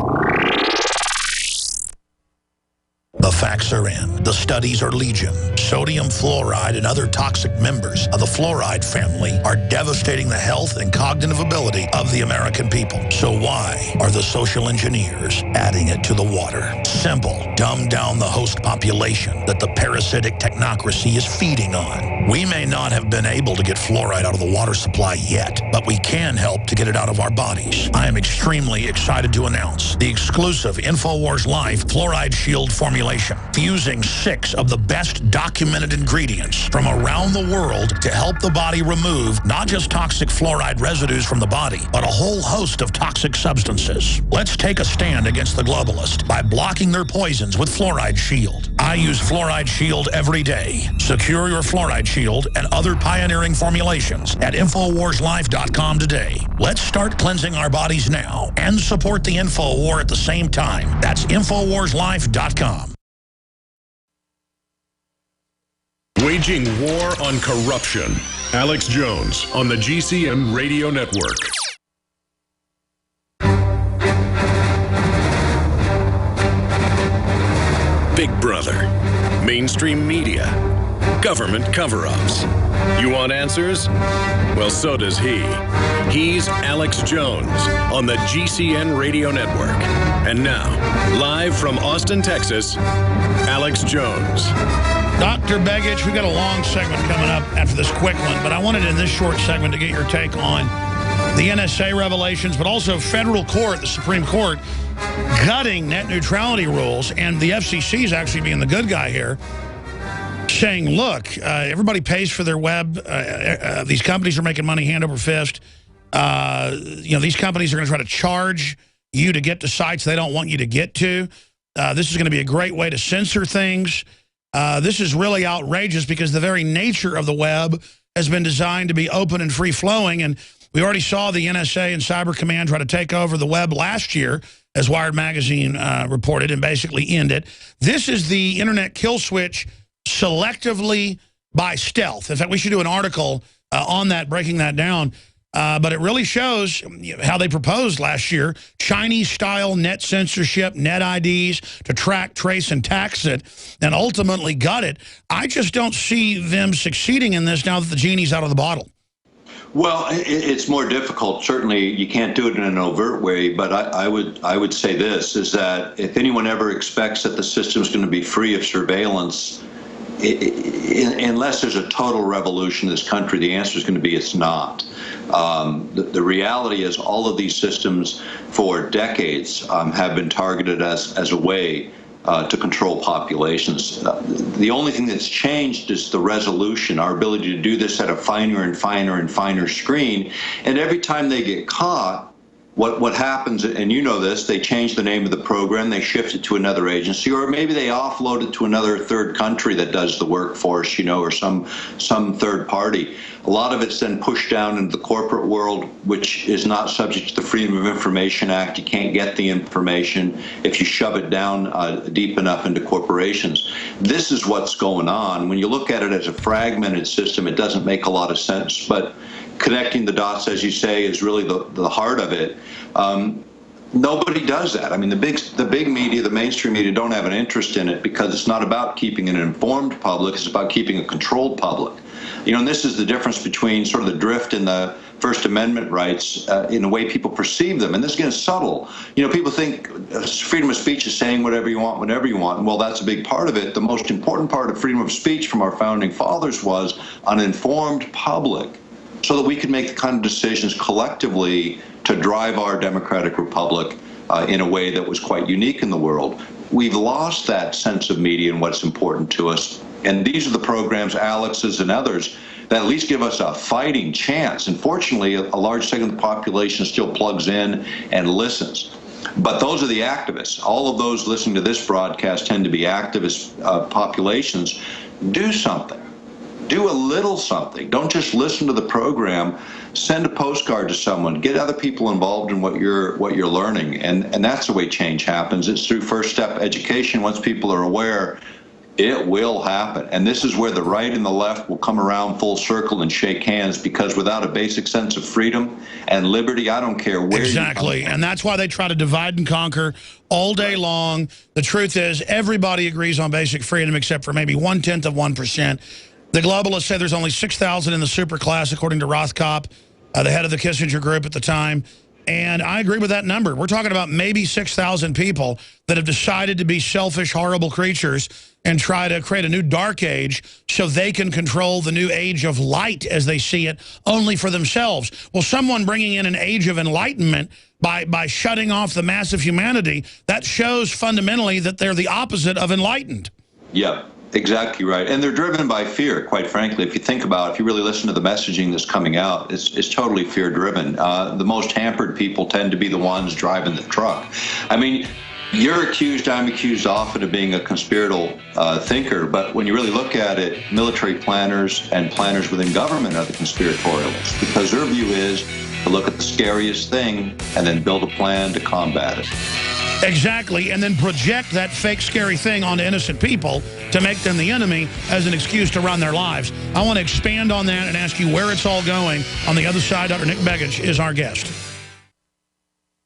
The facts are in. The studies are legion. Sodium fluoride and other toxic members of the fluoride family are devastating the health and cognitive ability of the American people. So why are the social engineers adding it to the water? Simple. Dumb down the host population that the parasitic technocracy is feeding on. We may not have been able to get fluoride out of the water supply yet, but we can help to get it out of our bodies. I am extremely excited to announce the exclusive InfoWars Life Fluoride Shield formulation, fusing 6 of the best documented ingredients from around the world to help the body remove not just toxic fluoride residues from the body, but a whole host of toxic substances. Let's take a stand against the globalists by blocking their poisons with Fluoride Shield. I use Fluoride Shield every day. Secure your Fluoride Shield and other pioneering formulations at InfoWarsLife.com today. Let's start cleansing our bodies now and support the info war at the same time. That's InfoWarsLife.com. Waging war on corruption. Alex Jones on the GCN Radio Network. Big Brother, mainstream media, government cover-ups. You want answers? Well, so does he. He's Alex Jones on the GCN Radio Network. And now, live from Austin, Texas, Alex Jones. Dr. Begich, we've got a long segment coming up after this quick one, but I wanted in this short segment to get your take on the NSA revelations, but also federal court, the Supreme Court, gutting net neutrality rules, and the FCC is actually being the good guy here, saying, look, everybody pays for their web. These companies are making money hand over fist. These companies are going to try to charge you to get to sites they don't want you to get to. This is going to be a great way to censor things. This is really outrageous because the very nature of the web has been designed to be open and free-flowing, and we already saw the NSA and Cyber Command try to take over the web last year, as Wired Magazine reported, and basically end it. This is the internet kill switch selectively by stealth. In fact, we should do an article on that, breaking that down. But it really shows how they proposed last year, Chinese-style net censorship, net IDs to track, trace, and tax it, and ultimately gut it. I just don't see them succeeding in this now that the genie's out of the bottle. Well, it's more difficult. Certainly, you can't do it in an overt way. But I would say this, is that if anyone ever expects that the system is going to be free of surveillance, unless there's a total revolution in this country, the answer is going to be it's not. The reality is all of these systems for decades have been targeted as a way to control populations. The only thing that's changed is the resolution, our ability to do this at a finer and finer and finer screen. And every time they get caught, what happens, and you know this, they change the name of the program, they shift it to another agency, or maybe they offload it to another third country that does the work for us, or some third party. A lot of it's then pushed down into the corporate world, which is not subject to the Freedom of Information Act. You can't get the information if you shove it down deep enough into corporations. This is what's going on. When you look at it as a fragmented system, it doesn't make a lot of sense, but connecting the dots, as you say, is really the heart of it. Nobody does that. I mean, the big media, the mainstream media, don't have an interest in it because it's not about keeping an informed public. It's about keeping a controlled public. And this is the difference between sort of the drift in the First Amendment rights in the way people perceive them. And this is subtle. People think freedom of speech is saying whatever you want, whenever you want. Well, that's a big part of it. The most important part of freedom of speech from our founding fathers was an informed public, so that we could make the kind of decisions collectively to drive our democratic republic in a way that was quite unique in the world. We've lost that sense of media and what's important to us. And these are the programs, Alex's and others, that at least give us a fighting chance. And fortunately, a large segment of the population still plugs in and listens. But those are the activists. All of those listening to this broadcast tend to be activist populations. Do something. Do a little something. Don't just listen to the program. Send a postcard to someone. Get other people involved in what you're learning. And that's the way change happens. It's through first step education. Once people are aware, It will happen. And this is where the right and the left will come around full circle and shake hands, because without a basic sense of freedom and liberty, I don't care where Exactly. you come from. And that's why they try to divide and conquer all day long. The truth is, everybody agrees on basic freedom except for maybe 1/10 of 1%. The globalists say there's only 6,000 in the superclass, according to Rothkopf, the head of the Kissinger group at the time. And I agree with that number. We're talking about maybe 6,000 people that have decided to be selfish, horrible creatures and try to create a new dark age so they can control the new age of light as they see it, only for themselves. Well, someone bringing in an age of enlightenment by shutting off the mass of humanity, that shows fundamentally that they're the opposite of enlightened. Yeah. Exactly right. And they're driven by fear, quite frankly. If you think about it, if you really listen to the messaging that's coming out, it's totally fear-driven. The most hampered people tend to be the ones driving the truck. I mean, you're accused, I'm accused often of being a conspiratorial thinker, but when you really look at it, military planners and planners within government are the conspiratorialists, because their view is to look at the scariest thing and then build a plan to combat it. Exactly, and then project that fake, scary thing onto innocent people to make them the enemy as an excuse to run their lives. I want to expand on that and ask you where it's all going. On the other side, Dr. Nick Begich is our guest.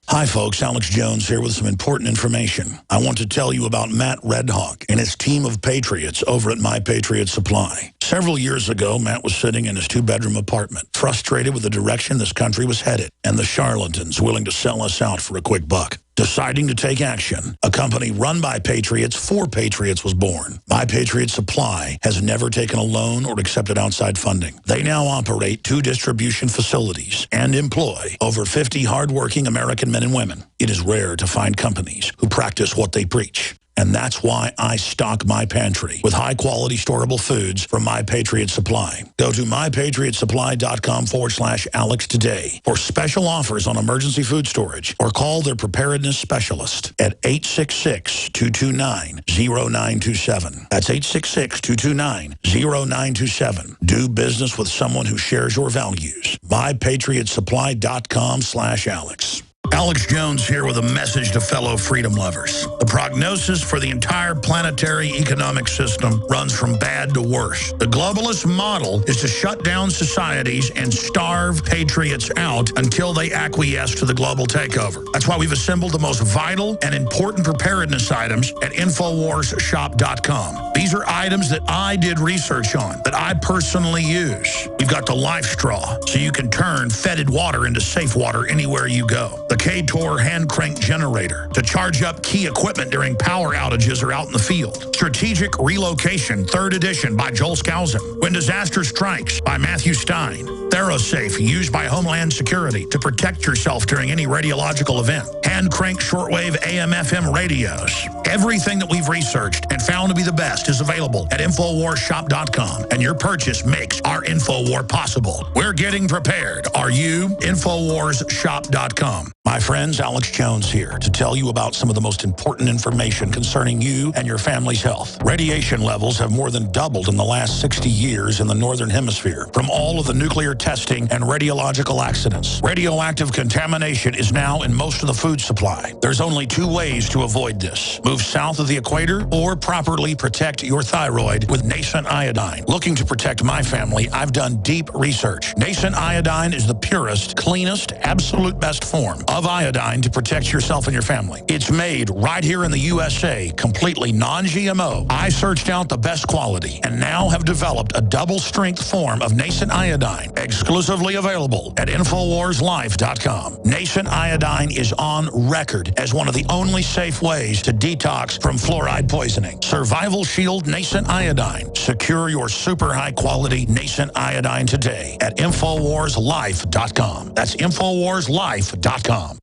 Hi, folks. Alex Jones here with some important information. I want to tell you about Matt Redhawk and his team of patriots over at My Patriot Supply. Several years ago, Matt was sitting in his 2-bedroom apartment, frustrated with the direction this country was headed and the charlatans willing to sell us out for a quick buck. Deciding to take action, a company run by patriots for patriots was born. My Patriot Supply has never taken a loan or accepted outside funding. They now operate 2 distribution facilities and employ over 50 hardworking American men and women. It is rare to find companies who practice what they preach. And that's why I stock my pantry with high-quality storable foods from My Patriot Supply. Go to mypatriotsupply.com/Alex today for special offers on emergency food storage, or call their preparedness specialist at 866-229-0927. That's 866-229-0927. Do business with someone who shares your values. mypatriotsupply.com/Alex. Alex Jones here with a message to fellow freedom lovers. The prognosis for the entire planetary economic system runs from bad to worse. The globalist model is to shut down societies and starve patriots out until they acquiesce to the global takeover. That's why we've assembled the most vital and important preparedness items at InfoWarsShop.com. These are items that I did research on, that I personally use. We've got the Life Straw, so you can turn fetid water into safe water anywhere you go. The K-Tor hand crank generator to charge up key equipment during power outages or out in the field. Strategic Relocation, 3rd edition by Joel Skousen. When Disaster Strikes by Matthew Stein. ThyroSafe, used by Homeland Security to protect yourself during any radiological event. Hand crank shortwave AM/FM radios. Everything that we've researched and found to be the best is available at InfoWarsShop.com, and your purchase makes our InfoWar possible. We're getting prepared. Are you? InfoWarsShop.com. My friends, Alex Jones here to tell you about some of the most important information concerning you and your family's health. Radiation levels have more than doubled in the last 60 years in the Northern Hemisphere from all of the nuclear testing and radiological accidents. Radioactive contamination is now in most of the food supply. There's only 2 ways to avoid this. Move south of the equator or properly protect your thyroid with nascent iodine. Looking to protect my family, I've done deep research. Nascent iodine is the purest, cleanest, absolute best form of iodine to protect yourself and your family. It's made right here in the USA, completely non-GMO. I searched out the best quality and now have developed a double-strength form of nascent iodine, exclusively available at InfoWarsLife.com. Nascent iodine is on record as one of the only safe ways to detox from fluoride poisoning. Survival Shield Nascent Iodine. Secure your super high-quality nascent iodine today at InfoWarsLife.com. That's InfoWarsLife.com.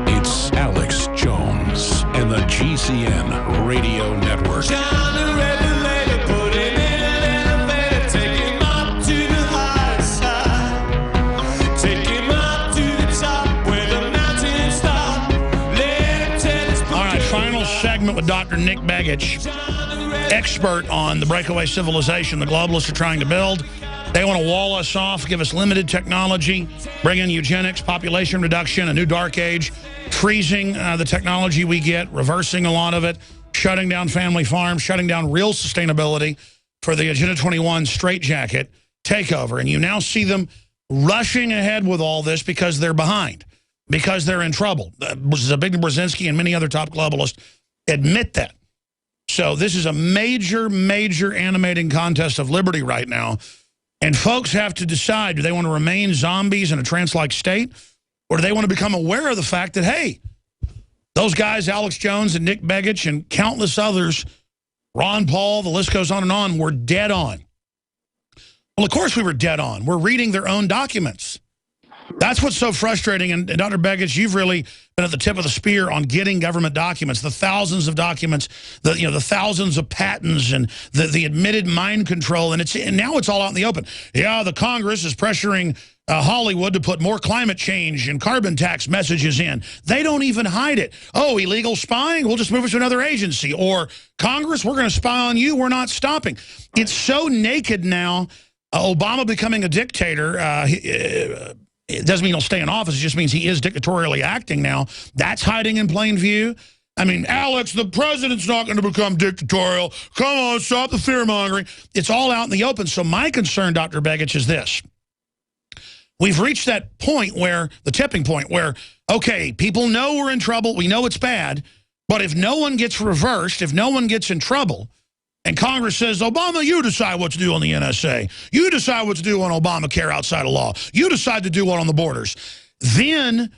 It's Alex Jones and the GCN Radio Network. With Dr. Nick Begich, expert on the breakaway civilization the globalists are trying to build. They want to wall us off, give us limited technology, bring in eugenics, population reduction, a new dark age, freezing the technology we get, reversing a lot of it, shutting down family farms, shutting down real sustainability for the Agenda 21 straitjacket takeover. And you now see them rushing ahead with all this because they're behind, because they're in trouble. Zbigniew Brzezinski and many other top globalists admit that. So this is a major, major animating contest of liberty right now. And folks have to decide, do they want to remain zombies in a trance-like state? Or do they want to become aware of the fact that, hey, those guys, Alex Jones and Nick Begich and countless others, Ron Paul, the list goes on, were dead on. Well, of course we were dead on. We're reading their own documents. That's what's so frustrating. And Dr. Begich, you've really been at the tip of the spear on getting government documents, the thousands of documents, the thousands of patents and the admitted mind control. And now it's all out in the open. Yeah, the Congress is pressuring Hollywood to put more climate change and carbon tax messages in. They don't even hide it. Oh, illegal spying? We'll just move it to another agency. Or Congress, we're going to spy on you. We're not stopping. It's so naked now. Obama becoming a dictator, it doesn't mean he'll stay in office. It just means he is dictatorially acting now. That's hiding in plain view. I mean, Alex, the president's not going to become dictatorial. Come on, stop the fear-mongering. It's all out in the open. So my concern, Dr. Begich, is this. We've reached that point where, the tipping point where, okay, people know we're in trouble. We know it's bad. But if no one gets reversed, if no one gets in trouble, and Congress says, Obama, you decide what to do on the NSA. You decide what to do on Obamacare outside of law. You decide to do what on the borders. Then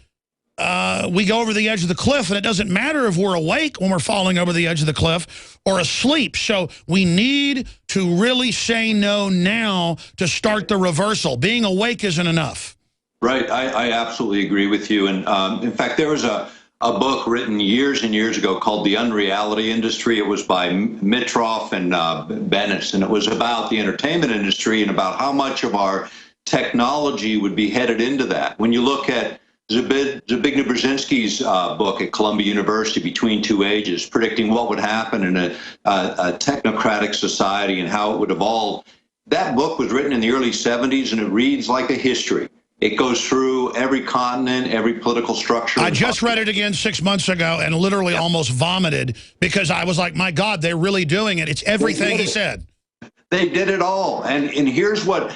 we go over the edge of the cliff, and it doesn't matter if we're awake when we're falling over the edge of the cliff or asleep. So we need to really say no now to start the reversal. Being awake isn't enough. Right. I absolutely agree with you. And in fact, there was a book written years and years ago called The Unreality Industry. It was by Mitroff and Bennett, and it was about the entertainment industry and about how much of our technology would be headed into that. When you look at Zbigniew Brzezinski's book at Columbia University, Between Two Ages, predicting what would happen in a technocratic society and how it would evolve, that book was written in the early 70s, and it reads like a history. It goes through every continent, every political structure. I just read it again 6 months ago and literally almost vomited because I was like, my God, they're really doing it. It's everything he said. They did it all. And here's what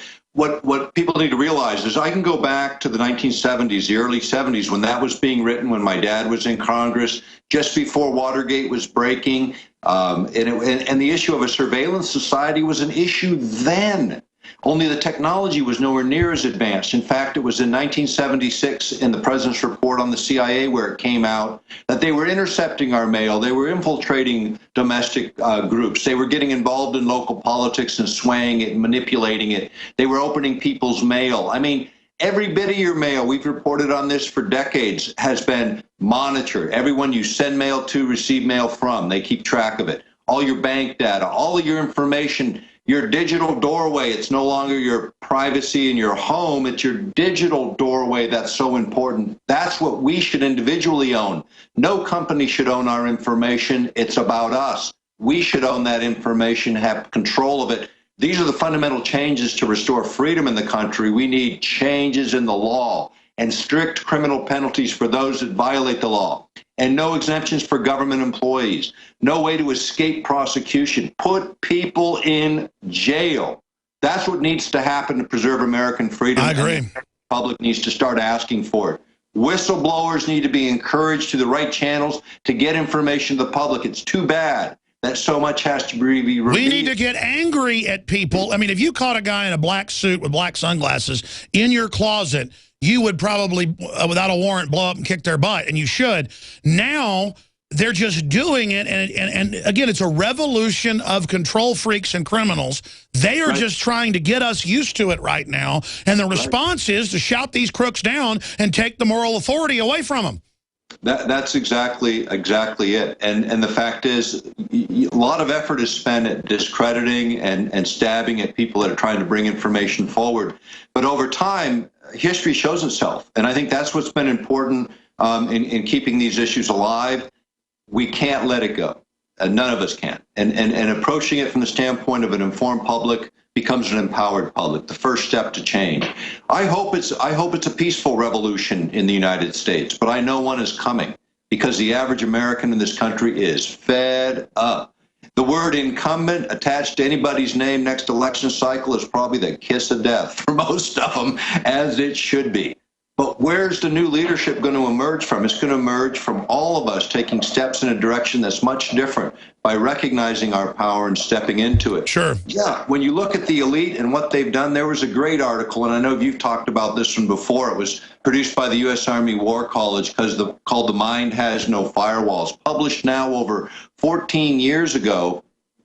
people need to realize is I can go back to the 1970s, the early 70s, when that was being written, when my dad was in Congress, just before Watergate was breaking. And the issue of a surveillance society was an issue then. Only the technology was nowhere near as advanced. In fact, it was in 1976 in the President's report on the CIA where it came out that they were intercepting our mail. They were infiltrating domestic groups. They were getting involved in local politics and swaying it and manipulating it. They were opening people's mail. I mean, every bit of your mail, we've reported on this for decades, has been monitored. Everyone you send mail to, receive mail from, they keep track of it. All your bank data, all of your information, your digital doorway. It's no longer your privacy in your home. It's your digital doorway that's so important. That's what we should individually own. No company should own our information. It's about us. We should own that information, have control of it. These are the fundamental changes to restore freedom in the country. We need changes in the law and strict criminal penalties for those that violate the law, and no exemptions for government employees, no way to escape prosecution. Put people in jail. That's what needs to happen to preserve American freedom. I agree. And the public needs to start asking for it. Whistleblowers need to be encouraged through the right channels to get information to the public. It's too bad that so much has to be revealed. We need to get angry at people. I mean, if you caught a guy in a black suit with black sunglasses in your closet, you would probably, without a warrant, blow up and kick their butt, and you should. Now, they're just doing it, and again, it's a revolution of control freaks and criminals. They are just trying to get us used to it right now, and the response is to shout these crooks down and take the moral authority away from them. That's exactly it. And the fact is, a lot of effort is spent at discrediting and stabbing at people that are trying to bring information forward. But over time, history shows itself. And I think that's what's been important in keeping these issues alive. We can't let it go. None of us can. And approaching it from the standpoint of an informed public, becomes an empowered public, the first step to change. I hope it's a peaceful revolution in the United States, but I know one is coming because the average American in this country is fed up. The word incumbent attached to anybody's name next election cycle is probably the kiss of death for most of them, as it should be. But where's the new leadership going to emerge from? It's going to emerge from all of us taking steps in a direction that's much different by recognizing our power and stepping into it. Sure. Yeah, when you look at the elite and what they've done, there was a great article, and I know you've talked about this one before. It was produced by the U.S. Army War College called The Mind Has No Firewalls, published now over 14 years ago,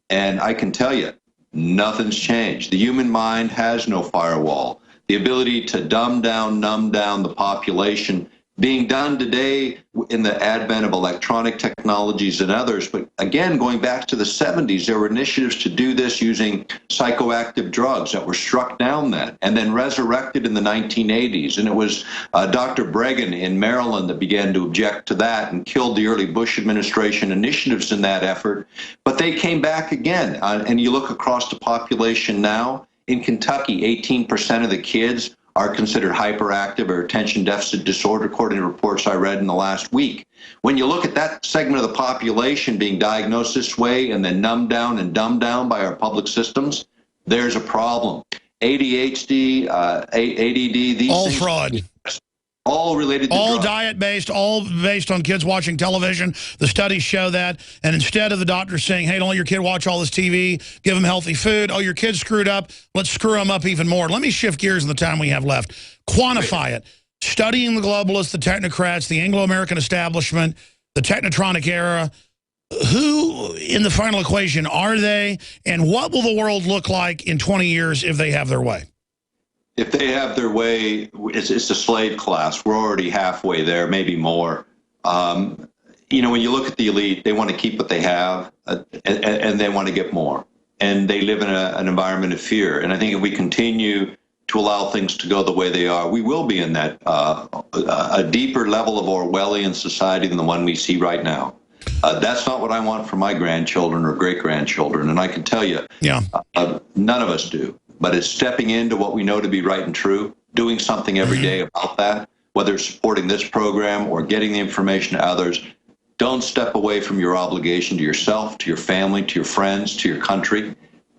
and I can tell you, nothing's changed. The human mind has no firewall. The ability to numb down the population being done today in the advent of electronic technologies and others. But again, going back to the 70s, there were initiatives to do this using psychoactive drugs that were struck down then and then resurrected in the 1980s. And it was Dr. Brazen in Maryland that began to object to that and killed the early Bush administration initiatives in that effort. But they came back again. And you look across the population now, in Kentucky, 18% of the kids are considered hyperactive or attention deficit disorder, according to reports I read in the last week. When you look at that segment of the population being diagnosed this way and then numbed down and dumbed down by our public systems, there's a problem. ADHD, ADD, these all things, fraud. all related to all drugs. diet-based, all based on kids watching television. The studies show that. And instead of the doctor saying, hey, don't let your kid watch all this TV, give them healthy food. Oh, your kid's screwed up. Let's screw them up even more. Let me shift gears in the time we have left. Quantify it. Studying the globalists, the technocrats, the Anglo-American establishment, the technotronic era. Who, in the final equation, are they? And what will the world look like in 20 years if they have their way? If they have their way, it's a slave class. We're already halfway there, maybe more. You know, when you look at the elite, they want to keep what they have, and they want to get more. And they live in an environment of fear. And I think if we continue to allow things to go the way they are, we will be in that a deeper level of Orwellian society than the one we see right now. That's not what I want for my grandchildren or great-grandchildren. And I can tell you, none of us do. But it's stepping into what we know to be right and true, doing something every day about that, whether it's supporting this program or getting the information to others. Don't step away from your obligation to yourself, to your family, to your friends, to your country.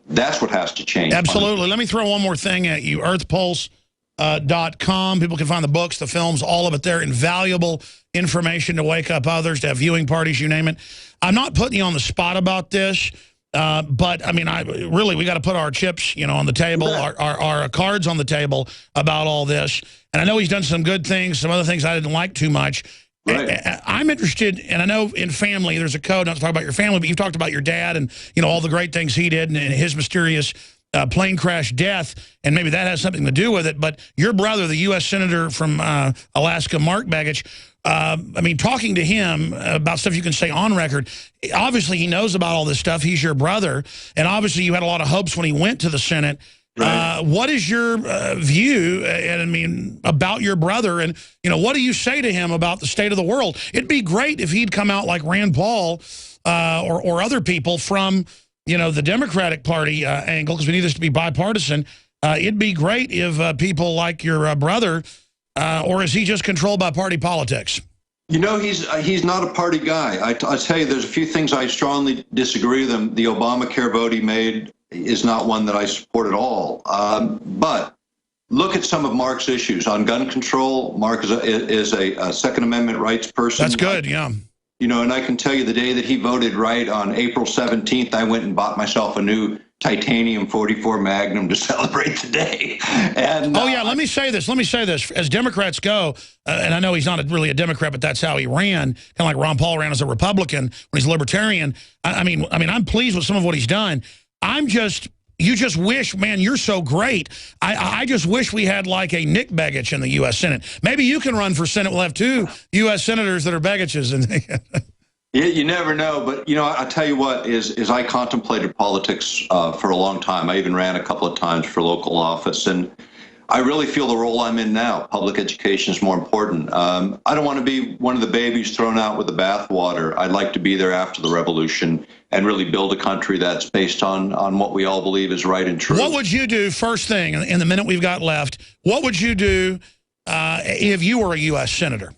That's what has to change. Absolutely. Let me throw one more thing at you. earthpulse.com. People can find the books, the films, all of it there. Invaluable information to wake up others, to have viewing parties, you name it. I'm not putting you on the spot about this. But I mean, we got to put our chips, on the table, our cards on the table about all this. And I know he's done some good things, some other things I didn't like too much. Right. I'm interested, and I know in family there's a code not to talk about your family, but you've talked about your dad and all the great things he did and his mysterious plane crash death, and maybe that has something to do with it. But your brother, the U.S. Senator from Alaska, Mark Begich, I mean, talking to him about stuff you can say on record, obviously he knows about all this stuff. He's your brother, and obviously you had a lot of hopes when he went to the Senate. Right. What is your view, and I mean, about your brother, and what do you say to him about the state of the world? It'd be great if he'd come out like Rand Paul or other people from the Democratic Party angle, because we need this to be bipartisan. It'd be great if people like your brother. Or is he just controlled by party politics? He's not a party guy. I tell you, there's a few things I strongly disagree with him. The Obamacare vote he made is not one that I support at all. But look at some of Mark's issues on gun control. Mark is a Second Amendment rights person. That's good, yeah. And I can tell you the day that he voted right on April 17th, I went and bought myself a new titanium 44 Magnum to celebrate the day. And let me say this. As Democrats go, and I know he's not really a Democrat, but that's how he ran, kind of like Ron Paul ran as a Republican when he's a libertarian. I mean, I'm pleased with some of what he's done. You just wish, man, you're so great. I just wish we had like a Nick Begich in the U.S. Senate. Maybe you can run for Senate. We'll have 2 U.S. senators that are Begiches. You never know, but I tell you what is I contemplated politics for a long time. I even ran a couple of times for local office, and I really feel the role I'm in now. Public education is more important. I don't want to be one of the babies thrown out with the bathwater. I'd like to be there after the revolution and really build a country that's based on what we all believe is right and true. What would you do, first thing, in the minute we've got left, what would you do if you were a U.S. Senator?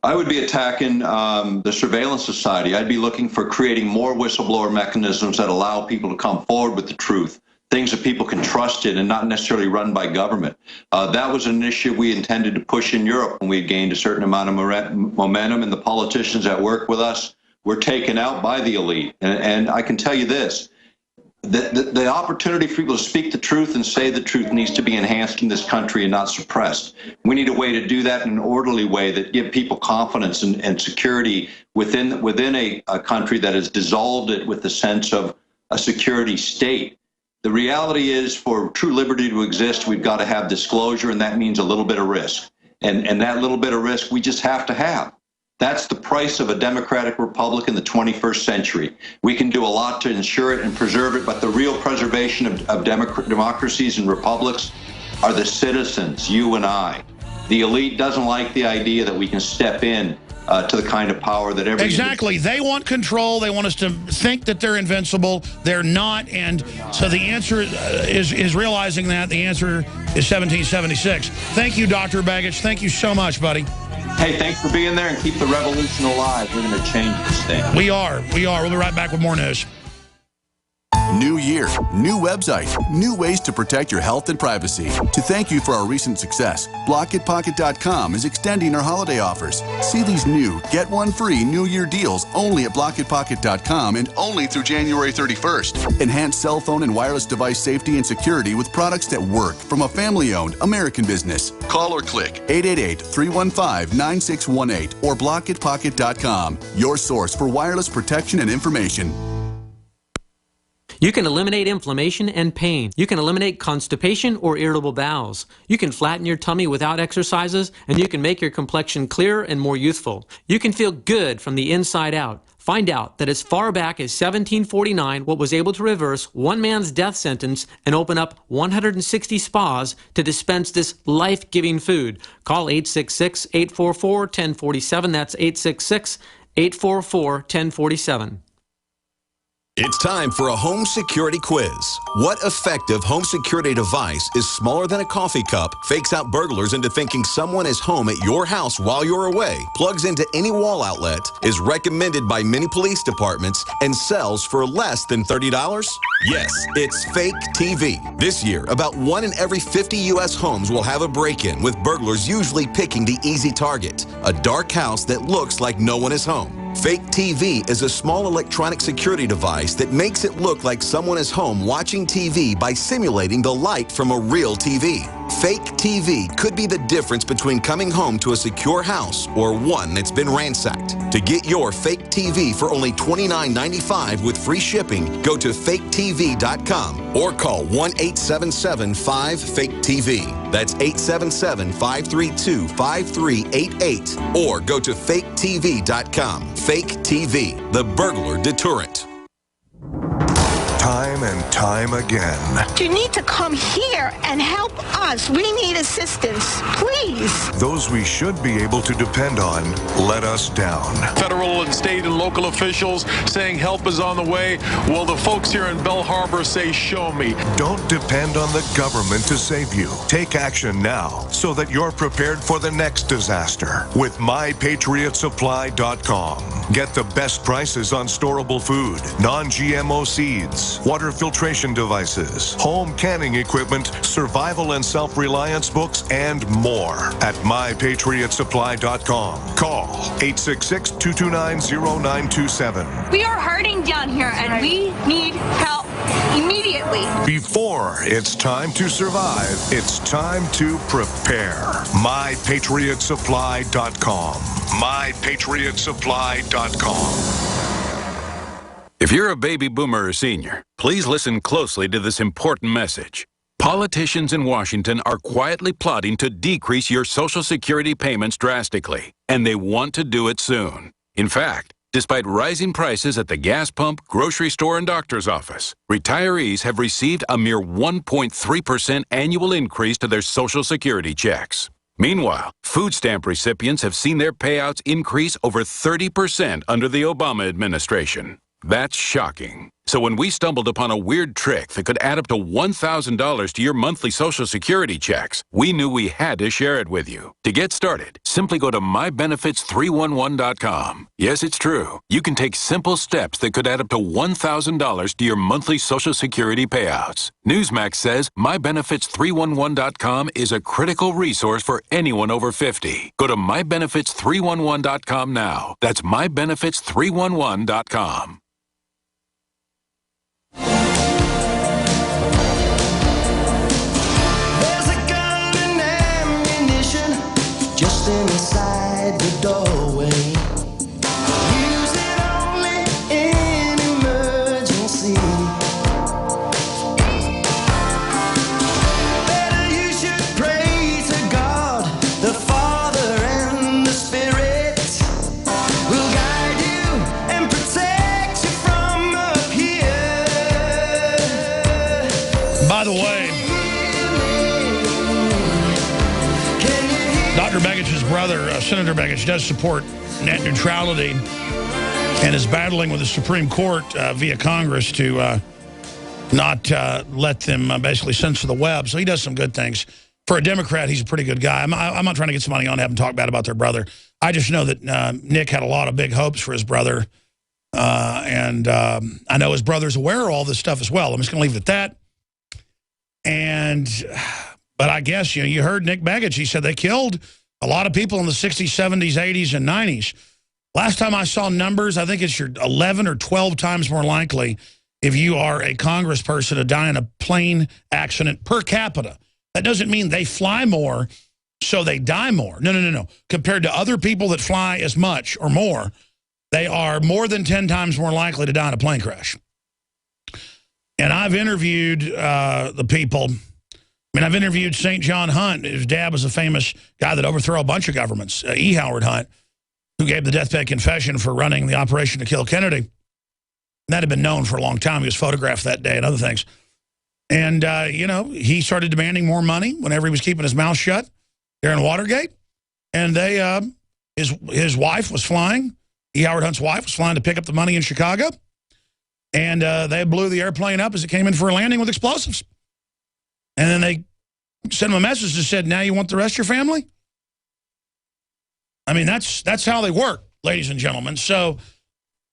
I would be attacking the surveillance society. I'd be looking for creating more whistleblower mechanisms that allow people to come forward with the truth, things that people can trust in and not necessarily run by government. That was an initiative we intended to push in Europe when we gained a certain amount of momentum, and the politicians that work with us were taken out by the elite. And I can tell you this, the opportunity for people to speak the truth and say the truth needs to be enhanced in this country and not suppressed. We need a way to do that in an orderly way that give people confidence and security within a country that has dissolved it with the sense of a security state. The reality is, for true liberty to exist, we've got to have disclosure, and that means a little bit of risk. And that little bit of risk we just have to have. That's the price of a democratic republic in the 21st century. We can do a lot to ensure it and preserve it, but the real preservation of democracies and republics are the citizens, you and I. The elite doesn't like the idea that we can step in to the kind of power that every... Exactly. They want control. They want us to think that they're invincible. They're not. And so the answer is realizing that. The answer is 1776. Thank you, Dr. Begich. Thank you so much, buddy. Hey, thanks for being there and keep the revolution alive. We're going to change this thing. We are. We'll be right back with more news. New year, new website, new ways to protect your health and privacy. To thank you for our recent success, blockitpocket.com is extending our holiday offers. See these new Get One Free New Year deals only at blockitpocket.com and only through January 31st. Enhance cell phone and wireless device safety and security with products that work from a family-owned American business. Call or click 888-315-9618 or blockitpocket.com, your source for wireless protection and information. You can eliminate inflammation and pain. You can eliminate constipation or irritable bowels. You can flatten your tummy without exercises, and you can make your complexion clearer and more youthful. You can feel good from the inside out. Find out that as far back as 1749, what was able to reverse one man's death sentence and open up 160 spas to dispense this life-giving food. Call 866-844-1047. That's 866-844-1047. It's time for a home security quiz. What effective home security device is smaller than a coffee cup, fakes out burglars into thinking someone is home at your house while you're away, plugs into any wall outlet, is recommended by many police departments, and sells for less than $30? Yes, it's Fake TV. This year, about 1 in every 50 U.S. homes will have a break-in, with burglars usually picking the easy target, a dark house that looks like no one is home. Fake TV is a small electronic security device that makes it look like someone is home watching TV by simulating the light from a real TV. Fake TV could be the difference between coming home to a secure house or one that's been ransacked. To get your Fake TV for only $29.95 with free shipping, go to faketv.com or call 1-877-5-FAKE-TV. That's 877-532-5388 or go to faketv.com. Fake TV, the burglar deterrent. Time and time again. You need to come here and help us. We need assistance, please. Those we should be able to depend on let us down. Federal and state and local officials saying help is on the way. Well, the folks here in Bell Harbor say, show me. Don't depend on the government to save you. Take action now so that you're prepared for the next disaster with MyPatriotSupply.com. Get the best prices on storable food, non-GMO seeds, water filtration devices, home canning equipment, survival and self-reliance books, and more at MyPatriotSupply.com. Call 866-229-0927. We are hurting down here, and we need help immediately. Before it's time to survive, it's time to prepare. MyPatriotSupply.com. MyPatriotSupply.com. If you're a baby boomer or senior, please listen closely to this important message. Politicians in Washington are quietly plotting to decrease your Social Security payments drastically, and they want to do it soon. In fact, Despite rising prices at the gas pump, grocery store, and doctor's office, retirees have received a mere 1.3% annual increase to their Social Security checks. Meanwhile, food stamp recipients have seen their payouts increase over 30% under the Obama administration. That's shocking. So when we stumbled upon a weird trick that could add up to $1,000 to your monthly Social Security checks, we knew we had to share it with you. To get started, simply go to mybenefits311.com. Yes, it's true. You can take simple steps that could add up to $1,000 to your monthly Social Security payouts. Newsmax says mybenefits311.com is a critical resource for anyone over 50. Go to mybenefits311.com now. That's mybenefits311.com. Just inside the doorway. Use it only in emergency. Better you should pray to God, the Father and the Spirit will guide you and protect you from up here. By the way, Dr. Begich's brother, Senator Begich, does support net neutrality and is battling with the Supreme Court via Congress to not let them basically censor the web. So he does some good things. For a Democrat, he's a pretty good guy. I'm not trying to get somebody on to have them talk bad about their brother. I just know that Nick had a lot of big hopes for his brother. And I know his brother's aware of all this stuff as well. I'm just going to leave it at that. But I guess, you heard Nick Begich. He said they killed a lot of people in the 60s, 70s, 80s, and 90s. Last time I saw numbers, I think it's 11 or 12 times more likely if you are a congressperson to die in a plane accident per capita. That doesn't mean they fly more, so they die more. No. Compared to other people that fly as much or more, they are more than 10 times more likely to die in a plane crash. And I've interviewed the people. I've interviewed St. John Hunt. His dad was a famous guy that overthrew a bunch of governments. E. Howard Hunt, who gave the deathbed confession for running the operation to kill Kennedy. And that had been known for a long time. He was photographed that day and other things. And, he started demanding more money whenever he was keeping his mouth shut during Watergate. And his wife was flying. E. Howard Hunt's wife was flying to pick up the money in Chicago. And they blew the airplane up as it came in for a landing with explosives. And then they sent him a message that said, now you want the rest of your family? That's how they work, ladies and gentlemen. So,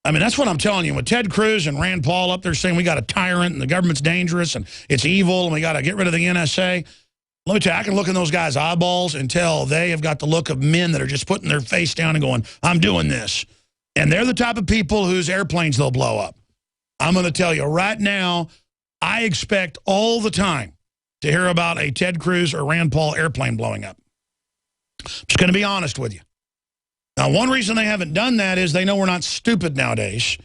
that's what I'm telling you. With Ted Cruz and Rand Paul up there saying we got a tyrant and the government's dangerous and it's evil and we got to get rid of the NSA. Let me tell you, I can look in those guys' eyeballs and tell they have got the look of men that are just putting their face down and going, I'm doing this. And they're the type of people whose airplanes they'll blow up. I'm going to tell you right now, I expect all the time to hear about a Ted Cruz or Rand Paul airplane blowing up. I'm just going to be honest with you. Now, one reason they haven't done that is they know we're not stupid nowadays.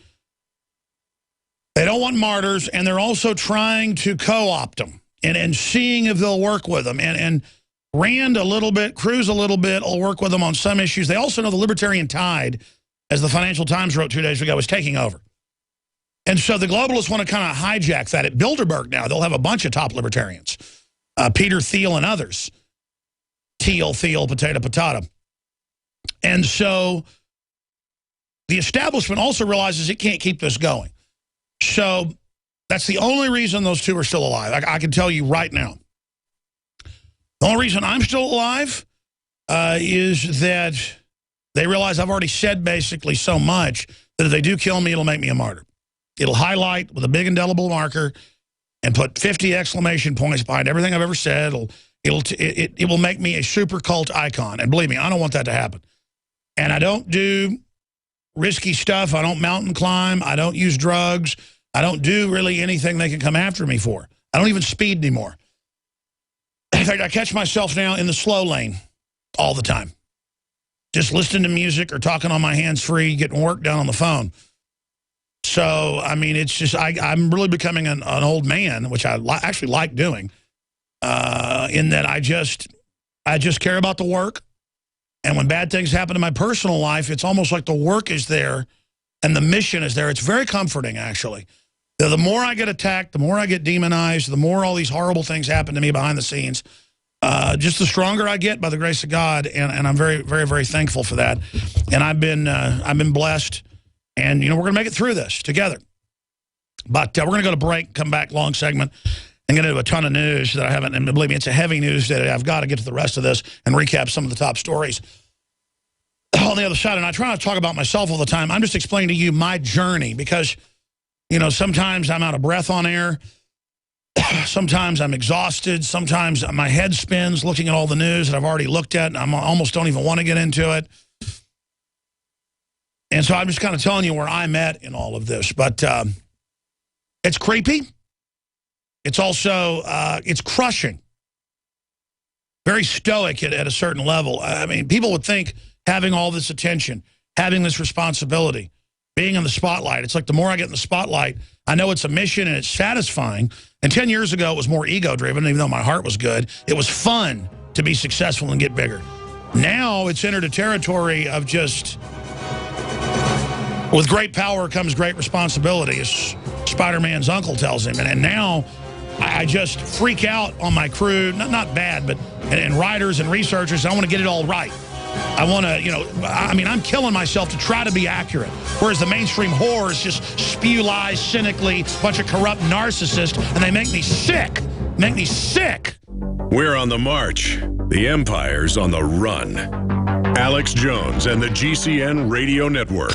They don't want martyrs, and they're also trying to co-opt them and seeing if they'll work with them. And Rand a little bit, Cruz a little bit, will work with them on some issues. They also know the libertarian tide, as the Financial Times wrote 2 days ago, is taking over. And so the globalists want to kind of hijack that. At Bilderberg now, they'll have a bunch of top libertarians. Peter Thiel and others. Thiel, potato. And so the establishment also realizes it can't keep this going. So that's the only reason those two are still alive. I can tell you right now. The only reason I'm still alive is that they realize I've already said basically so much that if they do kill me, it'll make me a martyr. It'll highlight with a big indelible marker and put 50 exclamation points behind everything I've ever said. It will make me a super cult icon. And believe me, I don't want that to happen. And I don't do risky stuff. I don't mountain climb. I don't use drugs. I don't do really anything they can come after me for. I don't even speed anymore. In fact, I catch myself now in the slow lane all the time. Just listening to music or talking on my hands-free, getting work done on the phone. So, it's just, I'm really becoming an old man, which I actually like doing, in that I just care about the work. And when bad things happen in my personal life, it's almost like the work is there And the mission is there. It's very comforting, actually. The more I get attacked, the more I get demonized, the more all these horrible things happen to me behind the scenes, just the stronger I get by the grace of God, and I'm very, very, very thankful for that. And I've been blessed, and we're going to make it through this together. But we're going to go to break, come back, long segment. I'm going to do a ton of news that I haven't, and believe me, it's a heavy news that I've got to get to the rest of this and recap some of the top stories on the other side. And I try not to talk about myself all the time. I'm just explaining to you my journey because, sometimes I'm out of breath on air. Sometimes I'm exhausted. Sometimes my head spins looking at all the news that I've already looked at, and I almost don't even want to get into it. And so I'm just kind of telling you where I'm at in all of this. But it's creepy. It's also, it's crushing. Very stoic at a certain level. I mean, people would think having all this attention, having this responsibility, being in the spotlight, it's like the more I get in the spotlight, I know it's a mission and it's satisfying. And 10 years ago, it was more ego-driven, even though my heart was good. It was fun to be successful and get bigger. Now it's entered a territory of just, with great power comes great responsibility, as Spider-Man's uncle tells him. And now I just freak out on my crew, not bad, but and writers and researchers. I want to get it all right. I want to, I'm killing myself to try to be accurate. Whereas the mainstream whores just spew lies cynically, a bunch of corrupt narcissists, and they make me sick. We're on the march. The empire's on the run. Alex Jones and the GCN Radio Network.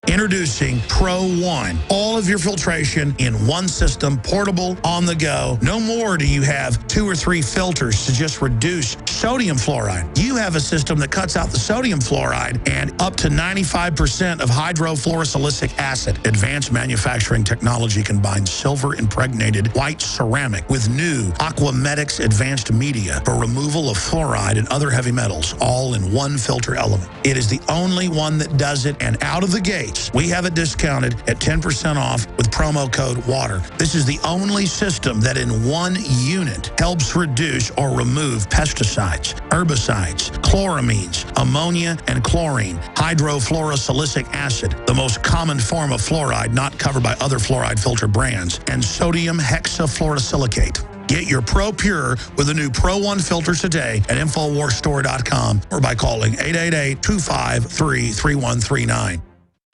Introducing Pro One. All of your filtration in one system, portable, on the go. No more do you have 2 or 3 filters to just reduce sodium fluoride. You have a system that cuts out the sodium fluoride and up to 95% of hydrofluorosilicic acid. Advanced manufacturing technology combines silver-impregnated white ceramic with new Aquamedics advanced media for removal of fluoride and other heavy metals, all in one filter element. It is the only one that does it, and out of the gates, we have it discounted at 10% off with promo code WATER. This is the only system that in one unit helps reduce or remove pesticides, herbicides, chloramines, ammonia, and chlorine, hydrofluorosilicic acid, the most common form of fluoride not covered by other fluoride filter brands, and sodium hexafluorosilicate. Get your Pro Pure with the new Pro One filter today at InfoWarsStore.com or by calling 888-253-3139.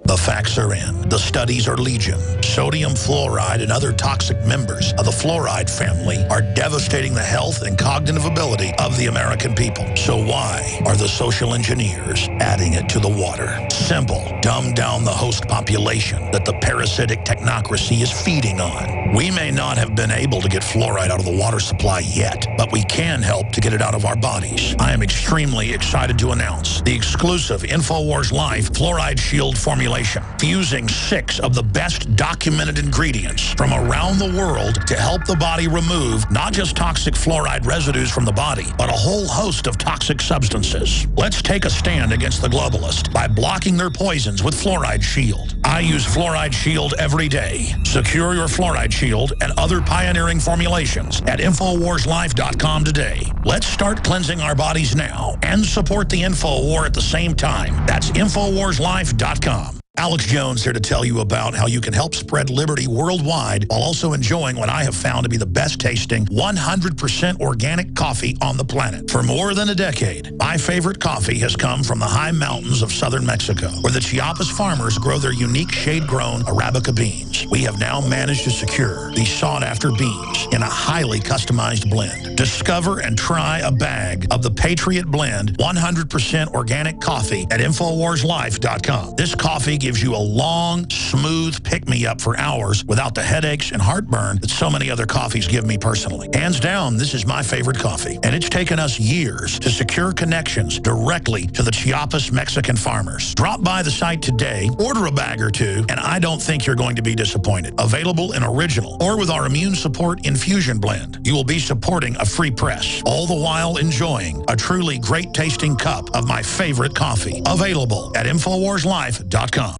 The facts are in. The studies are legion. Sodium fluoride and other toxic members of the fluoride family are devastating the health and cognitive ability of the American people. So why are the social engineers adding it to the water? Simple. Dumb down the host population that the parasitic technocracy is feeding on. We may not have been able to get fluoride out of the water supply yet, but we can help to get it out of our bodies. I am extremely excited to announce the exclusive InfoWars Life Fluoride Shield formulation, fusing 6 of the best documented ingredients from around the world to help the body remove not just toxic fluoride residues from the body, but a whole host of toxic substances. Let's take a stand against the globalists by blocking their poisons with Fluoride Shield. I use Fluoride Shield every day. Secure your Fluoride Shield and other pioneering formulations at InfoWarsLife.com today. Let's start cleansing our bodies now and support the Info War at the same time. That's InfoWarsLife.com. Alex Jones here to tell you about how you can help spread liberty worldwide while also enjoying what I have found to be the best tasting 100% organic coffee on the planet. For more than a decade, my favorite coffee has come from the high mountains of southern Mexico, where the Chiapas farmers grow their unique shade-grown Arabica beans. We have now managed to secure these sought-after beans in a highly customized blend. Discover and try a bag of the Patriot Blend 100% organic coffee at InfoWarsLife.com. This coffee gives you a long, smooth pick-me-up for hours without the headaches and heartburn that so many other coffees give me personally. Hands down, this is my favorite coffee, and it's taken us years to secure connections directly to the Chiapas Mexican farmers. Drop by the site today, order a bag or 2, and I don't think you're going to be disappointed. Available in original or with our Immune Support Infusion Blend. You will be supporting a free press, all the while enjoying a truly great-tasting cup of my favorite coffee. Available at InfoWarsLife.com.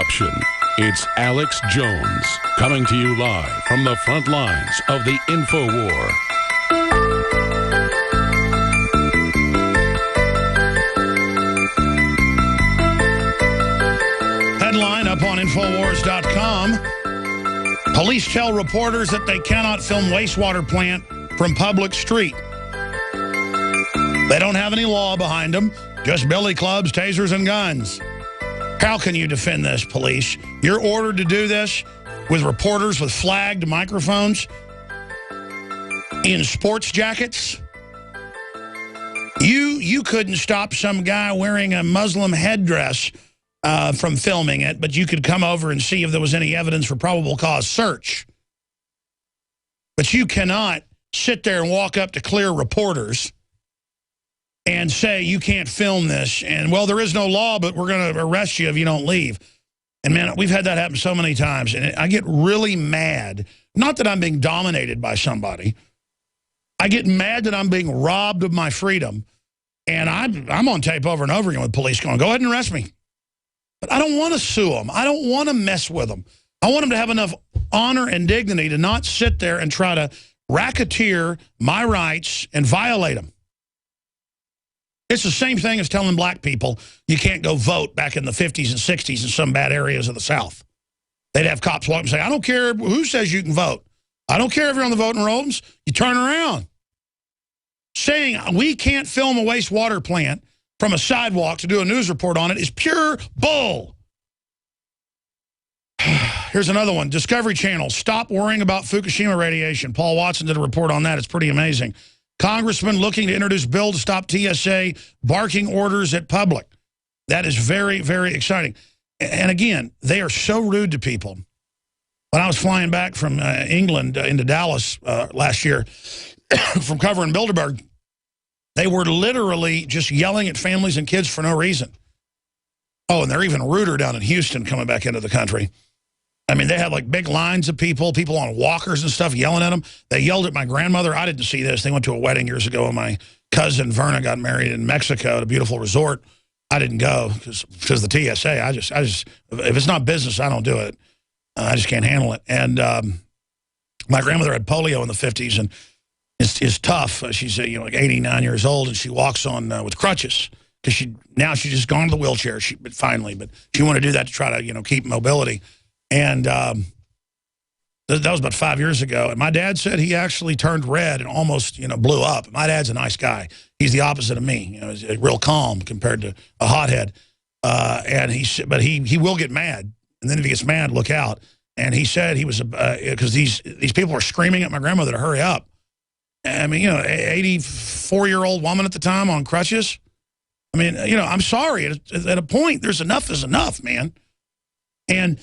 corruption. It's Alex Jones, coming to you live from the front lines of the InfoWar. Headline up on Infowars.com. Police tell reporters that they cannot film wastewater plant from public street. They don't have any law behind them, just billy clubs, tasers, and guns. How can you defend this, police? You're ordered to do this with reporters with flagged microphones in sports jackets. You couldn't stop some guy wearing a Muslim headdress from filming it, but you could come over and see if there was any evidence for probable cause search. But you cannot sit there and walk up to clear reporters and say you can't film this, and, well, there is no law, but we're going to arrest you if you don't leave. And, man, we've had that happen so many times, and I get really mad. Not that I'm being dominated by somebody. I get mad that I'm being robbed of my freedom, and I'm on tape over and over again with police going, go ahead and arrest me. But I don't want to sue them. I don't want to mess with them. I want them to have enough honor and dignity to not sit there and try to racketeer my rights and violate them. It's the same thing as telling black people you can't go vote back in the 50s and 60s in some bad areas of the South. They'd have cops walk up and say, I don't care who says you can vote. I don't care if you're on the voting rolls. You turn around. Saying we can't film a wastewater plant from a sidewalk to do a news report on it is pure bull. Here's another one. Discovery Channel, stop worrying about Fukushima radiation. Paul Watson did a report on that. It's pretty amazing. Congressman looking to introduce bill to stop TSA barking orders at public. That is very, very exciting. And again, they are so rude to people. When I was flying back from England into Dallas last year from covering Bilderberg, they were literally just yelling at families and kids for no reason. Oh, and they're even ruder down in Houston coming back into the country. I mean, they had like big lines of people on walkers and stuff yelling at them. They yelled at my grandmother. I didn't see this. They went to a wedding years ago, and my cousin Verna got married in Mexico at a beautiful resort. I didn't go because the TSA. I just if it's not business, I don't do it. I just can't handle it. And my grandmother had polio in the 50s, and it's tough. She's like 89 years old, and she walks on with crutches because she's just gone to the wheelchair. But she wanted to do that to try to keep mobility. And that was about 5 years ago. And my dad said he actually turned red and almost, blew up. My dad's a nice guy. He's the opposite of me. He's real calm compared to a hothead. And but he will get mad. And then if he gets mad, look out. And he said he was, because these people were screaming at my grandmother to hurry up. I mean, 84-year-old woman at the time on crutches. I mean, I'm sorry. At a point, there's enough is enough, man. And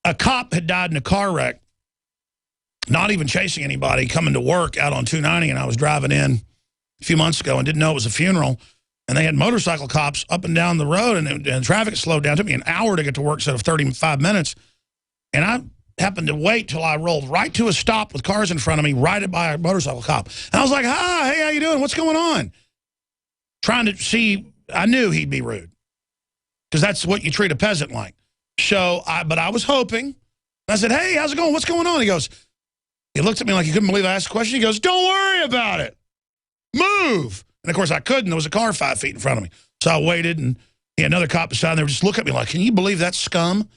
a cop had died in a car wreck, not even chasing anybody, coming to work out on 290, and I was driving in a few months ago and didn't know it was a funeral, and they had motorcycle cops up and down the road, and traffic slowed down. It took me an hour to get to work instead of 35 minutes, and I happened to wait till I rolled right to a stop with cars in front of me, right by a motorcycle cop. And I was like, hi, hey, how you doing? What's going on? Trying to see, I knew he'd be rude, because that's what you treat a peasant like. So, but I was hoping. I said, hey, how's it going? What's going on? He looked at me like he couldn't believe I asked a question. He goes, don't worry about it. Move. And, of course, I couldn't. There was a car 5 feet in front of me. So I waited, and he had another cop beside there just look at me like, can you believe that scum?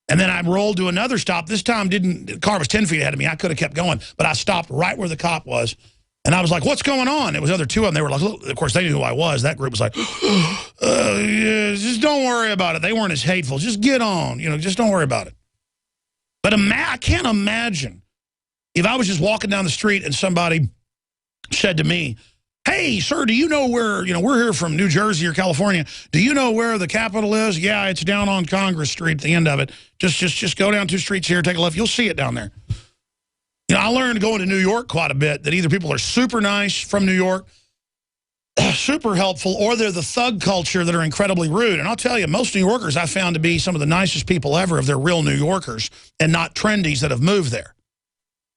And then I rolled to another stop. This time, the car was 10 feet ahead of me. I could have kept going, but I stopped right where the cop was. And I was like, what's going on? It was other two of them. They were like, look, of course, they knew who I was. That group was like, yeah, just don't worry about it. They weren't as hateful. Just get on. Just don't worry about it. But I can't imagine if I was just walking down the street and somebody said to me, hey, sir, do you know where, we're here from New Jersey or California. Do you know where the Capitol is? Yeah, it's down on Congress Street at the end of it. Just go down 2 streets here, take a left. You'll see it down there. I learned going to New York quite a bit that either people are super nice from New York, super helpful, or they're the thug culture that are incredibly rude. And I'll tell you, most New Yorkers I found to be some of the nicest people ever if they're real New Yorkers and not trendies that have moved there,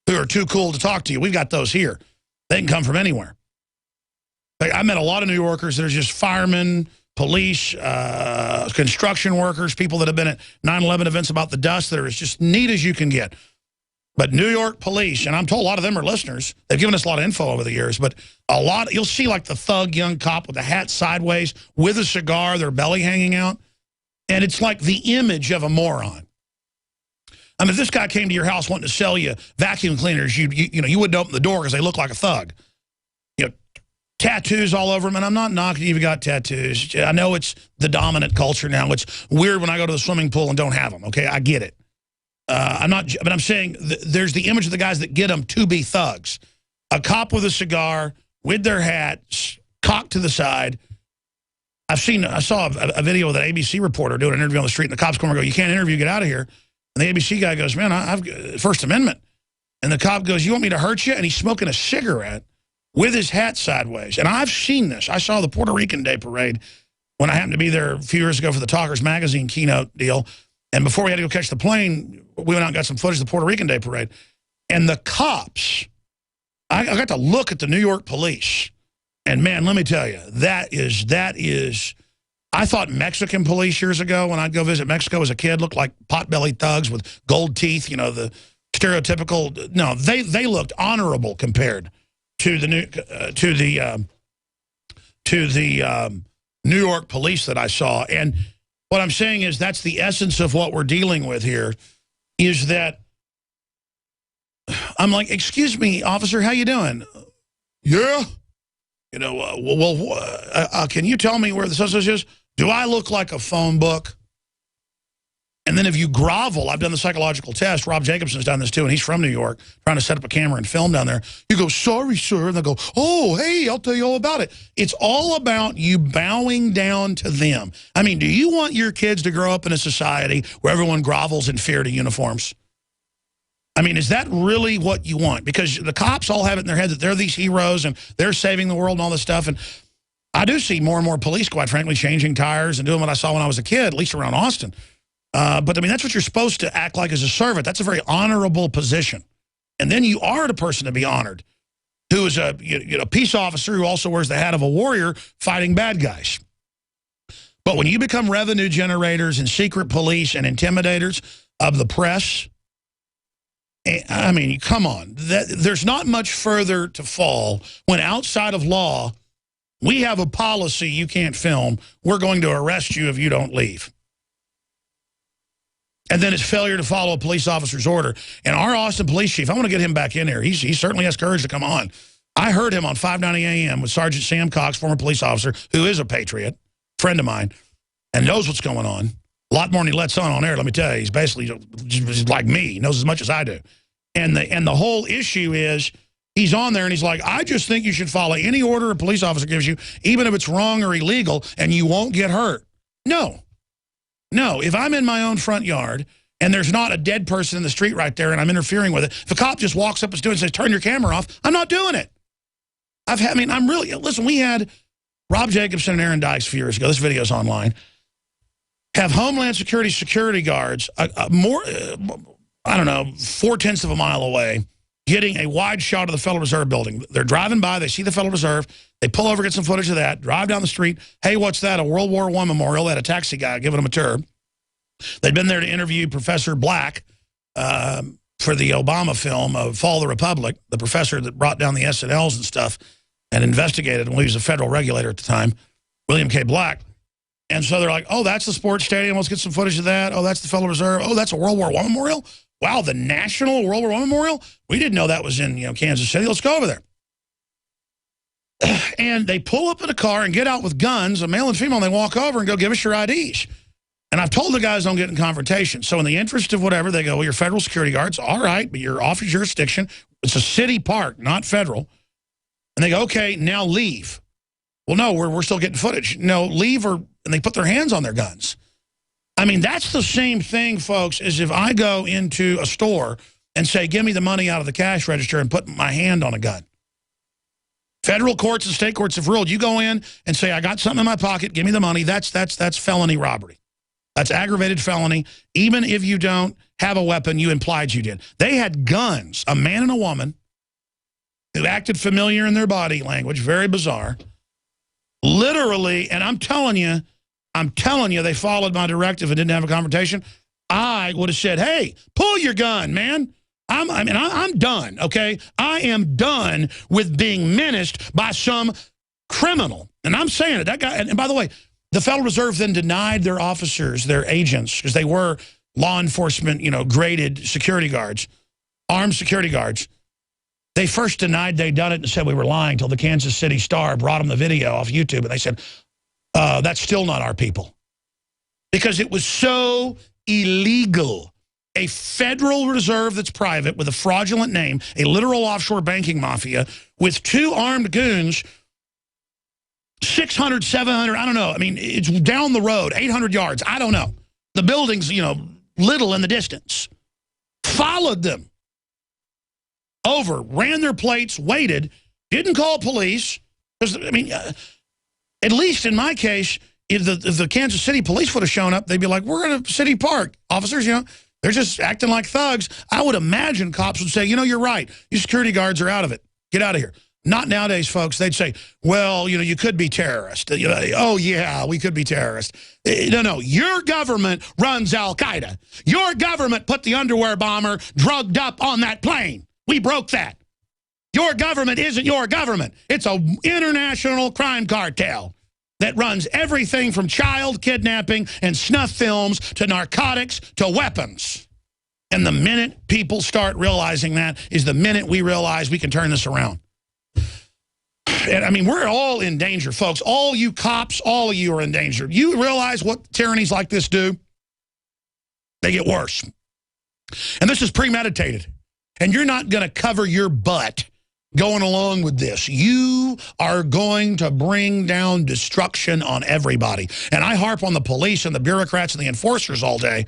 who are too cool to talk to you. We've got those here. They can come from anywhere. I met a lot of New Yorkers that are just firemen, police, construction workers, people that have been at 9/11 events about the dust that are as just neat as you can get. But New York police, and I'm told a lot of them are listeners. They've given us a lot of info over the years, but a lot, you'll see like the thug young cop with the hat sideways, with a cigar, their belly hanging out. And it's like the image of a moron. I mean, if this guy came to your house wanting to sell you vacuum cleaners, you wouldn't open the door because they look like a thug. You know, tattoos all over them, and I'm not knocking you if you got tattoos. I know it's the dominant culture now. It's weird when I go to the swimming pool and don't have them, okay? I get it. But I'm saying there's the image of the guys that get them to be thugs. A cop with a cigar, with their hat, cocked to the side. I saw a video with an ABC reporter doing an interview on the street, and the cops come and go, "You can't interview, get out of here." And the ABC guy goes, "Man, I've First Amendment." And the cop goes, "You want me to hurt you?" And he's smoking a cigarette with his hat sideways. And I've seen this. I saw the Puerto Rican Day Parade when I happened to be there a few years ago for the Talkers Magazine keynote deal. And before we had to go catch the plane, we went out and got some footage of the Puerto Rican Day Parade. And the cops, I got to look at the New York police. And man, let me tell you, that is, I thought Mexican police years ago when I'd go visit Mexico as a kid looked like pot-bellied thugs with gold teeth, you know, the stereotypical. No, they looked honorable compared to the New York police that I saw. And what I'm saying is that's the essence of what we're dealing with here, is that I'm like, "Excuse me, officer, how you doing?" "Yeah." You know, can you tell me where the so-and-so is? "Do I look like a phone book?" And then if you grovel, I've done the psychological test. Rob Jacobson's done this too, and he's from New York, trying to set up a camera and film down there. You go, "Sorry, sir." And they go, "Oh, hey, I'll tell you all about it." It's all about you bowing down to them. I mean, do you want your kids to grow up in a society where everyone grovels in fear to uniforms? I mean, is that really what you want? Because the cops all have it in their head that they're these heroes and they're saving the world and all this stuff. And I do see more and more police, quite frankly, changing tires and doing what I saw when I was a kid, at least around Austin. But, I mean, that's what you're supposed to act like as a servant. That's a very honorable position. And then you are the person to be honored, who is a peace officer who also wears the hat of a warrior fighting bad guys. But when you become revenue generators and secret police and intimidators of the press, I mean, come on. There's not much further to fall when outside of law, we have a policy you can't film. We're going to arrest you if you don't leave. And then it's failure to follow a police officer's order. And our Austin police chief, I want to get him back in here. He certainly has courage to come on. I heard him on 590 AM with Sergeant Sam Cox, former police officer, who is a patriot, friend of mine, and knows what's going on. A lot more than he lets on air, let me tell you. He's basically just like me. He knows as much as I do. And the whole issue is he's on there and he's like, "I just think you should follow any order a police officer gives you, even if it's wrong or illegal, and you won't get hurt." No. No, if I'm in my own front yard and there's not a dead person in the street right there and I'm interfering with it, if a cop just walks up and says, "Turn your camera off," I'm not doing it. Listen, we had Rob Jacobson and Aaron Dykes a few years ago. This video's online. Have Homeland Security guards more... I don't know, 4/10 of a mile away, getting a wide shot of the Federal Reserve building. They're driving by, they see the Federal Reserve, they pull over, get some footage of that, drive down the street. "Hey, what's that? A World War I memorial." They had a taxi guy giving them a tour. They'd been there to interview Professor Black for the Obama film of Fall of the Republic, the professor that brought down the SNLs and stuff and investigated, and he was a federal regulator at the time, William K. Black. And so they're like, "Oh, that's the sports stadium. Let's get some footage of that. Oh, that's the Federal Reserve. Oh, that's a World War I memorial. Wow, the National World War I Memorial? We didn't know that was in Kansas City. Let's go over there." And they pull up in a car and get out with guns, a male and female, and they walk over and go, "Give us your IDs." And I've told the guys don't get in confrontation. So in the interest of whatever, they go, "Well, you're federal security guards." "All right, but you're off your jurisdiction. It's a city park, not federal." And they go, "Okay, now leave." "Well, no, we're still getting footage." "No, leave," and they put their hands on their guns. I mean, that's the same thing, folks, as if I go into a store and say, "Give me the money out of the cash register," and put my hand on a gun. Federal courts and state courts have ruled. You go in and say, "I got something in my pocket, give me the money." That's felony robbery. That's aggravated felony. Even if you don't have a weapon, you implied you did. They had guns, a man and a woman, who acted familiar in their body language, very bizarre. Literally, and I'm telling you, they followed my directive and didn't have a confrontation. I would have said, hey, pull your gun, man. I'm done, okay? I am done with being menaced by some criminal. And I'm saying it. That guy, and by the way, the Federal Reserve then denied their officers, their agents, because they were law enforcement, graded security guards, armed security guards. They first denied they'd done it and said we were lying until the Kansas City Star brought them the video off YouTube. And they said, that's still not our people. Because it was so illegal. A Federal Reserve that's private with a fraudulent name, a literal offshore banking mafia with 2 armed goons, 600, 700, I don't know. I mean, it's down the road, 800 yards. I don't know. The building's, little in the distance. Followed them over, ran their plates, waited, didn't call police. Because, I mean, at least in my case, if the Kansas City police would have shown up, they'd be like, we're in a city park. Officers, they're just acting like thugs. I would imagine cops would say, you're right. You security guards are out of it. Get out of here. Not nowadays, folks. They'd say, well, you could be terrorist. Oh, yeah, we could be terrorists. No, your government runs Al-Qaeda. Your government put the underwear bomber drugged up on that plane. We broke that. Your government isn't your government. It's an international crime cartel that runs everything from child kidnapping and snuff films to narcotics to weapons. And the minute people start realizing that is the minute we realize we can turn this around. And I mean, we're all in danger, folks. All you cops, all of you are in danger. You realize what tyrannies like this do? They get worse. And this is premeditated. And you're not going to cover your butt going along with this. You are going to bring down destruction on everybody. And I harp on the police and the bureaucrats and the enforcers all day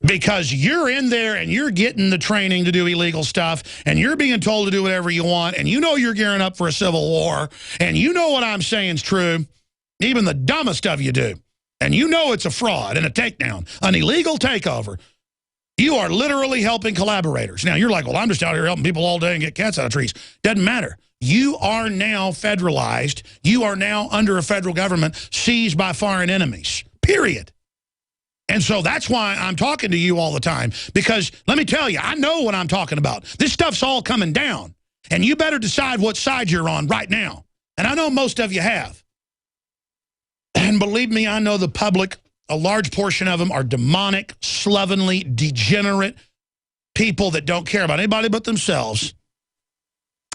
because you're in there and you're getting the training to do illegal stuff and you're being told to do whatever you want and you're gearing up for a civil war and what I'm saying is true. Even the dumbest of you do. And it's a fraud and a takedown, an illegal takeover. You are literally helping collaborators. Now, you're like, well, I'm just out here helping people all day and get cats out of trees. Doesn't matter. You are now federalized. You are now under a federal government seized by foreign enemies, period. And so that's why I'm talking to you all the time, because let me tell you, I know what I'm talking about. This stuff's all coming down, and you better decide what side you're on right now. And I know most of you have. And believe me, I know the public, a large portion of them are demonic, slovenly, degenerate people that don't care about anybody but themselves.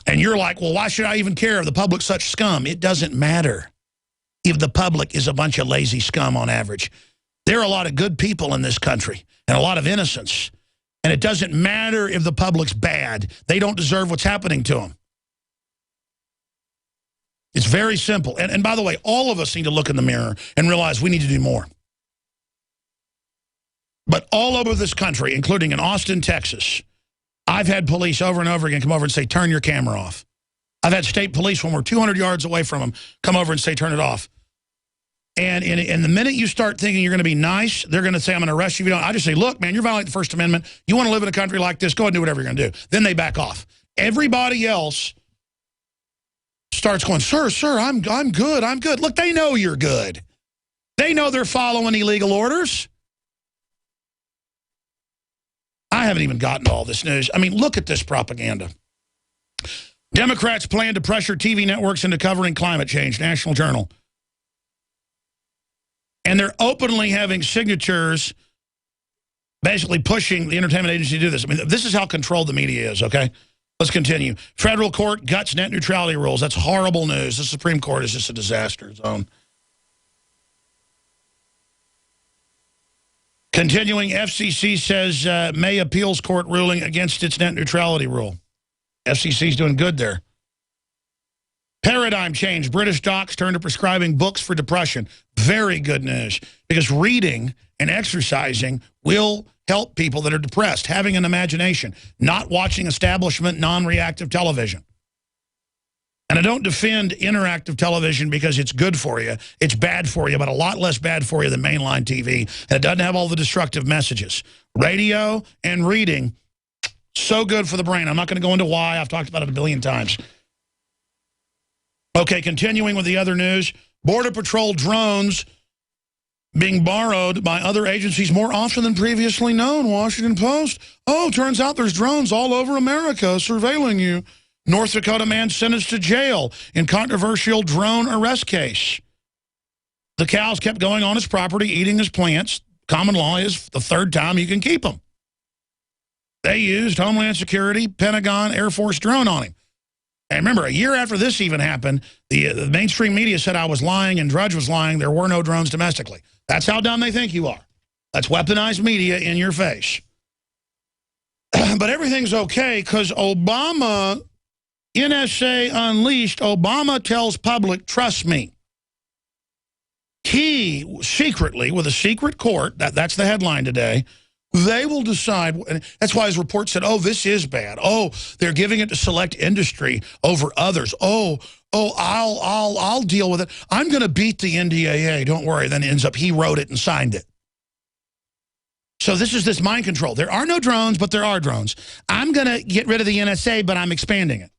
And you're like, well, why should I even care if the public's such scum? It doesn't matter if the public is a bunch of lazy scum on average. There are a lot of good people in this country and a lot of innocents. And it doesn't matter if the public's bad. They don't deserve what's happening to them. It's very simple. And by the way, all of us need to look in the mirror and realize we need to do more. But all over this country, including in Austin, Texas, I've had police over and over again come over and say, turn your camera off. I've had state police, when we're 200 yards away from them, come over and say, turn it off. And the minute you start thinking you're going to be nice, they're going to say, I'm going to arrest you if you don't. I just say, look, man, you're violating the First Amendment. You want to live in a country like this, go ahead and do whatever you're going to do. Then they back off. Everybody else starts going, sir, I'm good, I'm good. Look, they know you're good. They know they're following illegal orders. I haven't even gotten to all this news. I mean, look at this propaganda. Democrats plan to pressure TV networks into covering climate change, National Journal. And they're openly having signatures basically pushing the entertainment agency to do this. I mean, this is how controlled the media is, okay? Let's continue. Federal court guts net neutrality rules. That's horrible news. The Supreme Court is just a disaster zone. Continuing, FCC says May appeals court ruling against its net neutrality rule. FCC's doing good there. Paradigm change. British docs turn to prescribing books for depression. Very good news, because reading and exercising will help people that are depressed, having an imagination, not watching establishment, non-reactive television. And I don't defend interactive television because it's good for you. It's bad for you, but a lot less bad for you than mainline TV. And it doesn't have all the destructive messages. Radio and reading, so good for the brain. I'm not going to go into why. I've talked about it a billion times. Okay, continuing with the other news, Border Patrol drones being borrowed by other agencies more often than previously known. Washington Post. Oh, turns out there's drones all over America surveilling you. North Dakota man sentenced to jail in controversial drone arrest case. The cows kept going on his property, eating his plants. Common law is the third time you can keep them. They used Homeland Security, Pentagon, Air Force drone on him. And remember, a year after this even happened, the mainstream media said I was lying and Drudge was lying. There were no drones domestically. That's how dumb they think you are. That's weaponized media in your face. But everything's okay because Obama, NSA Unleashed, Obama tells public, trust me. He secretly, with a secret court, that's the headline today, they will decide, and that's why his report said, oh, this is bad. Oh, they're giving it to select industry over others. Oh, I'll deal with it. I'm going to beat the NDAA, don't worry. Then it ends up he wrote it and signed it. So this is this mind control. There are no drones, but there are drones. I'm going to get rid of the NSA, but I'm expanding it.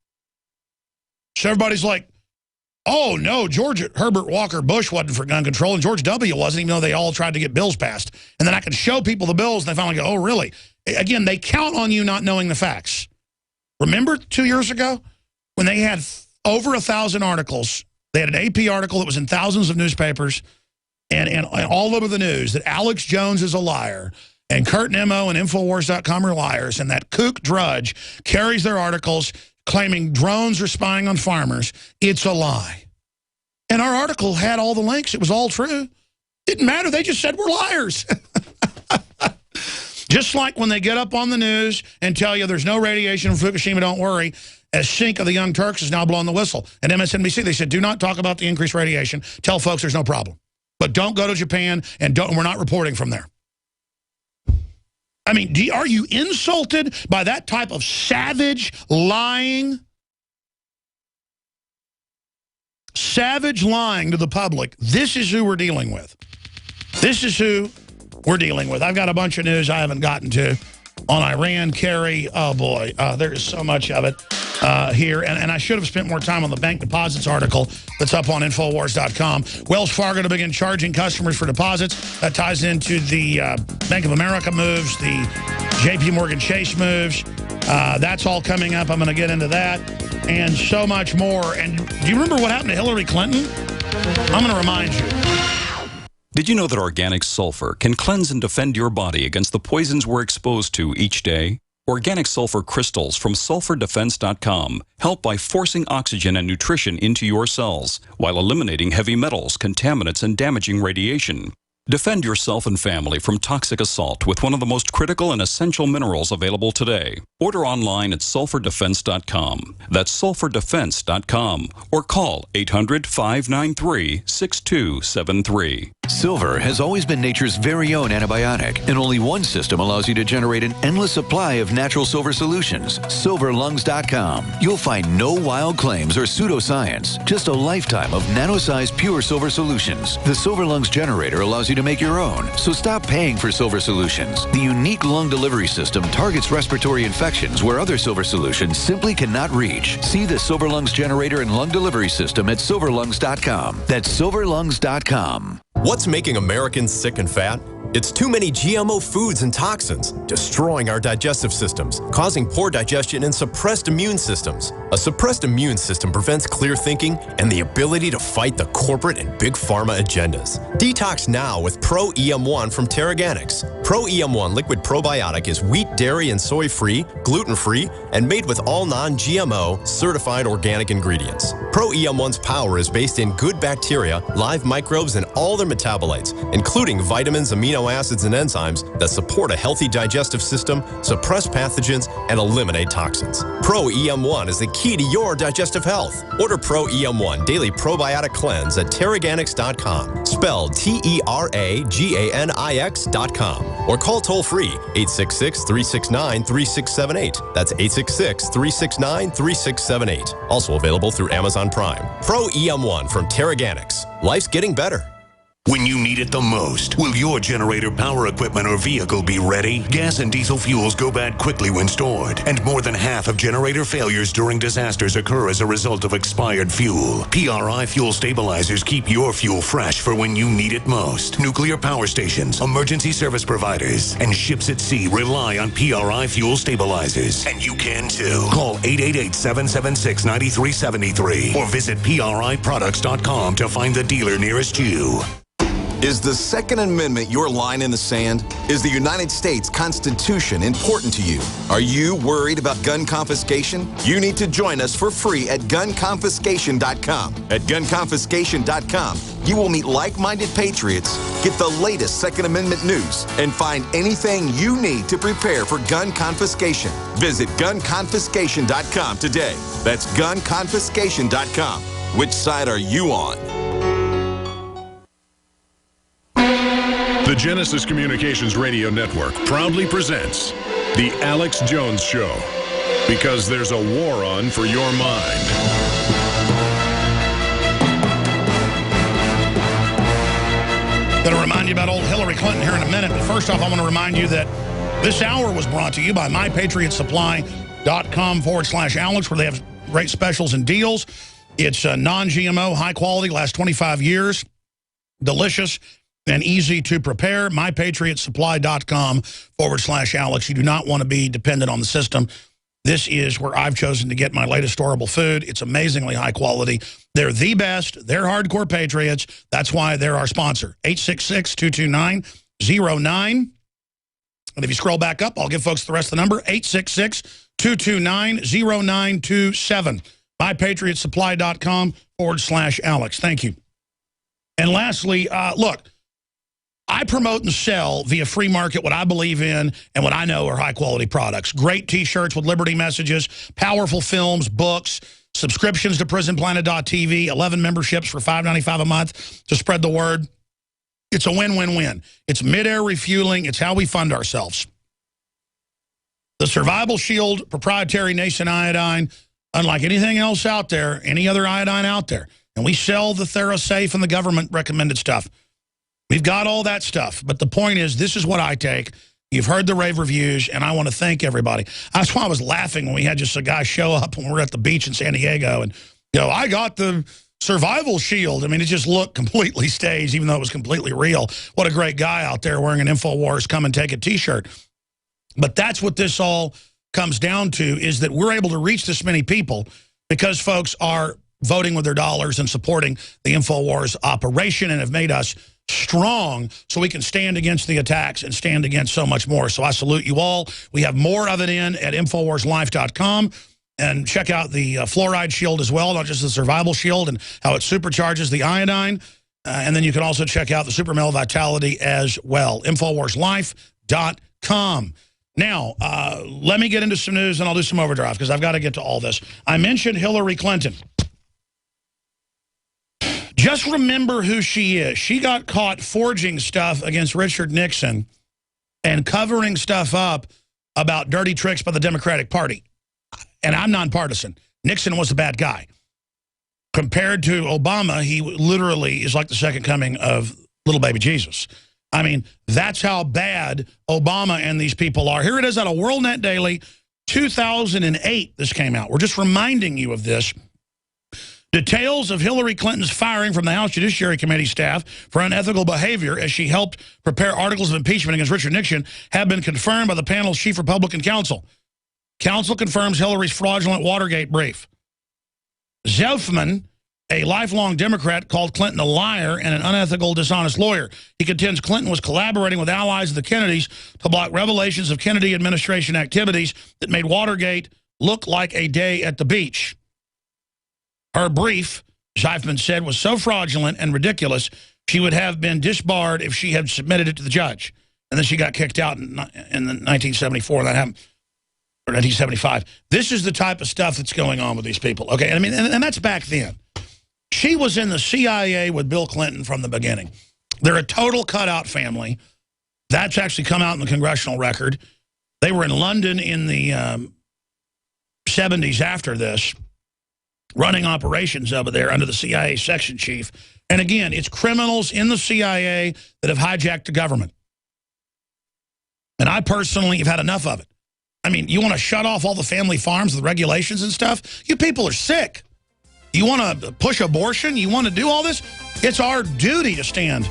So everybody's like, oh, no, Herbert Walker Bush wasn't for gun control, and George W. wasn't, even though they all tried to get bills passed. And then I could show people the bills, and they finally go, oh, really? Again, they count on you not knowing the facts. Remember 2 years ago when they had over 1,000 articles? They had an AP article that was in thousands of newspapers and all over the news that Alex Jones is a liar, and Kurt Nimmo and Infowars.com are liars, and that kook Drudge carries their articles claiming drones are spying on farmers. It's a lie. And our article had all the links. It was all true. Didn't matter. They just said we're liars. Just like when they get up on the news and tell you there's no radiation from Fukushima, don't worry, as Sink of the Young Turks is now blowing the whistle. And MSNBC, they said, do not talk about the increased radiation. Tell folks there's no problem. But don't go to Japan, and we're not reporting from there. I mean, are you insulted by that type of savage lying? Savage lying to the public. This is who we're dealing with. This is who we're dealing with. I've got a bunch of news I haven't gotten to on Iran, Kerry. Oh, boy. There is so much of it here. And I should have spent more time on the bank deposits article that's up on Infowars.com. Wells Fargo to begin charging customers for deposits. That ties into the Bank of America moves, the J.P. Morgan Chase moves. That's all coming up. I'm going to get into that and so much more. And do you remember what happened to Hillary Clinton? I'm going to remind you. Did you know that organic sulfur can cleanse and defend your body against the poisons we're exposed to each day? Organic sulfur crystals from sulfurdefense.com help by forcing oxygen and nutrition into your cells while eliminating heavy metals, contaminants, and damaging radiation. Defend yourself and family from toxic assault with one of the most critical and essential minerals available today. Order online at sulfurdefense.com. That's sulfurdefense.com. Or call 800-593-6273. Silver has always been nature's very own antibiotic, and only one system allows you to generate an endless supply of natural silver solutions. SilverLungs.com. You'll find no wild claims or pseudoscience, just a lifetime of nano-sized pure silver solutions. The Silver Lungs generator allows you to make your own, so stop paying for silver solutions. The unique lung delivery system targets respiratory infections where other silver solutions simply cannot reach. See the Silver Lungs generator and lung delivery system at SilverLungs.com. That's SilverLungs.com. What's making Americans sick and fat? It's too many GMO foods and toxins, destroying our digestive systems, causing poor digestion and suppressed immune systems. A suppressed immune system prevents clear thinking and the ability to fight the corporate and big pharma agendas. Detox now with Pro EM1 from Terraganics. Pro EM1 liquid probiotic is wheat, dairy, and soy-free, gluten-free, and made with all non-GMO, certified organic ingredients. Pro EM1's power is based in good bacteria, live microbes, and all their metabolites, including vitamins, amino acids, and enzymes that support a healthy digestive system, suppress pathogens, and eliminate toxins. Pro EM1 is the key to your digestive health. Order Pro EM1 Daily Probiotic Cleanse at Terraganics.com, spelled Terraganix.com, or call toll-free 866-369-3678. That's 866-369-3678. Also available through Amazon Prime. Pro EM1 from Terraganics. Life's getting better. When you need it the most, will your generator, power equipment, or vehicle be ready? Gas and diesel fuels go bad quickly when stored, and more than half of generator failures during disasters occur as a result of expired fuel. PRI fuel stabilizers keep your fuel fresh for when you need it most. Nuclear power stations, emergency service providers, and ships at sea rely on PRI fuel stabilizers. And you can too. Call 888-776-9373 or visit PRIproducts.com to find the dealer nearest you. Is the Second Amendment your line in the sand? Is the United States Constitution important to you? Are you worried about gun confiscation? You need to join us for free at gunconfiscation.com. At gunconfiscation.com, you will meet like-minded patriots, get the latest Second Amendment news, and find anything you need to prepare for gun confiscation. Visit gunconfiscation.com today. That's gunconfiscation.com. Which side are you on? The Genesis Communications Radio Network proudly presents The Alex Jones Show, because there's a war on for your mind. Going to remind you about old Hillary Clinton here in a minute, but first off, I want to remind you that this hour was brought to you by mypatriotsupply.com/Alex, where they have great specials and deals. It's non-GMO, high quality, lasts 25 years, delicious, and easy to prepare. mypatriotsupply.com/Alex. You do not want to be dependent on the system. This is where I've chosen to get my latest storable food. It's amazingly high quality. They're the best. They're hardcore patriots. That's why they're our sponsor. 866-229-09. And if you scroll back up, I'll give folks the rest of the number. 866-229-0927. mypatriotsupply.com/Alex. Thank you. And lastly, look, I promote and sell via free market what I believe in and what I know are high-quality products. Great T-shirts with liberty messages, powerful films, books, subscriptions to prisonplanet.tv, 11 memberships for $5.95 a month to spread the word. It's a win-win-win. It's mid-air refueling. It's how we fund ourselves. The Survival Shield proprietary nascent iodine, unlike anything else out there, any other iodine out there. And we sell the TheraSafe and the government-recommended stuff. We've got all that stuff, but the point is, this is what I take. You've heard the rave reviews, and I want to thank everybody. That's why I was laughing when we had just a guy show up when we were at the beach in San Diego, and, you know, I got the Survival Shield. I mean, it just looked completely staged, even though it was completely real. What a great guy out there wearing an InfoWars Come and Take It T-shirt. But that's what this all comes down to, is that we're able to reach this many people because folks are voting with their dollars and supporting the InfoWars operation and have made us strong so we can stand against the attacks and stand against so much more. So I salute you all. We have more of it in at InfoWarsLife.com. And check out the fluoride shield as well, not just the survival shield and how it supercharges the iodine. And then you can also check out the Super Male Vitality as well. InfoWarsLife.com. Now, let me get into some news and I'll do some overdrive because I've got to get to all this. I mentioned Hillary Clinton. Just remember who she is. She got caught forging stuff against Richard Nixon and covering stuff up about dirty tricks by the Democratic Party. And I'm nonpartisan. Nixon was a bad guy. Compared to Obama, he literally is like the second coming of little baby Jesus. I mean, that's how bad Obama and these people are. Here it is out of WorldNet Daily, 2008 this came out. We're just reminding you of this. Details of Hillary Clinton's firing from the House Judiciary Committee staff for unethical behavior as she helped prepare articles of impeachment against Richard Nixon have been confirmed by the panel's chief Republican counsel. Counsel confirms Hillary's fraudulent Watergate brief. Zelfman, a lifelong Democrat, called Clinton a liar and an unethical, dishonest lawyer. He contends Clinton was collaborating with allies of the Kennedys to block revelations of Kennedy administration activities that made Watergate look like a day at the beach. Her brief, Zeifman said, was so fraudulent and ridiculous, she would have been disbarred if she had submitted it to the judge. And then she got kicked out in 1974. That happened, or 1975. This is the type of stuff that's going on with these people. Okay, I mean, and that's back then. She was in the CIA with Bill Clinton from the beginning. They're a total cutout family. That's actually come out in the congressional record. They were in London in the 70s after this. running operations over there under the CIA section chief. And again, it's criminals in the CIA that have hijacked the government. And I personally have had enough of it. I mean, you want to shut off all the family farms with regulations and stuff? You people are sick. You want to push abortion? You want to do all this? It's our duty to stand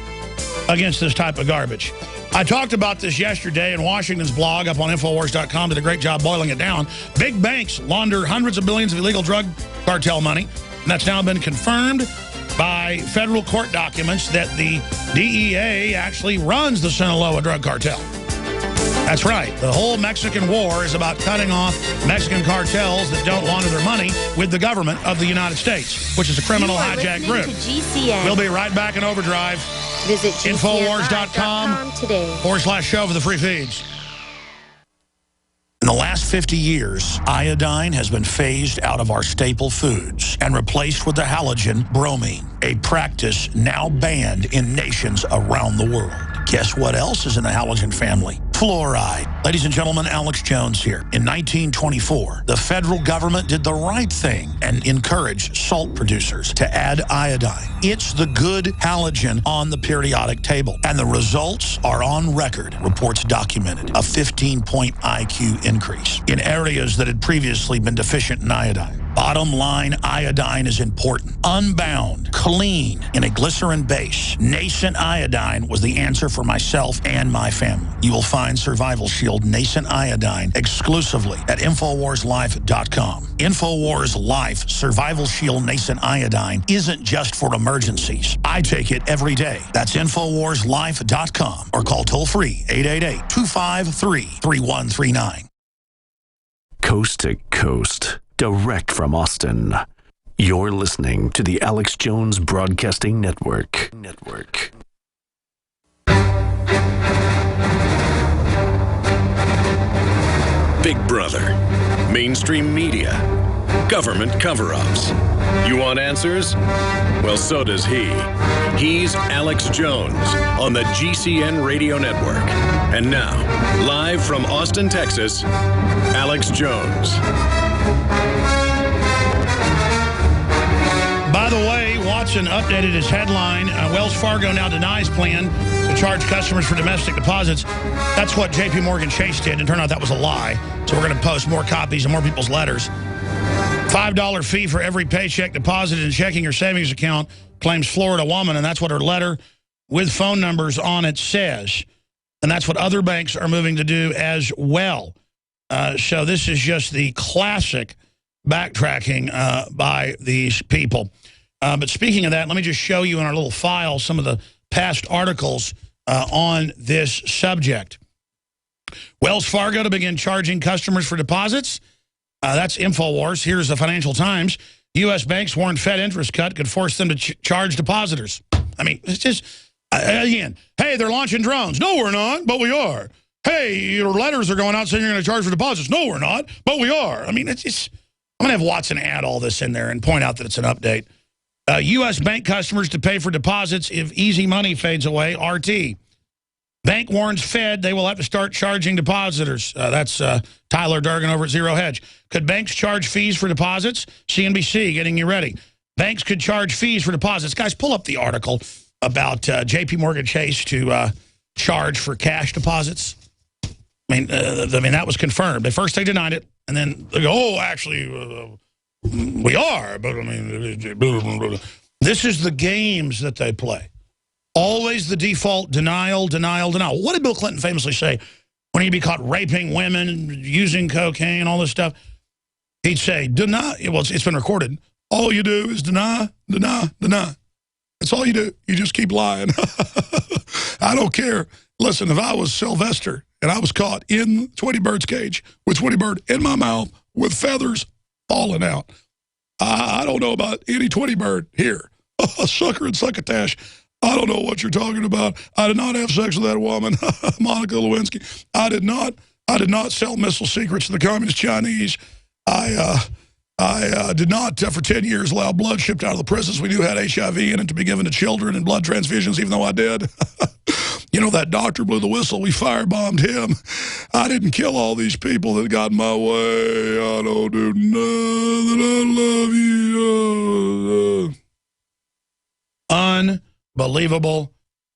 against this type of garbage. I talked about this yesterday in Washington's blog up on Infowars.com, did a great job boiling it down. Big banks launder hundreds of billions of illegal drug cartel money, and that's now been confirmed by federal court documents that the DEA actually runs the Sinaloa drug cartel. That's right. The whole Mexican war is about cutting off Mexican cartels that don't launder their money with the government of the United States, which is a criminal hijack group. We'll be right back in Overdrive. Visit Infowars.com today. /show for the free feeds. In the last 50 years, iodine has been phased out of our staple foods and replaced with the halogen bromine, a practice now banned in nations around the world. Guess what else is in the halogen family? Fluoride. Ladies and gentlemen, Alex Jones here. In 1924, the federal government did the right thing and encouraged salt producers to add iodine. It's the good halogen on the periodic table, and the results are on record. Reports documented a 15-point IQ increase in areas that had previously been deficient in iodine. Bottom line, iodine is important. Unbound, clean, in a glycerin base. Nascent iodine was the answer for myself and my family. You will find Survival Shield Nascent Iodine exclusively at InfoWarsLife.com. InfoWars Life Survival Shield Nascent Iodine isn't just for emergencies. I take it every day. That's InfoWarsLife.com or call toll-free 888-253-3139. Coast to coast. Direct from Austin. You're listening to the Alex Jones Broadcasting Network. Big Brother, mainstream media, government cover-ups. You want answers? Well, so does he. He's Alex Jones on the GCN Radio Network. And now, live from Austin, Texas, Alex Jones. By the way, Watson updated his headline. Wells Fargo now denies plan to charge customers for domestic deposits. That's what J.P. Morgan Chase did, and it turned out that was a lie. So we're going to post more copies and more people's letters. $5 fee for every paycheck deposited in checking or savings account, claims Florida woman, and that's what her letter with phone numbers on it says. And that's what other banks are moving to do as well. So this is just the classic backtracking by these people. But speaking of that, let me just show you in our little file some of the past articles on this subject. Wells Fargo to begin charging customers for deposits. That's InfoWars. Here's the Financial Times. U.S. banks warned Fed interest cut could force them to charge depositors. I mean, it's just, again, hey, they're launching drones. No, we're not, but we are. Hey, your letters are going out saying you're going to charge for deposits. No, we're not, but we are. I mean, it's just, I'm going to have Watson add all this in there and point out that it's an update. U.S. bank customers to pay for deposits if easy money fades away, RT. Bank warns Fed they will have to start charging depositors. That's Tyler Durgan over at Zero Hedge. Could banks charge fees for deposits? CNBC getting you ready. Banks could charge fees for deposits. Guys, pull up the article about J.P. Morgan Chase to charge for cash deposits. I mean, that was confirmed. At first they denied it, and then they go, oh, actually, we are. But, I mean, this is the games that they play. Always the default denial, denial, denial. What did Bill Clinton famously say when he'd be caught raping women, using cocaine, all this stuff? He'd say, deny. Well, it's been recorded. All you do is deny, deny, deny. That's all you do. You just keep lying. I don't care. Listen, if I was Sylvester and I was caught in Tweety Bird's cage with Tweety Bird in my mouth with feathers falling out, I don't know about any Tweety Bird here. Sucker and succotash. I don't know what you're talking about. I did not have sex with that woman, Monica Lewinsky. I did not sell missile secrets to the communist Chinese. I did not, for 10 years, allow blood shipped out of the prisons we knew had HIV in it to be given to children and blood transfusions, even though I did. You know, that doctor blew the whistle. We firebombed him. I didn't kill all these people that got in my way. I don't do nothing. I love you. Unbelievable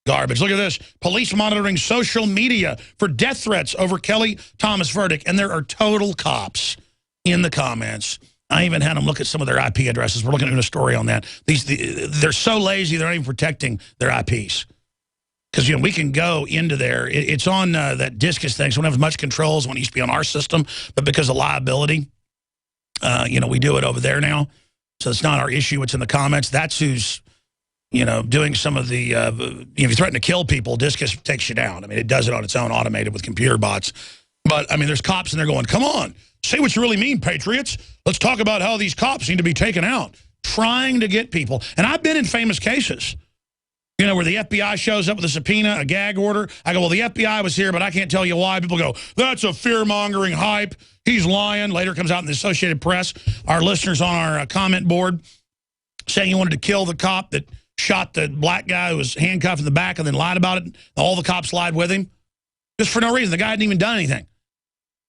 garbage. Look at this. Police monitoring social media for death threats over Kelly Thomas verdict. And there are total cops in the comments. I even had them look at some of their IP addresses. We're looking at a story on that. They're so lazy, they're not even protecting their IPs. Because, we can go into there. It's on that discus thing, so we don't have as much control as when it used to be on our system. But because of liability, we do it over there now. So it's not our issue. It's in the comments. That's who's, doing some of the, if you threaten to kill people, discus takes you down. I mean, it does it on its own, automated with computer bots. But, there's cops in there going, come on, say what you really mean, patriots. Let's talk about how these cops need to be taken out. Trying to get people. And I've been in famous cases, where the FBI shows up with a subpoena, a gag order. I go, well, the FBI was here, but I can't tell you why. People go, that's a fear-mongering hype. He's lying. Later comes out in the Associated Press. Our listeners on our comment board saying he wanted to kill the cop that shot the black guy who was handcuffed in the back and then lied about it. All the cops lied with him. Just for no reason. The guy hadn't even done anything.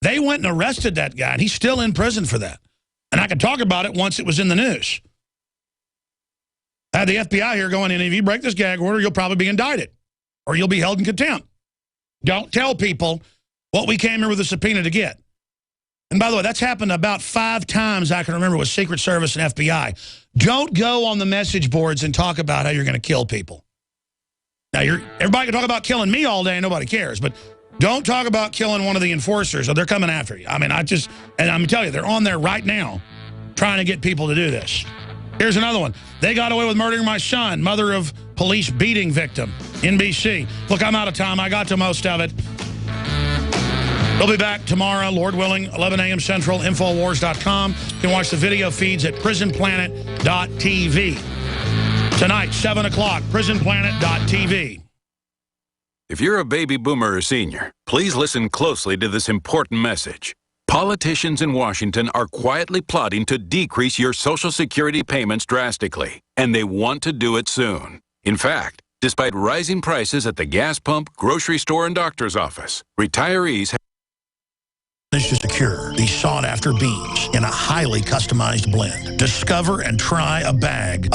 They went and arrested that guy, and he's still in prison for that. And I could talk about it once it was in the news. I had the FBI here going in, if you break this gag order, you'll probably be indicted. Or you'll be held in contempt. Don't tell people what we came here with a subpoena to get. And by the way, that's happened about 5 times I can remember with Secret Service and FBI. Don't go on the message boards and talk about how you're going to kill people. Now, everybody can talk about killing me all day and nobody cares, but don't talk about killing one of the enforcers or they're coming after you. And I'm telling you, they're on there right now trying to get people to do this. Here's another one. They got away with murdering my son, mother of police beating victim, NBC. Look, I'm out of time. I got to most of it. We'll be back tomorrow, Lord willing, 11 a.m. Central, Infowars.com. You can watch the video feeds at prisonplanet.tv. Tonight, 7 o'clock, prisonplanet.tv. If you're a baby boomer or senior, please listen closely to this important message. Politicians in Washington are quietly plotting to decrease your Social Security payments drastically, and they want to do it soon. In fact, despite rising prices at the gas pump, grocery store, and doctor's office, retirees have to secure these sought-after beans in a highly customized blend. Discover and try a bag of